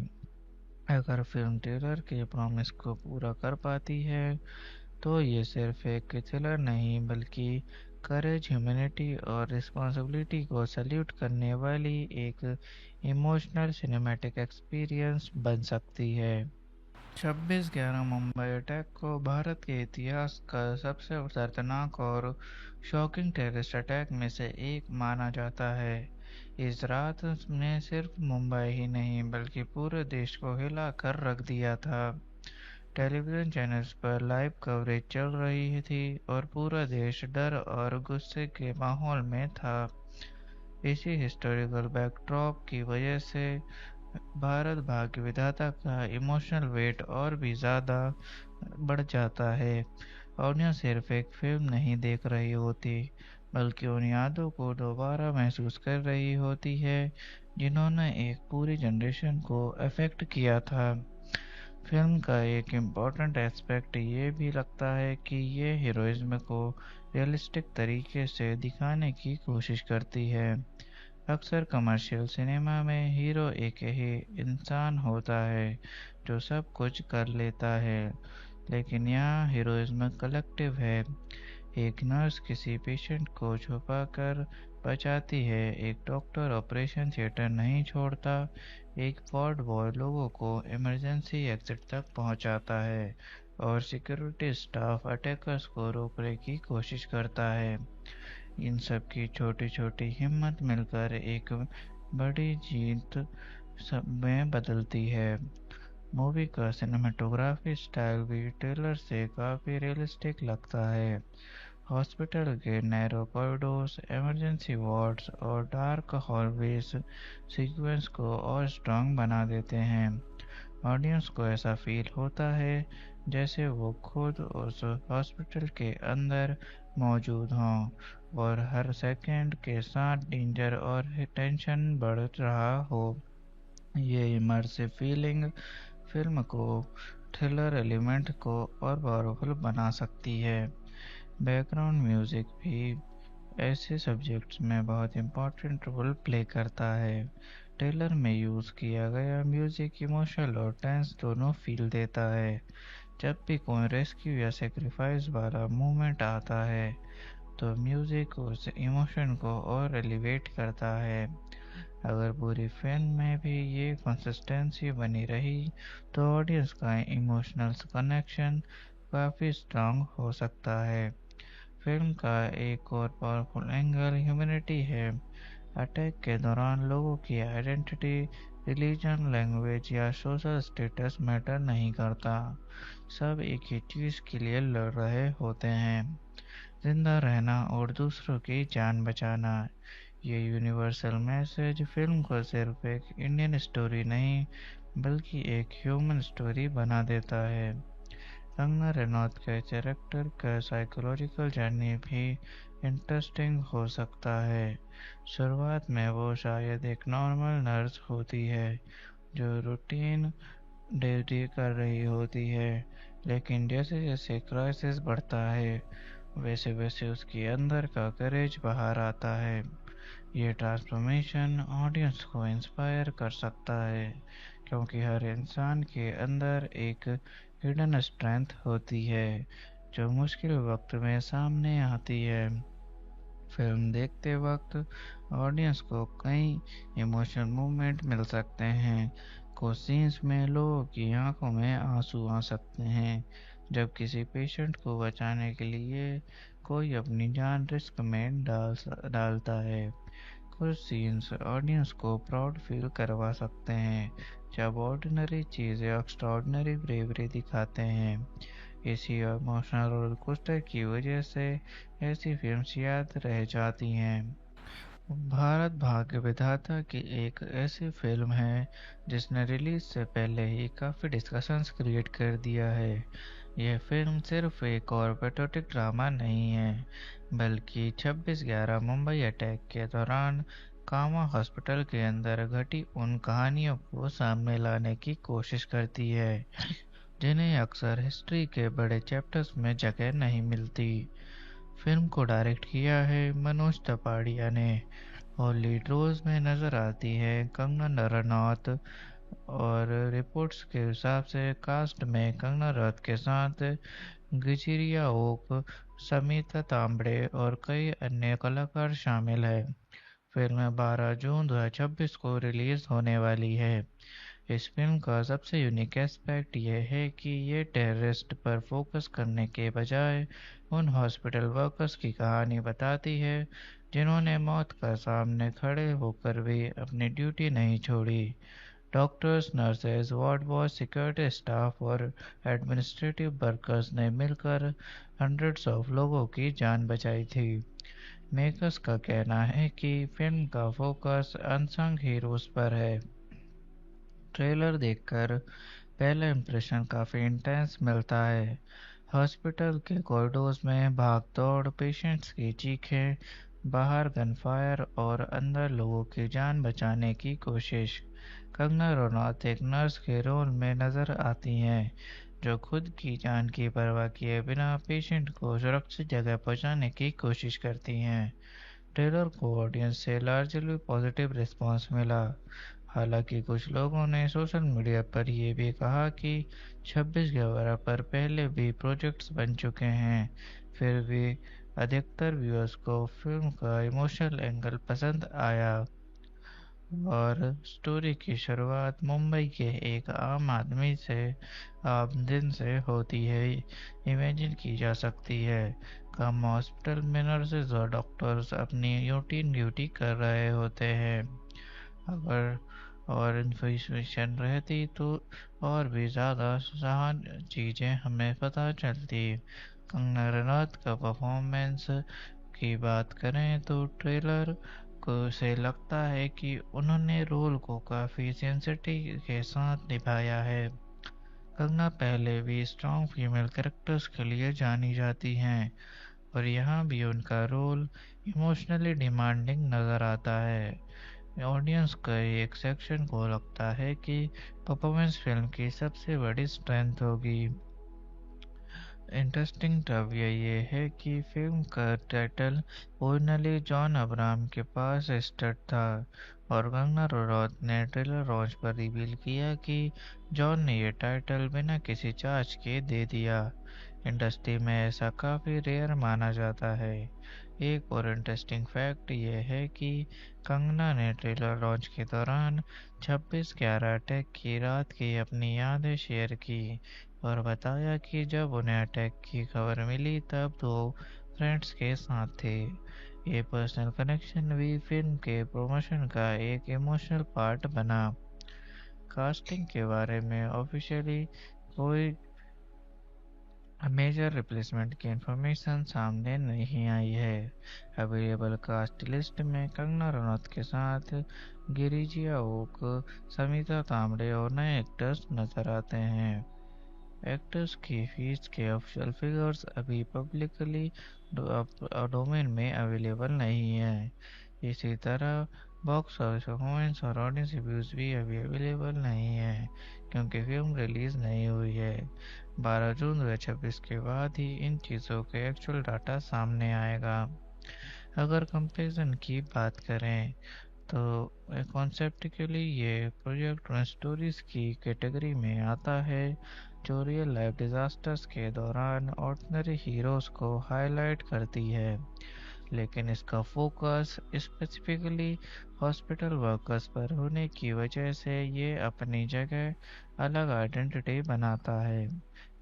Speaker 10: अगर फिल्म ट्रेलर के प्रॉमिस को पूरा कर पाती है तो ये सिर्फ एक थ्रिलर नहीं बल्कि करेज, ह्यूमैनिटी और रिस्पॉन्सिबिलिटी को सैल्यूट करने वाली एक इमोशनल सिनेमैटिक एक्सपीरियंस बन सकती है। 26/11 मुंबई अटैक को भारत के इतिहास का सबसे दर्दनाक और शॉकिंग टेररिस्ट अटैक में से एक माना जाता है। इस रात ने सिर्फ मुंबई ही नहीं बल्कि पूरे देश को हिला कर रख दिया था। टेलीविजन चैनल्स पर लाइव कवरेज चल रही थी और पूरा देश डर और गुस्से के माहौल में था। इसी हिस्टोरिकल बैकड्रॉप की वजह से भारत भाग्य विधाता का इमोशनल वेट और भी ज़्यादा बढ़ जाता है। ऑडियंस सिर्फ एक फिल्म नहीं देख रही होती बल्कि उन यादों को दोबारा महसूस कर रही होती है जिन्होंने एक पूरी जनरेशन को अफेक्ट किया था। फिल्म का एक इम्पॉर्टेंट एस्पेक्ट ये भी लगता है कि ये हीरोइज्म को रियलिस्टिक तरीके से दिखाने की कोशिश करती है। अक्सर कमर्शियल सिनेमा में हीरो एक ही इंसान होता है जो सब कुछ कर लेता है, लेकिन यहाँ हीरोइज्म कलेक्टिव है। एक नर्स किसी पेशेंट को छुपाकर बचाती है, एक डॉक्टर ऑपरेशन थिएटर नहीं छोड़ता, एक वार्ड बॉय लोगों को इमरजेंसी एग्जिट तक पहुंचाता है और सिक्योरिटी स्टाफ अटैकर्स को रोकने की कोशिश करता है। इन सब की छोटी छोटी हिम्मत मिलकर एक बड़ी जीत सब में बदलती है। मूवी का सिनेमेटोग्राफी स्टाइल भी ट्रेलर से काफ़ी रियलिस्टिक लगता है। हॉस्पिटल के नैरो कॉरिडोर्स, इमरजेंसी वार्ड्स और डार्क हॉलवेज सीक्वेंस को और स्ट्रॉन्ग बना देते हैं। ऑडियंस को ऐसा फील होता है जैसे वो खुद उस हॉस्पिटल के अंदर मौजूद हों और हर सेकंड के साथ डेंजर और टेंशन बढ़ रहा हो। ये इमर्सिव फीलिंग फिल्म को थ्रिलर एलिमेंट को और पावरफुल बना सकती है। बैकग्राउंड म्यूजिक भी ऐसे सब्जेक्ट्स में बहुत इम्पोर्टेंट रोल प्ले करता है। ट्रेलर में यूज़ किया गया म्यूजिक इमोशनल और टेंस दोनों फील देता है। जब भी कोई रेस्क्यू या सेक्रीफाइस वाला मूवमेंट आता है तो म्यूजिक उस इमोशन को और एलिवेट करता है। अगर पूरी फिल्म में भी ये कंसिस्टेंसी बनी रही तो ऑडियंस का इमोशनल कनेक्शन काफ़ी स्ट्रांग हो सकता है। फिल्म का एक और पावरफुल एंगल ह्यूमैनिटी है। अटैक के दौरान लोगों की आइडेंटिटी, रिलीजन, लैंग्वेज या सोशल स्टेटस मैटर नहीं करता। सब एक ही चीज़ के लिए लड़ रहे होते हैं, जिंदा रहना और दूसरों की जान बचाना। ये यूनिवर्सल मैसेज फिल्म को सिर्फ एक इंडियन स्टोरी नहीं बल्कि एक ह्यूमन स्टोरी बना देता है। कंगना रनौत के कैरेक्टर का साइकोलॉजिकल जर्नी भी इंटरेस्टिंग हो सकता है। शुरुआत में वो शायद एक नॉर्मल नर्स होती है जो रूटीन ड्यूटी कर रही होती है, लेकिन जैसे जैसे क्राइसिस बढ़ता है वैसे वैसे उसके अंदर का करेज बाहर आता है। ये ट्रांसफॉर्मेशन ऑडियंस को इंस्पायर कर सकता है क्योंकि हर इंसान के अंदर एक हिडन स्ट्रेंथ होती है जो मुश्किल वक्त में सामने आती है। फिल्म देखते वक्त ऑडियंस को कई इमोशनल मूवमेंट मिल सकते हैं। कुछ सीन्स में लोगों की आंखों में आंसू आ सकते हैं जब किसी पेशेंट को बचाने के लिए कोई अपनी जान रिस्क में डालता है। कुछ सीन्स ऑडियंस को प्राउड फील करवा सकते हैं जब ऑर्डिनरी चीज़ें एक्स्ट्राऑर्डिनरी ब्रेवरी दिखाते हैं। इसी इमोशनल रोलर कोस्टर की वजह से ऐसी फिल्म्स याद रह जाती हैं। भारत भाग्य विधाता की एक ऐसी फिल्म है जिसने रिलीज से पहले ही काफ़ी डिस्कशंस क्रिएट कर दिया है। यह फिल्म सिर्फ एक और पेट्रियोटिक ड्रामा नहीं है बल्कि 26/11 मुंबई अटैक के दौरान कामा हॉस्पिटल के अंदर घटी उन कहानियों को सामने लाने की कोशिश करती है जिन्हें अक्सर हिस्ट्री के बड़े चैप्टर्स में जगह नहीं मिलती। फिल्म को डायरेक्ट किया है मनोज तपाड़िया ने और लीड रोल्स में नजर आती है कंगना रनौत। और रिपोर्ट्स के हिसाब से कास्ट में कंगना रनौत के साथ गिचिरिया ओक, समिता तांबड़े और कई अन्य कलाकार शामिल है। फिल्म 12 जून 2026 को रिलीज होने वाली है। इस फिल्म का सबसे यूनिक एस्पेक्ट यह है कि ये टेररिस्ट पर फोकस करने के बजाय उन हॉस्पिटल वर्कर्स की कहानी बताती है जिन्होंने मौत का सामने खड़े होकर भी अपनी ड्यूटी नहीं छोड़ी। Doctors, nurses, ward boy, security staff और एडमिनिस्ट्रेटिव वर्कर्स ने मिलकर हंड्रेड्स ऑफ लोगों की जान बचाई थी। मेकर्स का कहना है कि फिल्म का फोकस अनसंग हीरोज पर है। ट्रेलर देखकर पहला इंप्रेशन काफ़ी इंटेंस मिलता है। हॉस्पिटल के कॉरिडोर्स में भाग दौड़, पेशेंट्स की चीखें, बाहर गनफायर और अंदर लोगों की जान बचाने की कोशिश। कंगना रनौत एक नर्स के रोल में नजर आती हैं जो खुद की जान की परवाह किए बिना पेशेंट को सुरक्षित जगह पहुंचाने की कोशिश करती हैं। ट्रेलर को ऑडियंस से लार्जली पॉजिटिव रिस्पांस मिला। हालांकि कुछ लोगों ने सोशल मीडिया पर यह भी कहा कि 26/11 पर पहले भी प्रोजेक्ट्स बन चुके हैं, फिर भी अधिकतर व्यूअर्स को फिल्म का इमोशनल एंगल पसंद आया। और स्टोरी की शुरुआत मुंबई के एक आम दिन से होती है, इमेजिन की जा सकती है। कम हॉस्पिटल में नर्सेज और डॉक्टर्स अपनी रूटीन ड्यूटी कर रहे होते हैं। अगर और इन्फॉर्मेशन रहती तो और भी ज़्यादा सहान चीज़ें हमें पता चलती। कंगना रनौत का परफॉर्मेंस की बात करें तो ट्रेलर को से लगता है कि उन्होंने रोल को काफ़ी सेंसिटिव के साथ निभाया है। कंगना पहले भी स्ट्रॉन्ग फीमेल कैरेक्टर्स के लिए जानी जाती हैं और यहाँ भी उनका रोल इमोशनली डिमांडिंग नज़र आता है। ऑडियंस का एक सेक्शन को लगता है कि परफॉर्मेंस फिल्म की सबसे बड़ी स्ट्रेंथ होगी। इंटरेस्टिंग तथ्य ये है कि फिल्म का टाइटल ओरिजिनली जॉन अब्राहम के पास स्टार्ट था और कंगना रनौत ने ट्रेलर लॉन्च पर रिवील किया कि जॉन ने ये टाइटल बिना किसी चार्ज के दे दिया। इंडस्ट्री में ऐसा काफ़ी रेयर माना जाता है। एक और इंटरेस्टिंग फैक्ट ये है कि कंगना ने ट्रेलर लॉन्च के दौरान 26/11 अटैक की रात की अपनी यादें शेयर की और बताया कि जब उन्हें अटैक की खबर मिली तब वो फ्रेंड्स के साथ थे। ये पर्सनल कनेक्शन भी फिल्म के प्रमोशन का एक इमोशनल पार्ट बना। कास्टिंग के बारे में ऑफिशियली कोई मेजर रिप्लेसमेंट की इंफॉर्मेशन सामने नहीं आई है। अवेलेबल कास्ट लिस्ट में कंगना रनौत के साथ गिरिजिया ओक, समिता तांबड़े और नए एक्टर्स नजर आते हैं। एक्टर्स की फीस के ऑफिशियल फिगर्स अभी पब्लिकली डोमेन में अवेलेबल नहीं है। इसी तरह बॉक्स ऑफिस परफॉर्मेंस और ऑडियंस रिव्यूज भी अभी अवेलेबल नहीं है क्योंकि फिल्म रिलीज नहीं हुई है। 12 जून 2026 के बाद ही इन चीज़ों के एक्चुअल डाटा सामने आएगा। अगर कंपैरिजन की बात करें तो कॉन्सेप्टिकली ये प्रोजेक्ट उन स्टोरीज की कैटेगरी में आता है जो रियल लाइफ डिजास्टर्स के दौरान ऑर्डिनरी हीरोज को हाईलाइट करती है, लेकिन इसका फोकस स्पेसिफिकली हॉस्पिटल वर्कर्स पर होने की वजह से ये अपनी जगह अलग आइडेंटिटी बनाता है।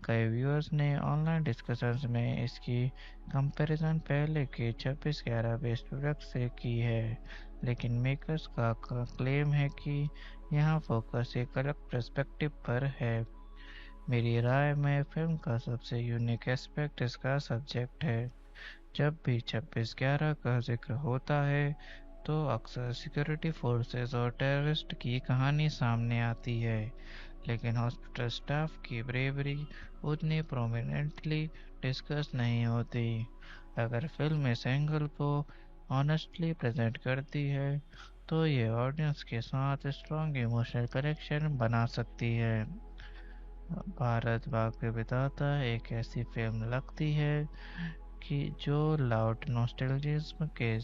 Speaker 10: कई व्यूअर्स ने ऑनलाइन डिस्कशंस में इसकी कंपैरिजन पहले के 26/11 बेस्ट प्रोडक्ट से की है, लेकिन मेकर्स का क्लेम है कि यहाँ फोकस एक अलग पर्सपेक्टिव पर है। मेरी राय में फिल्म का सबसे यूनिक एस्पेक्ट इसका सब्जेक्ट है। जब भी 26/11 का जिक्र होता है तो अक्सर सिक्योरिटी फोर्सेस और टेररिस्ट की कहानी सामने आती है, लेकिन हॉस्पिटल स्टाफ की ब्रेवरी उतनी प्रोमिनेंटली डिस्कस नहीं होती। अगर फिल्म इस एंगल को ऑनेस्टली प्रेजेंट करती है तो ये ऑडियंस के साथ स्ट्रॉन्ग इमोशनल कनेक्शन बना सकती है। भारत भाग के विधाता एक ऐसी फिल्म लगती है कि जो लाउड नॉस्टैल्जिज्म के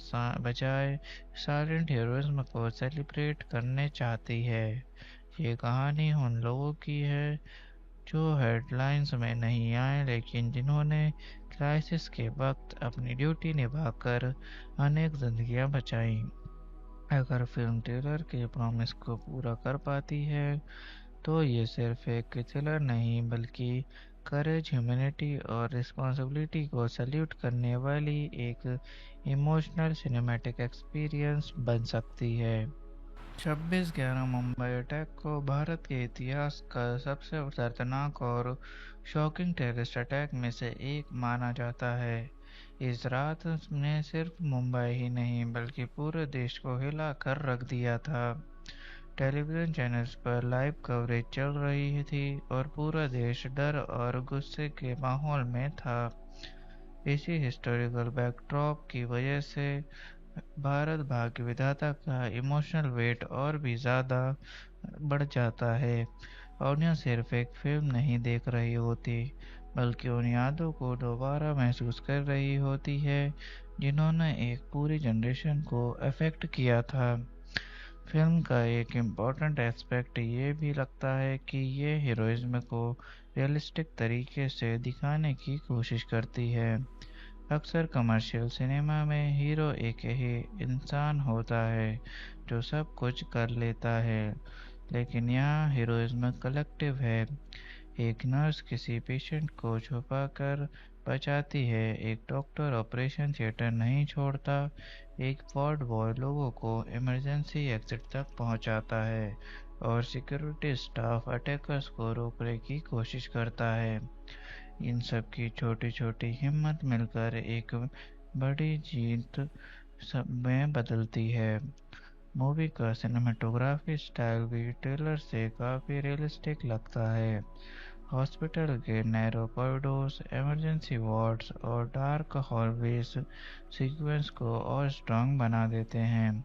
Speaker 10: बजाय साइलेंट हीरोइज्म को सेलिब्रेट करने चाहती है। ये कहानी उन लोगों की है जो हेडलाइंस में नहीं आए लेकिन जिन्होंने क्राइसिस के वक्त अपनी ड्यूटी निभाकर अनेक जिंदगियां बचाई। अगर फिल्म ट्रेलर के प्रॉमिस को पूरा कर पाती है तो ये सिर्फ एक थ्रिलर नहीं बल्कि करेज, ह्यूमैनिटी और रिस्पॉन्सिबिलिटी को सल्यूट करने वाली एक इमोशनल सिनेमैटिक एक्सपीरियंस बन सकती है। 26/11 मुंबई अटैक को भारत के इतिहास का सबसे दर्दनाक और शॉकिंग टेररिस्ट अटैक में से एक माना जाता है। इस रात ने सिर्फ मुंबई ही नहीं बल्कि पूरे देश को हिला कर रख दिया था। टेलीविजन चैनल्स पर लाइव कवरेज चल रही थी और पूरा देश डर और गुस्से के माहौल में था। इसी हिस्टोरिकल बैकड्रॉप की वजह से भारत भाग्य विधाता का इमोशनल वेट और भी ज़्यादा बढ़ जाता है। ऑडियंस सिर्फ एक फिल्म नहीं देख रही होती बल्कि उन यादों को दोबारा महसूस कर रही होती है जिन्होंने एक पूरी जनरेशन को अफेक्ट किया था। फिल्म का एक इम्पॉर्टेंट एस्पेक्ट ये भी लगता है कि ये हीरोइज्म को रियलिस्टिक तरीके से दिखाने की कोशिश करती है। अक्सर कमर्शियल सिनेमा में हीरो एक ही इंसान होता है जो सब कुछ कर लेता है, लेकिन यहाँ हीरोइज्म कलेक्टिव है। एक नर्स किसी पेशेंट को छुपाकर बचाती है, एक डॉक्टर ऑपरेशन थिएटर नहीं छोड़ता, एक वार्ड बॉय लोगों को इमरजेंसी एग्जिट तक पहुंचाता है और सिक्योरिटी स्टाफ अटैकर्स को रोकने की कोशिश करता है। इन सब की छोटी छोटी हिम्मत मिलकर एक बड़ी जीत सब में बदलती है। मूवी का सिनेमेटोग्राफी स्टाइल भी ट्रेलर से काफ़ी रियलिस्टिक लगता है। हॉस्पिटल के नैरो कॉरिडोर्स, इमरजेंसी वार्ड्स और डार्क हॉलवेज सीक्वेंस को और स्ट्रॉन्ग बना देते हैं।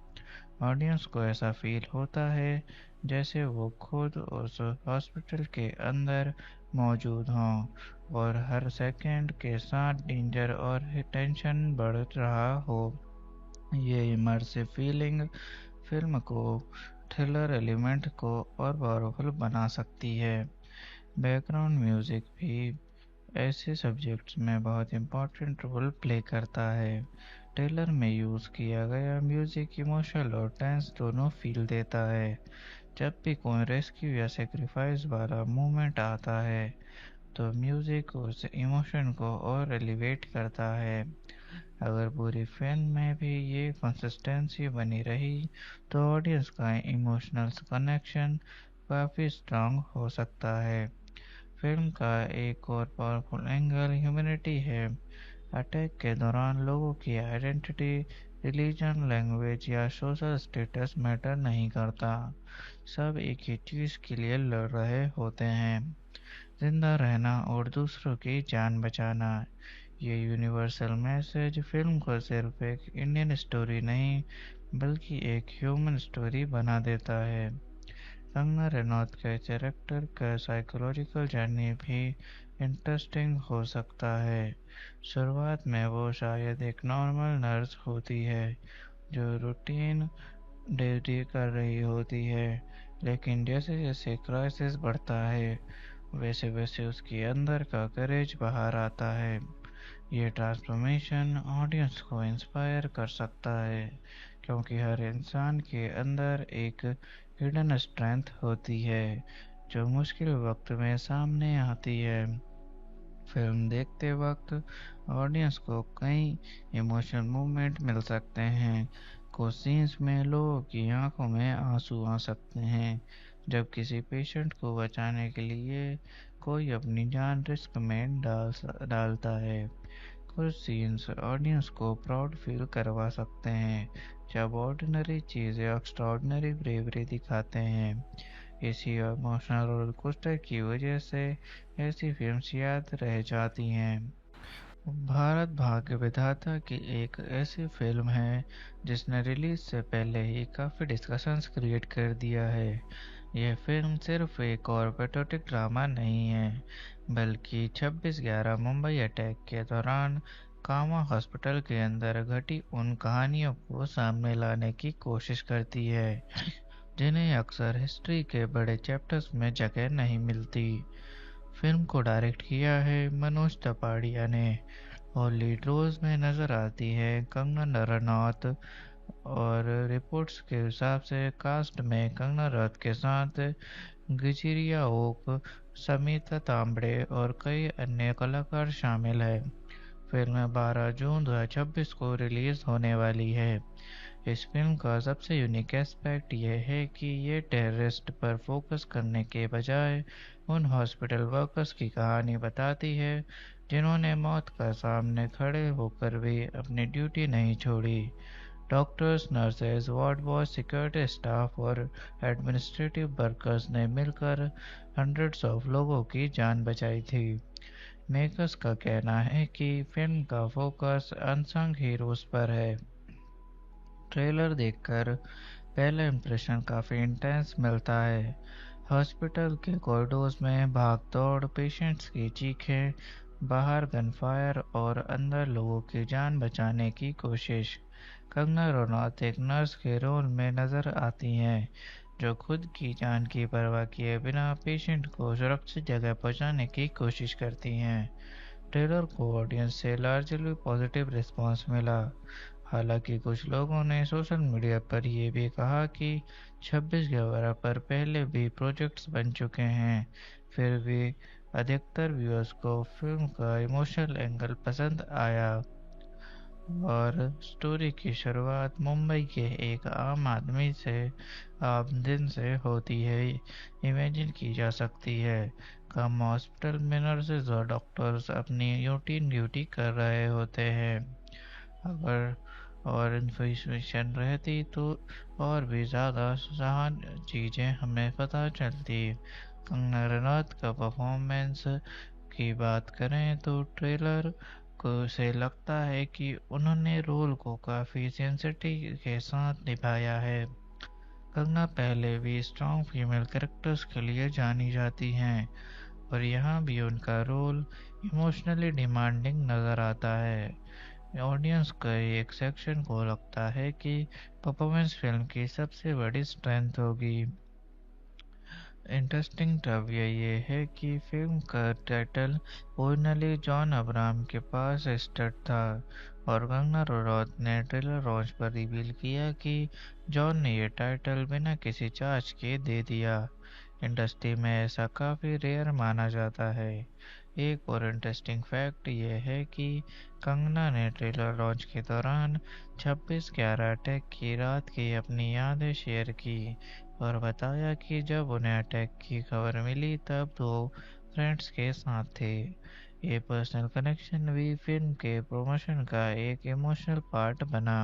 Speaker 10: ऑडियंस को ऐसा फील होता है जैसे वो खुद उस हॉस्पिटल के अंदर मौजूद हों और हर सेकंड के साथ डेंजर और टेंशन बढ़ रहा हो। ये इमर्सिव फीलिंग फिल्म को थ्रिलर एलिमेंट को और पावरफुल बना सकती है। बैकग्राउंड म्यूजिक भी ऐसे सब्जेक्ट्स में बहुत इम्पोर्टेंट रोल प्ले करता है। ट्रेलर में यूज़ किया गया म्यूजिक इमोशनल और टेंस दोनों फील देता है। जब भी कोई रेस्क्यू या सेक्रीफाइस वाला मूवमेंट आता है तो म्यूजिक उस इमोशन को और एलिवेट करता है। अगर पूरी फिल्म में भी ये कंसिस्टेंसी बनी रही तो ऑडियंस का इमोशनल कनेक्शन काफ़ी स्ट्रांग हो सकता है। फिल्म का एक और पावरफुल एंगल ह्यूमैनिटी है। अटैक के दौरान लोगों की आइडेंटिटी, रिलीजन, लैंग्वेज या सोशल स्टेटस मैटर नहीं करता। सब एक ही चीज़ के लिए लड़ रहे होते हैं, जिंदा रहना और दूसरों की जान बचाना। ये यूनिवर्सल मैसेज फिल्म को सिर्फ एक इंडियन स्टोरी नहीं बल्कि एक ह्यूमन स्टोरी बना देता है। कंगना रनौत के कैरेक्टर का साइकोलॉजिकल जर्नी भी इंटरेस्टिंग हो सकता है। शुरुआत में वो शायद एक नॉर्मल नर्स होती है जो रूटीन ड्यूटी कर रही होती है, लेकिन जैसे जैसे क्राइसिस बढ़ता है वैसे वैसे उसके अंदर का करेज बाहर आता है। ये ट्रांसफॉर्मेशन ऑडियंस को इंस्पायर कर सकता है क्योंकि हर इंसान के अंदर एक हिडन स्ट्रेंथ होती है जो मुश्किल वक्त में सामने आती है। फिल्म देखते वक्त ऑडियंस को कई इमोशनल मूवमेंट मिल सकते हैं। कुछ सीन्स में लोगों की आंखों में आंसू आ सकते हैं जब किसी पेशेंट को बचाने के लिए कोई अपनी जान रिस्क में डालता है। कुछ सीन्स ऑडियंस को प्राउड फील करवा सकते हैं जब ऑर्डिनरी चीज़ें एक्स्ट्राऑर्डिनरी ब्रेवरी दिखाते हैं। इसी इमोशनल रोलकोस्टर की वजह से ऐसी फिल्म्स याद रह जाती हैं। भारत भाग्य विधाता की एक ऐसी फिल्म है जिसने रिलीज से पहले ही काफ़ी डिस्कशंस क्रिएट कर दिया है। यह फिल्म सिर्फ एक और पेट्रियोटिक ड्रामा नहीं है, बल्कि 26/11 मुंबई अटैक के दौरान कामा हॉस्पिटल के अंदर घटी उन कहानियों को सामने लाने की कोशिश करती है जिन्हें अक्सर हिस्ट्री के बड़े चैप्टर्स में जगह नहीं मिलती। फिल्म को डायरेक्ट किया है मनोज तपाड़िया ने और लीड रोल्स में नजर आती है कंगना रनौत। और रिपोर्ट्स के हिसाब से कास्ट में कंगना रनौत के साथ गिजिरिया ओक, समिता तांबड़े और कई अन्य कलाकार शामिल हैं। फिल्म 12 जून 2026 को रिलीज होने वाली है। इस फिल्म का सबसे यूनिक एस्पेक्ट यह है कि ये टेररिस्ट पर फोकस करने के बजाय उन हॉस्पिटल वर्कर्स की कहानी बताती है जिन्होंने मौत का सामने खड़े होकर भी अपनी ड्यूटी नहीं छोड़ी। Doctors, nurses, ward boy, security staff और एडमिनिस्ट्रेटिव वर्कर्स ने मिलकर हंड्रेड्स ऑफ लोगों की जान बचाई थी। मेकर्स का कहना है कि फिल्म का फोकस अनसंग हीरोज पर है। ट्रेलर देखकर पहला इंप्रेशन काफ़ी इंटेंस मिलता है। हॉस्पिटल के कॉरिडोर्स में भाग दौड़, पेशेंट्स की चीखें, बाहर गनफायर और अंदर लोगों की जान बचाने की कोशिश। कंगना रनौत एक नर्स के रोल में नजर आती हैं जो खुद की जान की परवाह किए बिना पेशेंट को सुरक्षित जगह पहुंचाने की कोशिश करती हैं। ट्रेलर को ऑडियंस से लार्जली पॉजिटिव रिस्पांस मिला। हालांकि कुछ लोगों ने सोशल मीडिया पर यह भी कहा कि 26/11 पर पहले भी प्रोजेक्ट्स बन चुके हैं, फिर भी अधिकतर व्यूअर्स को फिल्म का इमोशनल एंगल पसंद आया। और स्टोरी की शुरुआत मुंबई के एक आम दिन से होती है, इमेजिन की जा सकती है। कम हॉस्पिटल में नर्सेज और डॉक्टर्स अपनी रूटीन ड्यूटी कर रहे होते हैं। अगर और इन्फॉर्मेशन रहती तो और भी ज़्यादा सहान चीज़ें हमें पता चलती। कंगना रनौत का परफॉर्मेंस की बात करें तो ट्रेलर को से लगता है कि उन्होंने रोल को काफ़ी सेंसिटिव के साथ निभाया है। कंगना पहले भी स्ट्रॉन्ग फीमेल कैरेक्टर्स के लिए जानी जाती हैं और यहाँ भी उनका रोल इमोशनली डिमांडिंग नज़र आता है। ऑडियंस के एक सेक्शन को लगता है कि परफॉर्मेंस फिल्म की सबसे बड़ी स्ट्रेंथ होगी। इंटरेस्टिंग तथ्य ये है कि फिल्म का टाइटल ओरिजिनली जॉन अब्राहम के पास स्टार्ट था और कंगना रनौत ने ट्रेलर लॉन्च पर रिवील किया कि जॉन ने ये टाइटल बिना किसी चार्ज के दे दिया। इंडस्ट्री में ऐसा काफ़ी रेयर माना जाता है। एक और इंटरेस्टिंग फैक्ट ये है कि कंगना ने ट्रेलर लॉन्च के दौरान 26/11 अटैक की रात की अपनी यादें शेयर की और बताया कि जब उन्हें अटैक की खबर मिली तब वो फ्रेंड्स के साथ थे। ये पर्सनल कनेक्शन भी फिल्म के प्रमोशन का एक इमोशनल पार्ट बना।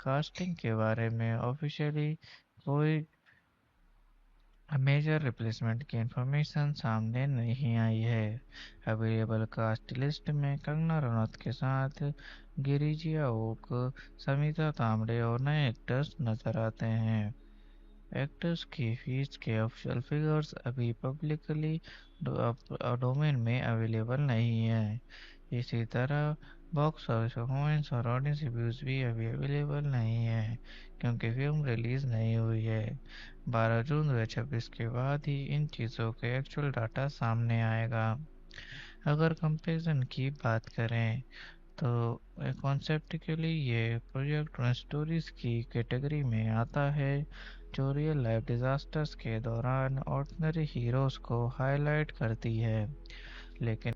Speaker 10: कास्टिंग के बारे में ऑफिशियली कोई मेजर रिप्लेसमेंट की इंफॉर्मेशन सामने नहीं आई है। अवेलेबल कास्ट लिस्ट में कंगना रनौत के साथ गिरिजिया ओक, समिता तांबड़े और नए एक्टर्स नजर आते हैं। एक्टर्स की फीस के ऑफिशियल फिगर्स अभी पब्लिकली डोमेन में अवेलेबल नहीं है। इसी तरह बॉक्स ऑफिस परफॉर्मेंस और ऑडियंस रिव्यूज भी अभी अवेलेबल नहीं है क्योंकि फिल्म रिलीज नहीं हुई है। 12 जून 2026 के बाद ही इन चीज़ों के एक्चुअल डाटा सामने आएगा। अगर कंपैरिजन की बात करें तो कॉन्सेप्टिकली ये प्रोजेक्ट उन स्टोरीज की कैटेगरी में आता है जो रियल लाइफ डिजास्टर्स के दौरान ऑर्डिनरी हीरोज को हाईलाइट करती है, लेकिन